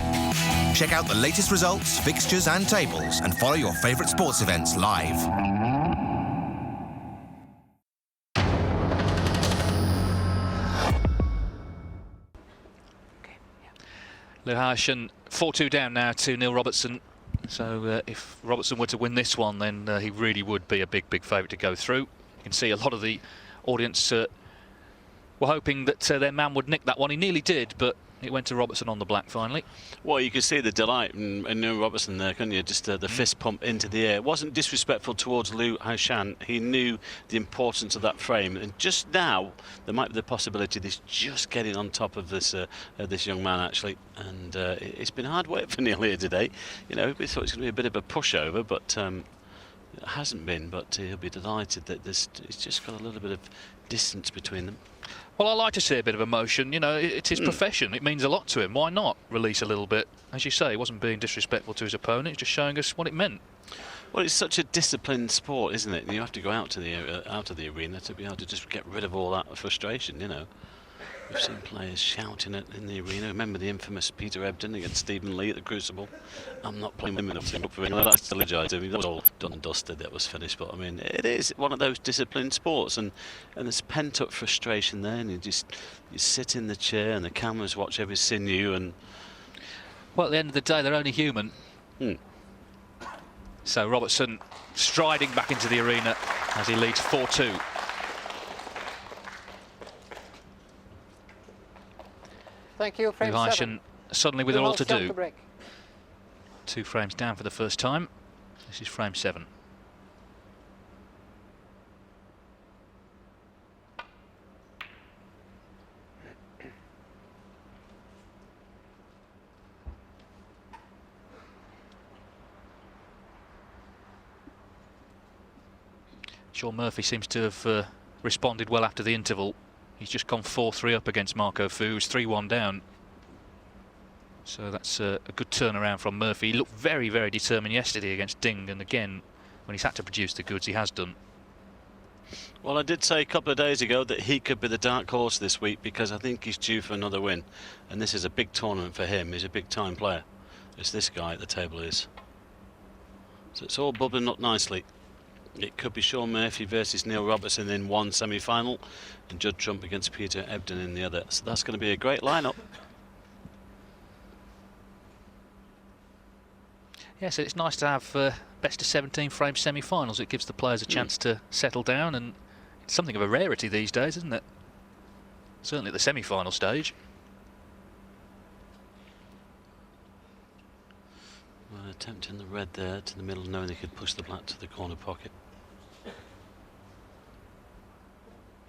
Check out the latest results, fixtures and tables, and follow your favourite sports events live.
Luhashen 4-2 down now to Neil Robertson. So if Robertson were to win this one, then he really would be a big favourite to go through. You can see a lot of the audience were hoping that their man would nick that one. He nearly did, but it went to Robertson on the black finally.
Well, you could see the delight in Neil Robertson there, couldn't you? Just the fist pump into the air. It wasn't disrespectful towards Luhashen. He knew the importance of that frame, and just now there might be the possibility of this just getting on top of this this young man actually. And it's been hard work for Neil here today. You know, we thought it was going to be a bit of a pushover, but it hasn't been. But he'll be delighted that it's just got a little bit of distance between them.
Well, I like to see a bit of emotion. You know, it's his profession. It means a lot to him. Why not release a little bit? As you say, he wasn't being disrespectful to his opponent. He's just showing us what it meant.
Well, it's such a disciplined sport, isn't it? You have to go out of the arena to be able to just get rid of all that frustration. You know, we've seen players shouting in the arena. Remember the infamous Peter Ebdon against Stephen Lee at the Crucible? I'm not playing him enough for him. That's the legend. I mean, that was all done and dusted. That was finished. But I mean, it is one of those disciplined sports, and there's pent up frustration there, and you sit in the chair, and the cameras watch every sinew. And
well, at the end of the day, they're only human. So Robertson striding back into the arena as he leads 4-2.
Thank you, frame 7.
Suddenly with it all to do.
To
2 frames down for the first time. This is frame 7. Sean Murphy seems to have responded well after the interval. He's just gone 4-3 up against Marco Fu, who's 3-1 down. So that's a good turnaround from Murphy. He looked very determined yesterday against Ding, and again, when he's had to produce the goods, he has done.
Well, I did say a couple of days ago that he could be the dark horse this week, because I think he's due for another win. And this is a big tournament for him. He's a big-time player. It's this guy at the table is. So it's all bubbling up nicely. It could be Sean Murphy versus Neil Robertson in one semi-final, and Judd Trump against Peter Ebdon in the other. So that's going to be a great lineup.
Yes, it's nice to have best of 17 frame semi-finals. It gives the players a chance to settle down, and it's something of a rarity these days, isn't it? Certainly at the semi-final stage.
Well, attempting the red there to the middle, knowing they could push the black to the corner pocket.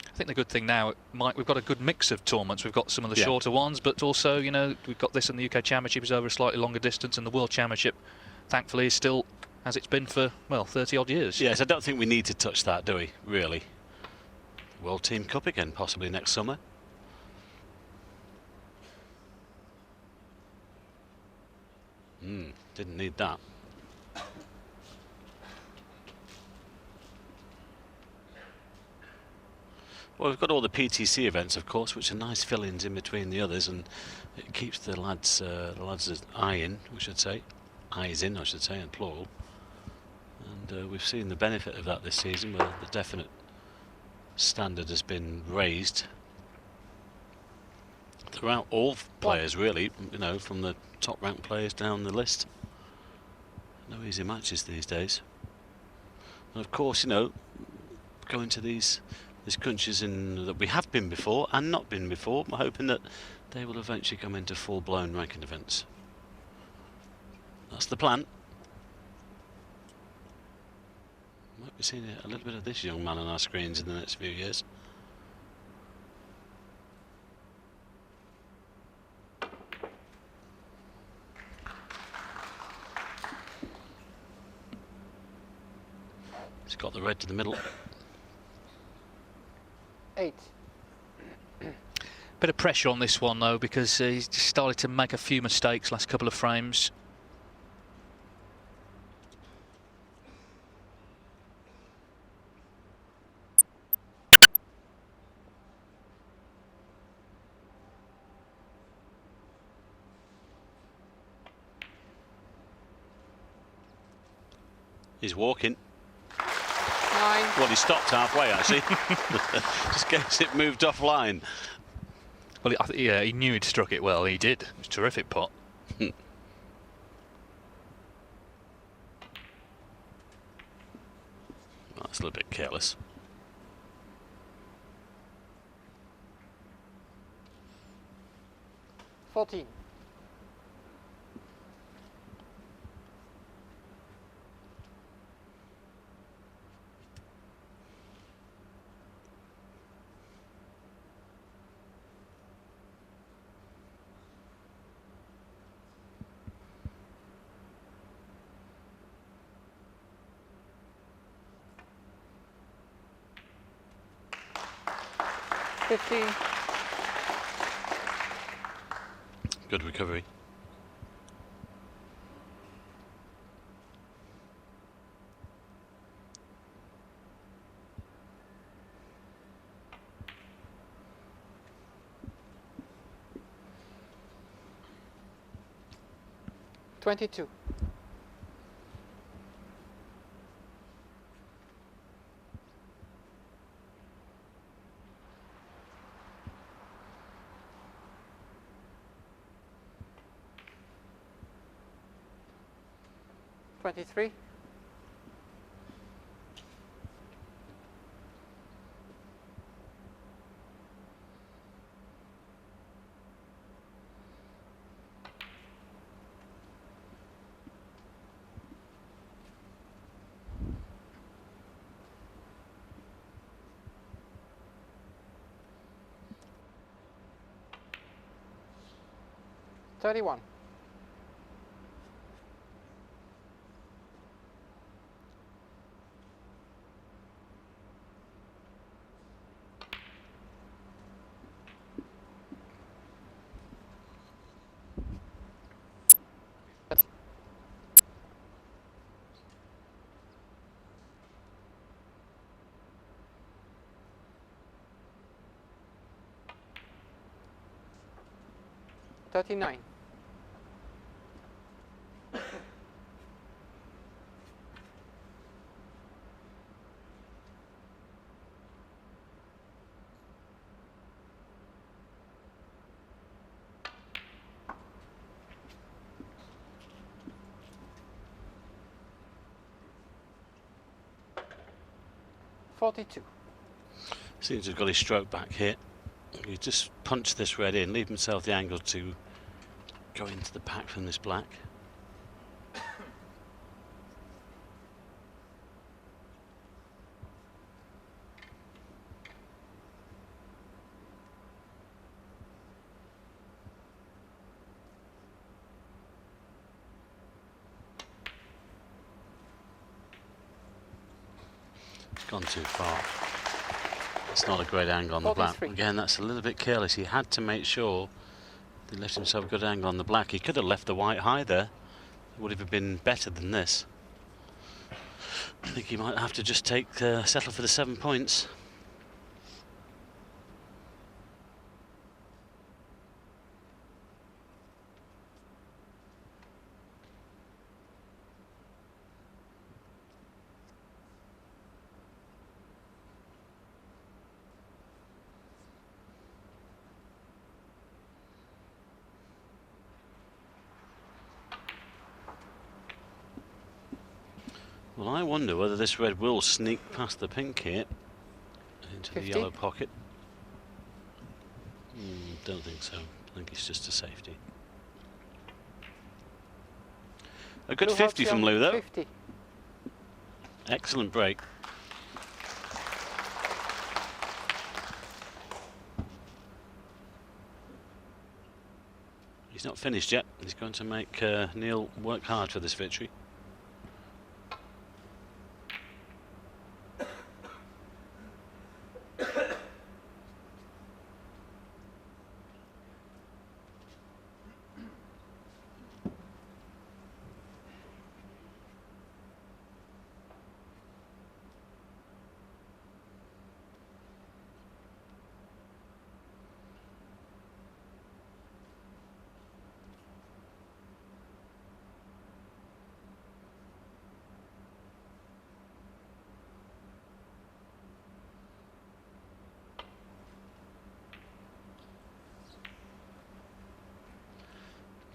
I think the good thing now, Mike, we've got a good mix of tournaments. We've got some of the shorter ones, but also, you know, we've got this, and the UK Championship is over a slightly longer distance, and the World Championship, thankfully, is still as it's been for, well, 30-odd years.
Yes, I don't think we need to touch that, do we, really? World Team Cup again, possibly next summer. Didn't need that. Well, we've got all the PTC events, of course, which are nice fill-ins in between the others, and it keeps the lads' eye in, we should say, eyes in, I should say, in plural. And we've seen the benefit of that this season, where the definite standard has been raised throughout all players, really. You know, from the top-ranked players down the list. No easy matches these days. And of course, you know, going to these countries that we have been before and not been before, I'm hoping that they will eventually come into full-blown ranking events. That's the plan. Might be seeing a little bit of this young man on our screens in the next few years. He's got the red to the middle.
8.
Bit of pressure on this one though, because he's just started to make a few mistakes last couple of frames.
He's walking.
9.
Well, he stopped halfway, actually. Just in case it moved offline.
Well, yeah, he knew he'd struck it well. He did. It was a terrific pot.
That's a little bit careless.
$14. $15.
Good recovery.
$22. $23. $31. $39. $42.
Seems to have got his stroke back here. He just punched this red in, leave himself the angle to go into the pack from this black. Gone too far. It's not a great angle on the black. Again, that's a little bit careless. He had to make sure he left himself a good angle on the black. He could have left the white high there. would have been better than this. I think he might have to just settle for the 7 points. Well, I wonder whether this red will sneak past the pink here into
50?
the yellow pocket. Don't think so. I think it's just a safety. A good
Blue
50
helps
from
you
Lou,
on
though.
50.
Excellent break. He's not finished yet. He's going to make Neil work hard for this victory.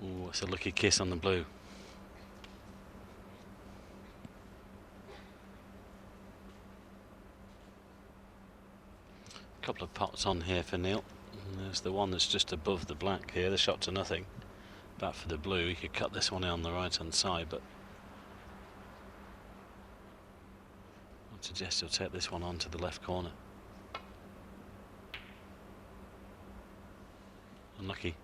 Oh, it's a lucky kiss on the blue. A couple of pots on here for Neil. And there's the one that's just above the black here, the shot to nothing. Back for the blue, he could cut this one in on the right hand side, but I'd suggest he'll take this one on to the left corner. Unlucky.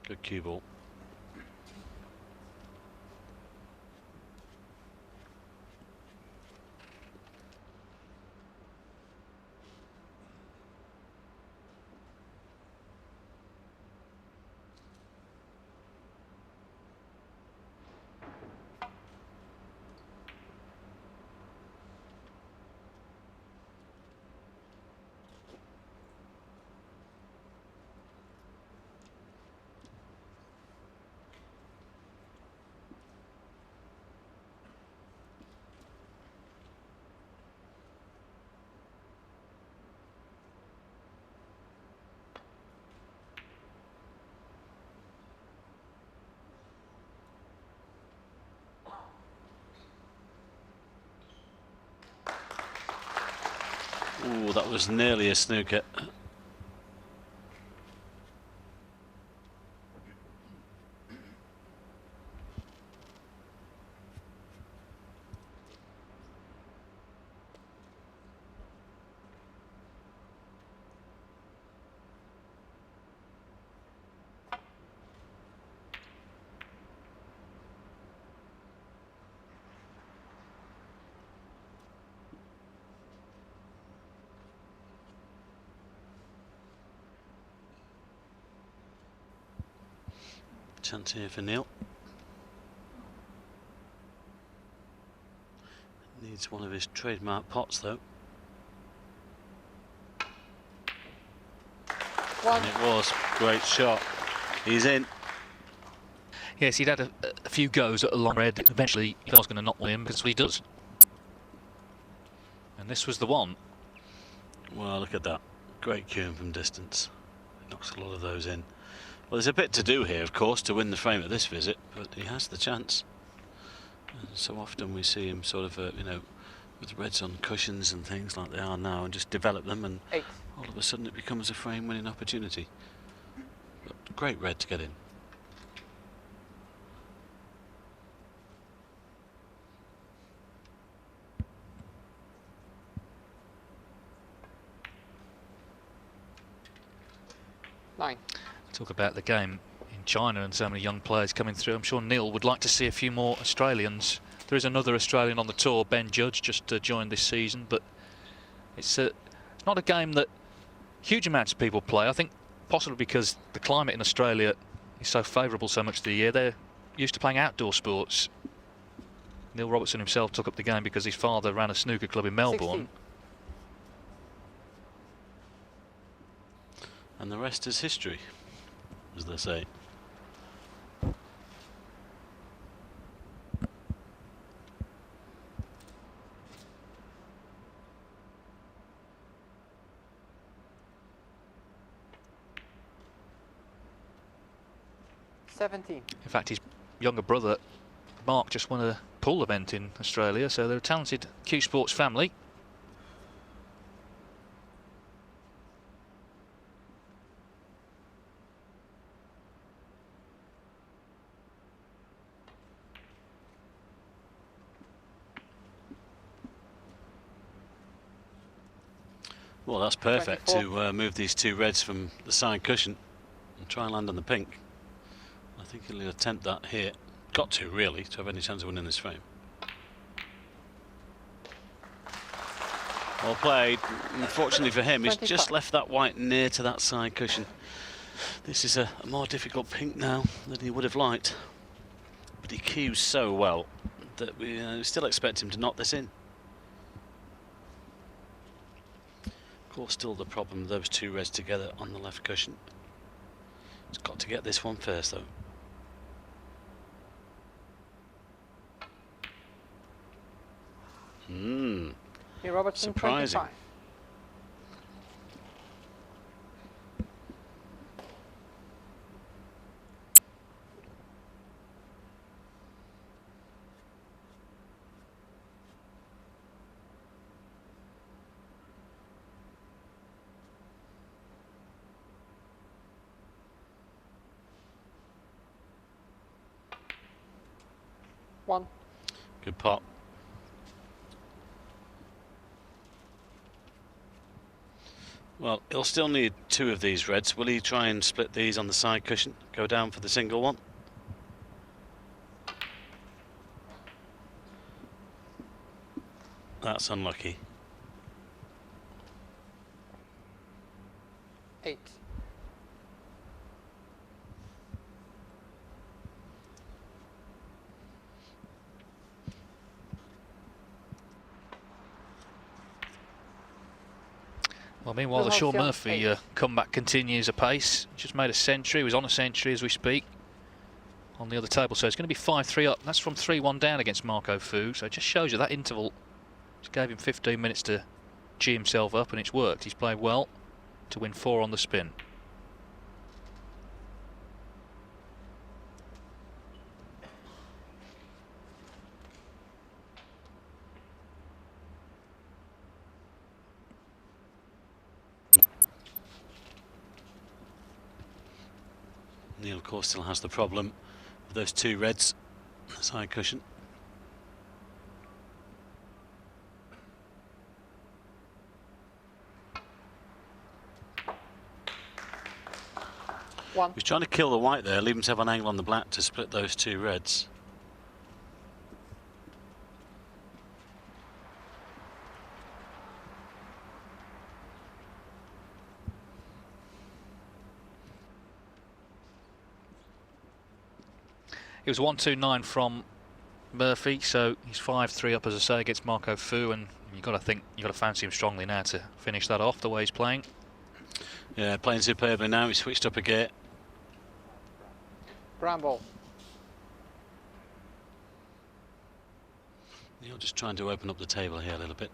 Good cue ball. Ooh, that was nearly a snooker. Chance here for Neil. Needs one of his trademark pots though. And it was. Great shot. He's in.
Yes, he'd had a few goes at a long red. Eventually he was going to knock one in, because he does. And this was the one.
Well, look at that. Great cueing from distance. Knocks a lot of those in. Well, there's a bit to do here, of course, to win the frame at this visit, but he has the chance. And so often we see him sort of, you know, with reds on cushions and things like they are now, and just develop them, and all of a sudden it becomes a frame-winning opportunity. But great red to get in.
Nine.
Talk about the game in China and so many young players coming through. I'm sure Neil would like to see a few more Australians. There is another Australian on the tour, Ben Judge, just joined this season, but it's not a game that huge amounts of people play. I think possibly because the climate in Australia is so favourable so much of the year. They're used to playing outdoor sports. Neil Robertson himself took up the game because his father ran a snooker club in Melbourne.
60.
And the rest is history, as they say.
In
fact, his younger brother Mark just won a pool event in Australia, so they're a talented Q Sports family.
Well, that's perfect
24.
to move these two reds from the side cushion and try and land on the pink. I think he'll attempt that here. Got to, really, to have any chance of winning this frame. Well played. Unfortunately for him, he's just left that white near to that side cushion. This is a more difficult pink now than he would have liked. But he cues so well that we still expect him to knock this in. Of course, still the problem, those two reds together on the left cushion. He's got to get this one first, though.
Here, Robertson,
surprising.
25. One.
Good pot. Well, he'll still need two of these reds. Will he try and split these on the side cushion? Go down for the single one? That's unlucky.
8.
Well, meanwhile, the Sean Murphy comeback continues apace. Just made a century. He was on a century as we speak on the other table. So it's going to be 5-3 up. That's from 3-1 down against Marco Fu. So it just shows you that interval just gave him 15 minutes to gee himself up, and it's worked. He's played well to win 4 on the spin.
Neil, of course, still has the problem of those two reds on the side cushion.
One.
He's trying to kill the white there, leave himself an angle on the black to split those two reds.
It was 1-2-9 from Murphy, so he's 5-3 up, as I say, against Marco Fu, and you've got to fancy him strongly now to finish that off the way he's playing.
Yeah, playing superbly now. He's switched up a gear.
Bramble.
Neil just trying to open up the table here a little bit.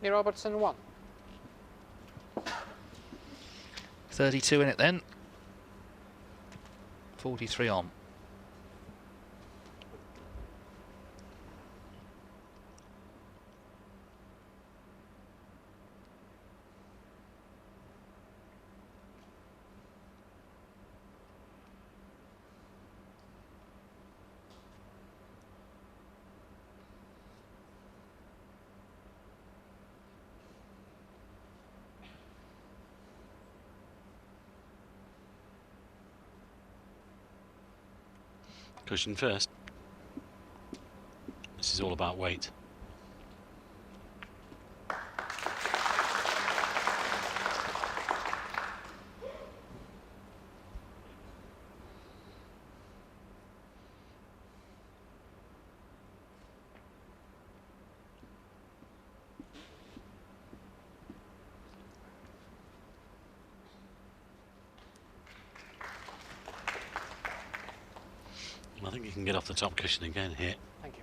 Neil Robertson 1.
32 in it then. 43 on.
Cushion first. This is all about weight. think he can get off the top cushion again here.
Thank you.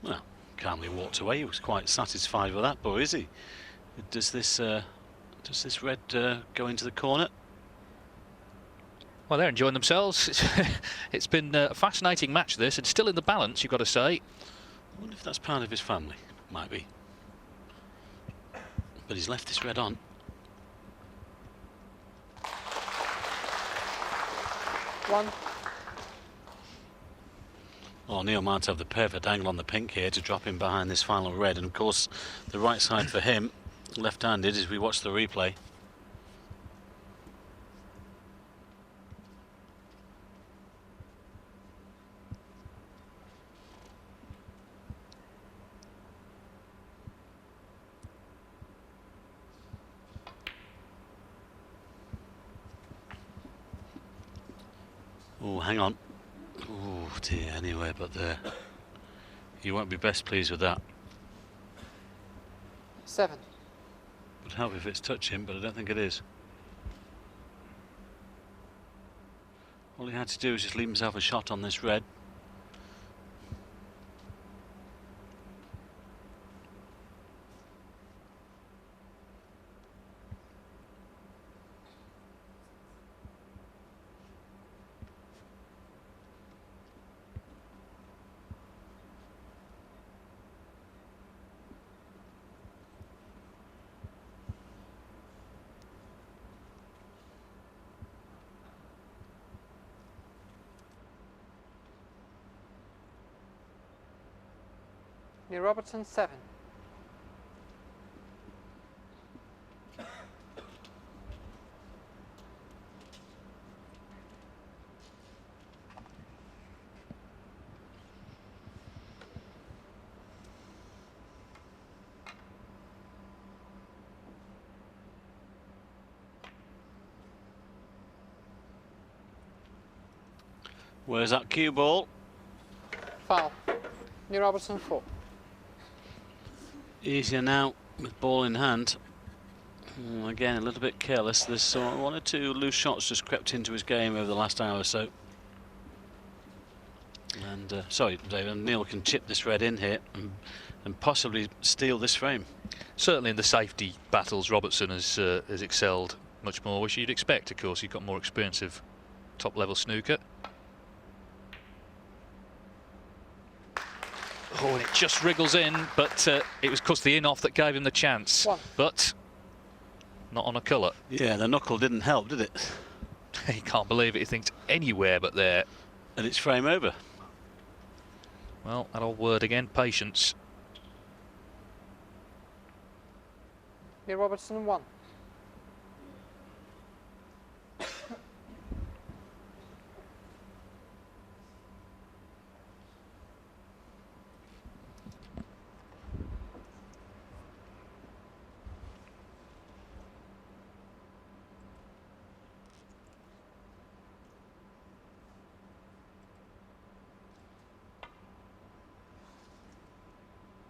Well, calmly walked away. He was quite satisfied with that, but is he? Does this red go into the corner?
Well, they're enjoying themselves. It's been a fascinating match, this, and still in the balance, you've got to say.
I wonder if that's part of his family. Might be. But he's left this red on.
One.
Oh, Neil might have the perfect angle on the pink here to drop him behind this final red, and of course the right side for him, left-handed, as we watch the replay. Oh, hang on. Oh dear, anywhere but there. You won't be best pleased with that.
7.
Would help if it's touching, but I don't think it is. All he had to do was just leave himself a shot on this red.
Neil Robertson, 7.
Where's that cue ball?
Foul. Neil Robertson, 4.
Easier now with ball in hand. Again, a little bit careless. There's one or two loose shots just crept into his game over the last hour or so. And sorry, David, Neil can chip this red in here and possibly steal this frame.
Certainly in the safety battles, Robertson has excelled much more, which you'd expect, of course. He's got more experience of top-level snooker. Oh, and it just wriggles in, but it was, of course, the in-off that gave him the chance.
1.
But not on a colour.
Yeah, the knuckle didn't help, did it?
He can't believe it. He thinks anywhere but there.
And it's frame over.
Well, that old word again, patience.
Neil Robertson, 1.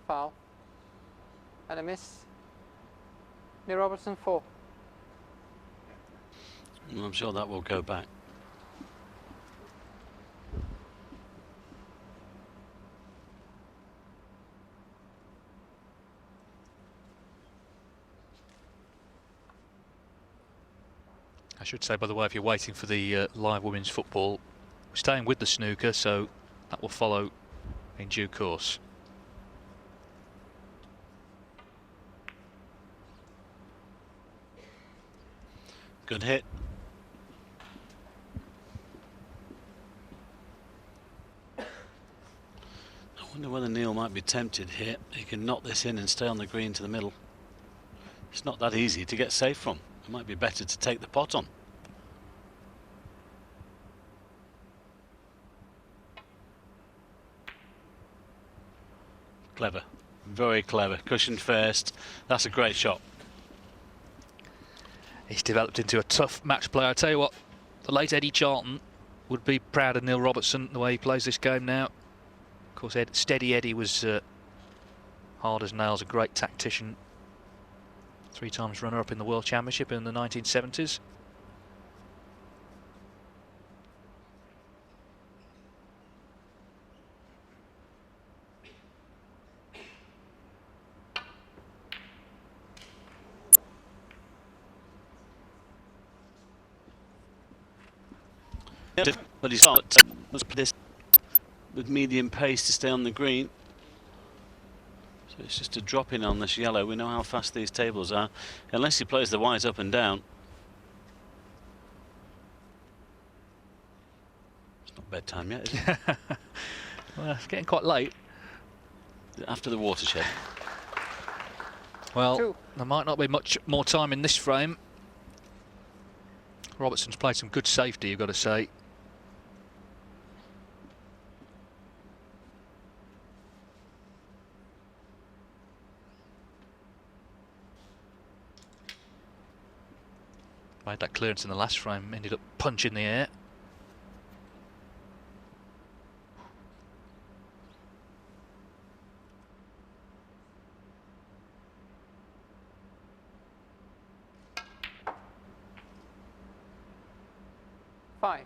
Foul. And a miss. Neil Robertson, 4.
Well, I'm sure that will go back.
I should say, by the way, if you're waiting for the live women's football, we're staying with the snooker, so that will follow in due course.
Good hit. I wonder whether Neil might be tempted here. He can knock this in and stay on the green to the middle. It's not that easy to get safe from. It might be better to take the pot on. Clever. Very clever. Cushion first. That's a great shot.
He's developed into a tough match player. I tell you what, the late Eddie Charlton would be proud of Neil Robertson, the way he plays this game now. Of course, Steady Eddie was hard as nails, a great tactician. 3 times runner-up in the World Championship in the 1970s.
But he's got this with medium pace to stay on the green. So it's just a drop in on this yellow. We know how fast these tables are. Unless he plays the white up and down. It's not bedtime yet, is it?
Well, it's getting quite late.
After the watershed.
Well, there might not be much more time in this frame. Robertson's played some good safety, you've got to say. Made that clearance in the last frame, ended up punching the air.
Well,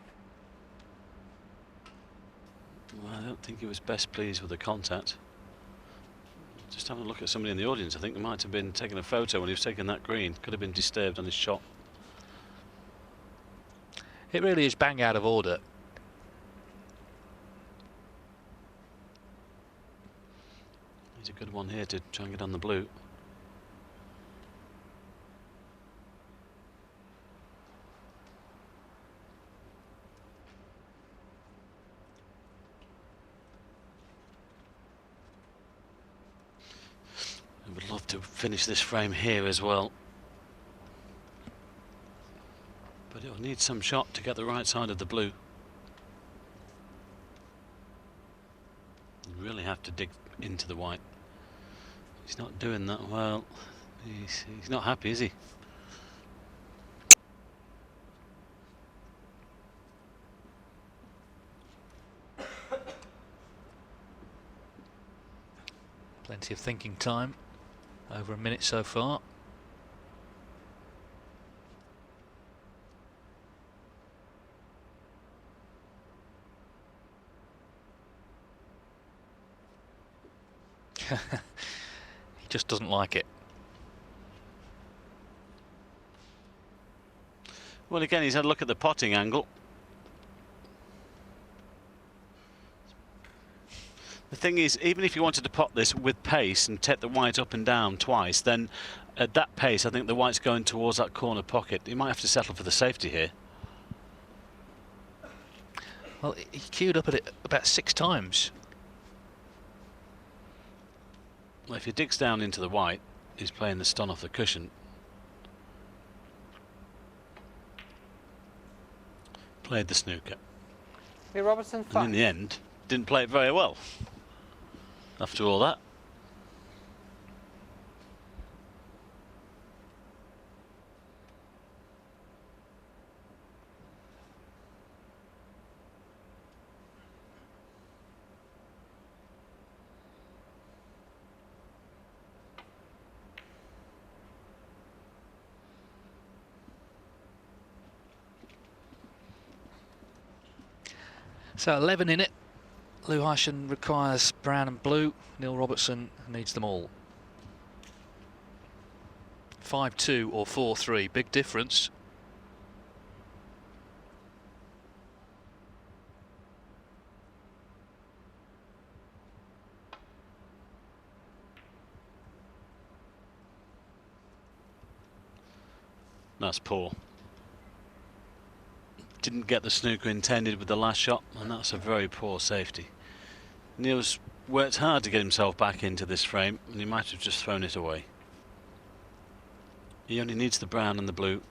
I don't think he was best pleased with the contact. Just having a look at somebody in the audience, I think they might have been taking a photo when he was taking that green. Could have been disturbed on his shot.
It really is bang out of order.
He's a good one here to try and get on the blue. I would love to finish this frame here as well. But it'll need some shot to get the right side of the blue. You really have to dig into the white. He's not doing that well. He's not happy, is he?
Plenty of thinking time. Over a minute so far. He just doesn't like it.
Well, again, he's had a look at the potting angle. The thing is, even if you wanted to pot this with pace and take the white up and down twice, then at that pace, I think the white's going towards that corner pocket. You might have to settle for the safety here.
Well, he queued up at it about 6 times.
Well, if he digs down into the white, he's playing the stun off the cushion. Played the snooker.
Robertson,
and in the end, didn't play it very well. After all that.
So 11 in it. Lou Hyschen requires brown and blue. Neil Robertson needs them all. 5-2 or 4-3, big difference.
That's poor. Didn't get the snooker intended with the last shot, and that's a very poor safety. Neil's worked hard to get himself back into this frame, and he might have just thrown it away. He only needs the brown and the blue.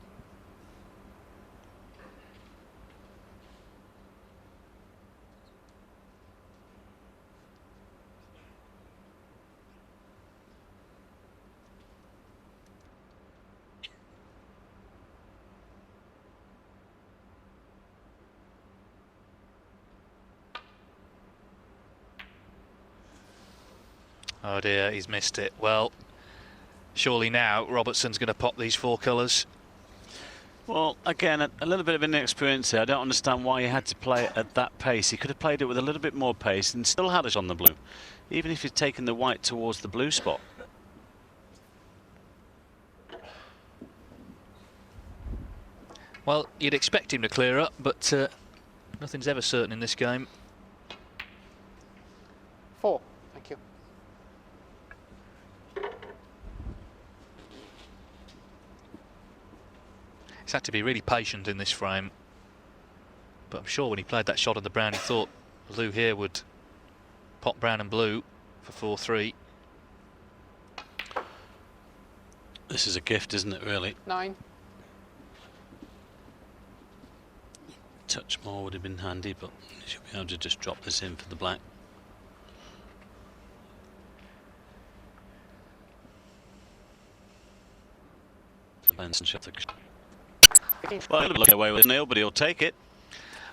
Oh dear, he's missed it. Well, surely now Robertson's going to pop these 4 colours.
Well, again, a little bit of inexperience here. I don't understand why he had to play at that pace. He could have played it with a little bit more pace and still had it on the blue, even if he'd taken the white towards the blue spot.
Well, you'd expect him to clear up, but nothing's ever certain in this game.
4. Thank you.
He's had to be really patient in this frame. But I'm sure when he played that shot on the brown, he thought Lou here would pop brown and blue for 4-3.
This is a gift, isn't it, really?
9.
Touch more would have been handy, but you should be able to just drop this in for the black. Benson shot the... Well, he'll look away with Neil, but he'll take it.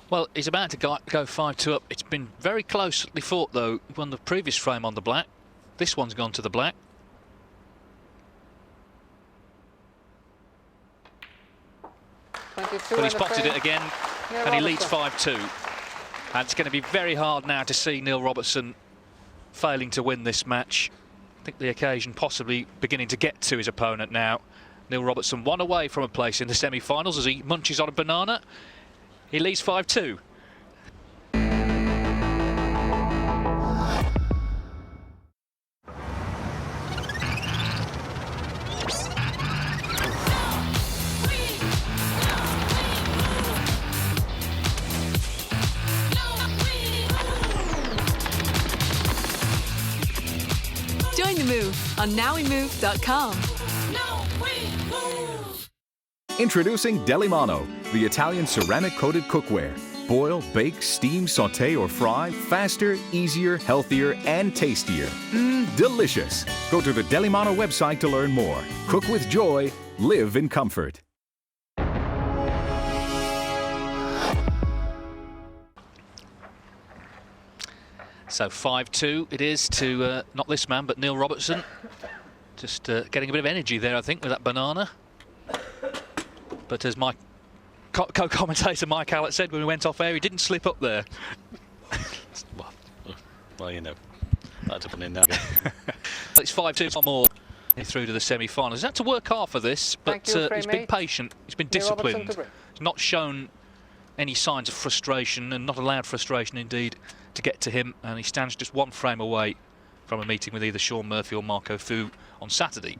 Well, he's about to go 5-2 up. It's been very closely fought, though. He won the previous frame on the black. This one's gone to the black. But he spotted it again, and he leads 5-2. And it's going to be very hard now to see Neil Robertson failing to win this match. I think the occasion possibly beginning to get to his opponent now. Neil Robertson 1 away from a place in the semi-finals as he munches on a banana. He leads 5-2.
Join the move on nowwemove.com.
Introducing Delimano, the Italian ceramic-coated cookware. Boil, bake, steam, saute, or fry. Faster, easier, healthier, and tastier. Delicious. Go to the Delimano website to learn more. Cook with joy. Live in comfort.
So 5-2 it is to not this man, but Neil Robertson. Just getting a bit of energy there, I think, with that banana. But as my co-commentator Mike Hallett said when we went off air, he didn't slip up there.
Well, you know, that's up and in now.
It's 5-2 or more through to the semi-finals. He's had to work hard for this, but he's been patient. He's been disciplined. He's not shown any signs of frustration, and not allowed frustration indeed to get to him. And he stands just 1 frame away from a meeting with either Sean Murphy or Marco Fu on Saturday.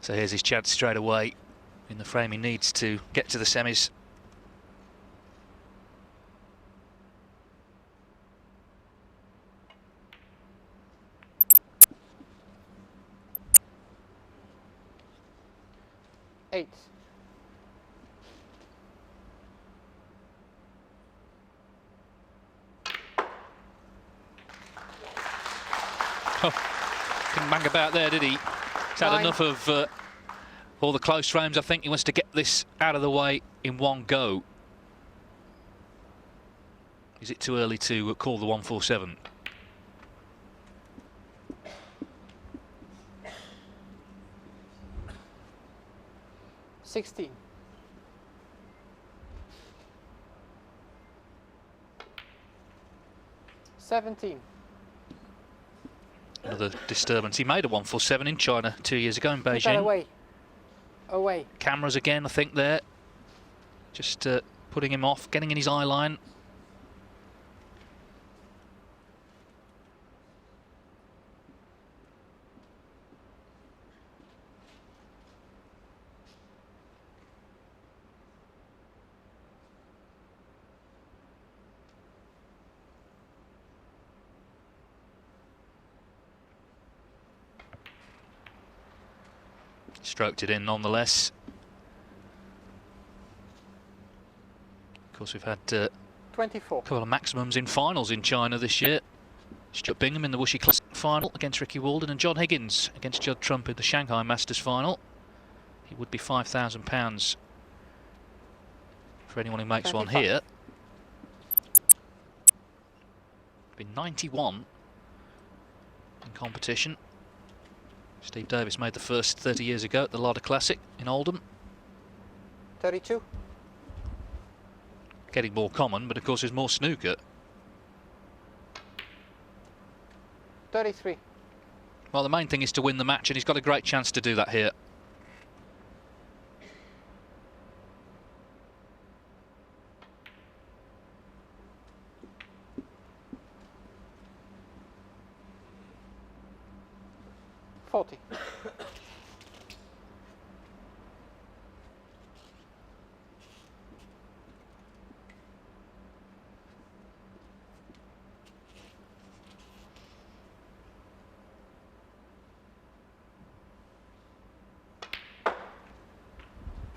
So here's his chance straight away. In the frame he needs to get to the semis.
Eight.
Oh. Didn't bang about there, did he? He's had enough of all the close frames. I think he wants to get this out of the way in one go. Is it too early to call the 147?
$16. $17.
Another disturbance. He made a 147 in China 2 years ago in Beijing.
Away. Away.
Cameras again, I think, there. Just putting him off, getting in his eye line. Stroked it in nonetheless. Of course, we've had
24.
a couple of maximums in finals in China this year. Stuart Bingham in the Wuxi Classic final against Ricky Walden, and John Higgins against Judd Trump in the Shanghai Masters final. He would be £5,000 for anyone who makes
25.
one here. Been 91 in competition. Steve Davis made the first 30 years ago at the Larder Classic in Oldham.
32.
Getting more common, but of course there's more snooker.
33.
Well, the main thing is to win the match, and he's got a great chance to do that here.
$40.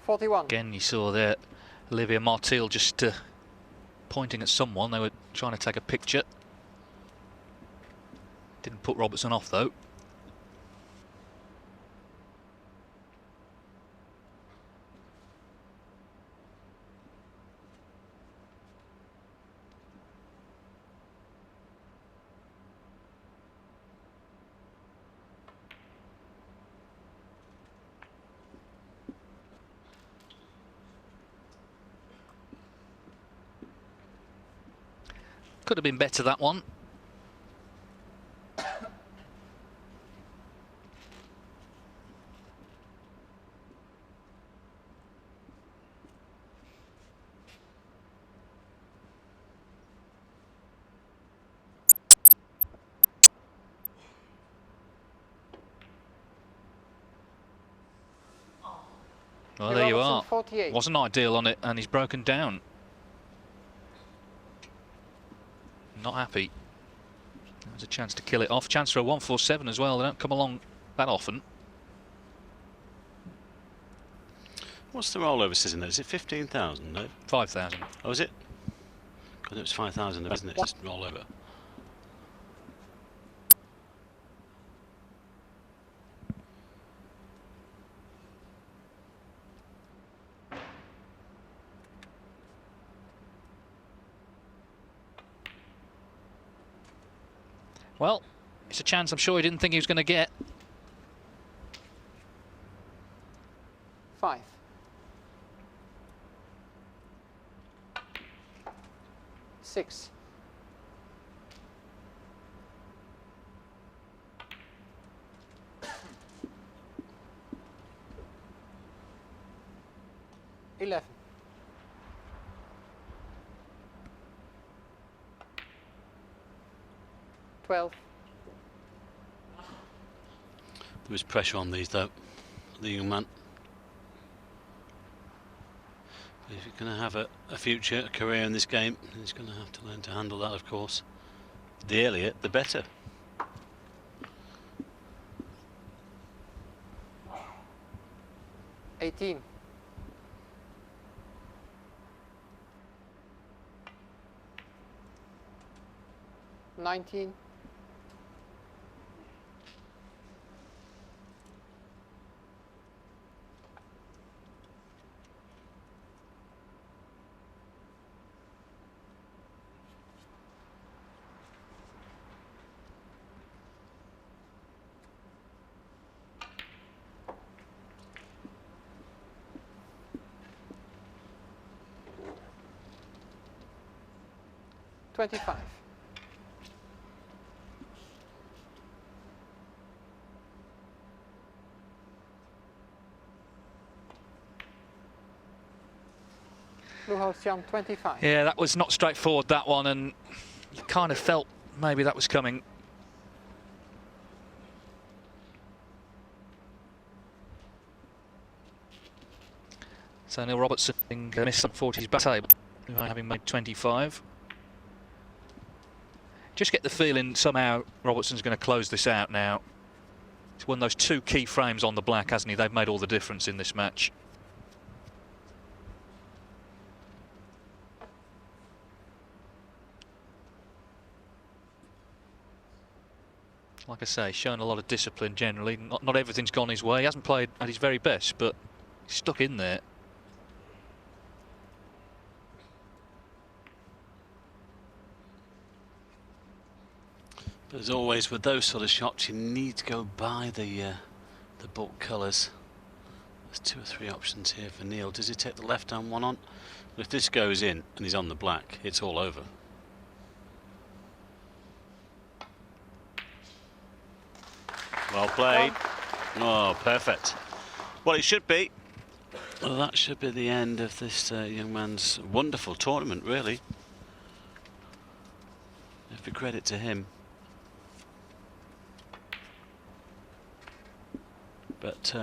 $41.
Again, you saw there Olivia Martil just pointing at someone. They were trying to take a picture. Didn't put Robertson off though. Could have been better, that one. Well, there you are.
48.
Wasn't ideal on it, and he's broken down. Not happy. There's a chance to kill it off. Chance for a 147 as well. They don't come along that often.
What's the rollover sitting there? Is it 15,000? No?
5,000.
Oh, is it? Because it was 5,000, isn't it? Just rollover.
Well, it's a chance I'm sure he didn't think he was going to get.
5. $6. $11. $12.
There was pressure on these though, the young man. If you're going to have a future, a career in this game, he's going to have to learn to handle that, of course. The earlier, the better.
$18. $19. $25. Blue house jump 25.
Yeah, that was not straightforward, that one, and you kind of felt maybe that was coming. So Neil Robertson missed up 40's back table, having made 25. Just get the feeling somehow Robertson's going to close this out now. He's won those 2 key frames on the black, hasn't he? They've made all the difference in this match. Like I say, shown a lot of discipline generally. Not everything's gone his way. He hasn't played at his very best, but he's stuck in there.
But as always with those sort of shots, you need to go by the book colours. There's 2 or 3 options here for Neil. Does he take the left-hand one on? But if this goes in and he's on the black, it's all over. Well played. Oh, perfect. Well, it should be. Well, that should be the end of this young man's wonderful tournament, really. Every credit to him. But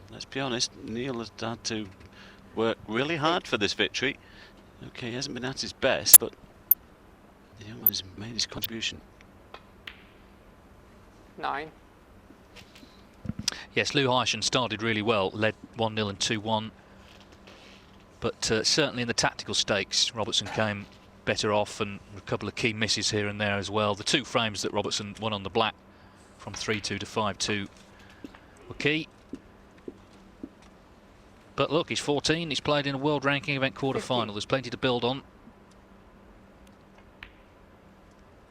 let's be honest, Neil has had to work really hard for this victory. Okay, he hasn't been at his best, but the young man's made his contribution.
9.
Yes, Lou Heischen started really well, led 1-0 and 2-1. But certainly in the tactical stakes, Robertson came better off, and a couple of key misses here and there as well. The 2 frames that Robertson won on the black from 3-2 to 5-2 were key. But look, he's 14, he's played in a world ranking event quarter-final. There's plenty to build on.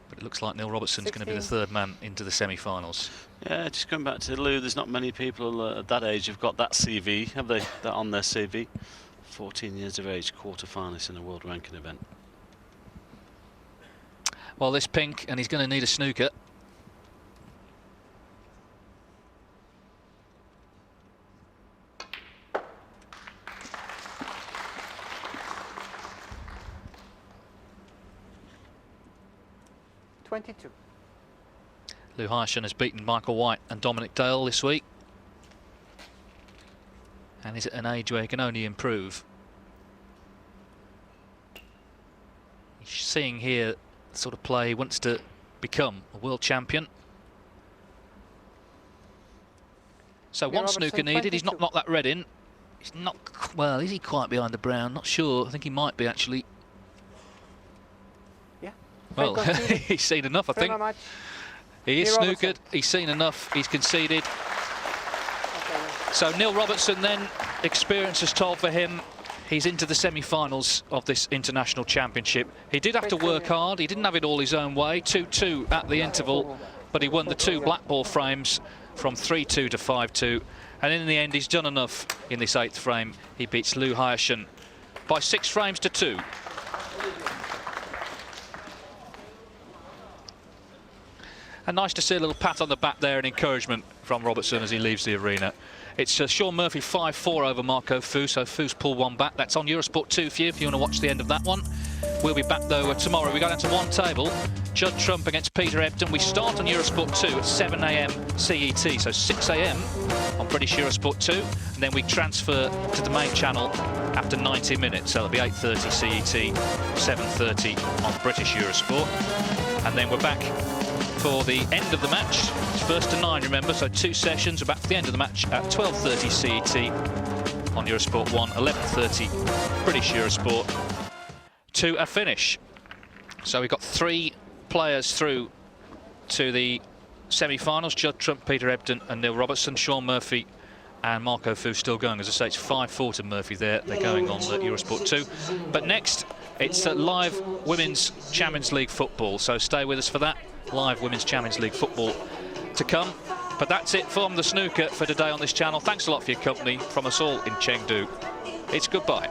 But it looks like Neil Robertson's going to be the 3rd man into the semi-finals.
Yeah, just going back to Lou, there's not many people at that age who've got that CV, have they? That on their CV. 14 years of age, quarter-finalist in a world ranking event.
Well, this pink, and he's going to need a snooker. Lou Heischen has beaten Michael White and Dominic Dale this week, and is at an age where he can only improve. He's seeing here the sort of play he wants to become a world champion. So one snooker needed. He's not knocked that red in. He's not, well, is he quite behind the brown? Not sure. I think he might be actually.
Yeah.
Well, he's seen enough, I think. He is snookered, he's seen enough, he's conceded. So Neil Robertson then, experience has told for him, he's into the semi-finals of this international championship. He did have to work hard, he didn't have it all his own way, 2-2 at the interval, but he won the 2 black ball frames from 3-2 to 5-2. And in the end, he's done enough in this 8th frame. He beats Lou Heischen by 6 frames to 2. And nice to see a little pat on the back there and encouragement from Robertson as he leaves the arena. It's Sean Murphy 5-4 over Marco Fu, so Fu's pulled one back. That's on Eurosport 2 for you if you want to watch the end of that one. We'll be back though tomorrow. We go down to one table. Judd Trump against Peter Ebdon. We start on Eurosport 2 at 7 AM CET, so 6 AM on British Eurosport 2, and then we transfer to the main channel after 90 minutes, so it'll be 8:30 CET, 7:30 on British Eurosport, and then we're back for the end of the match. It's 1st to 9, remember, so 2 sessions. We're back for the end of the match at 12:30 CET on Eurosport 1, 11:30 British Eurosport, to a finish. So we've got 3 players through to the semi-finals: Judd Trump, Peter Ebdon and Neil Robertson. Sean Murphy and Marco Fu still going. As I say, it's 5-4 to Murphy there. They're going on Eurosport 2. But next, it's live Women's Champions League football, so stay with us for that. Live Women's Champions League football to come. But that's it from the snooker for today on this channel. Thanks a lot for your company from us all in Chengdu. It's goodbye.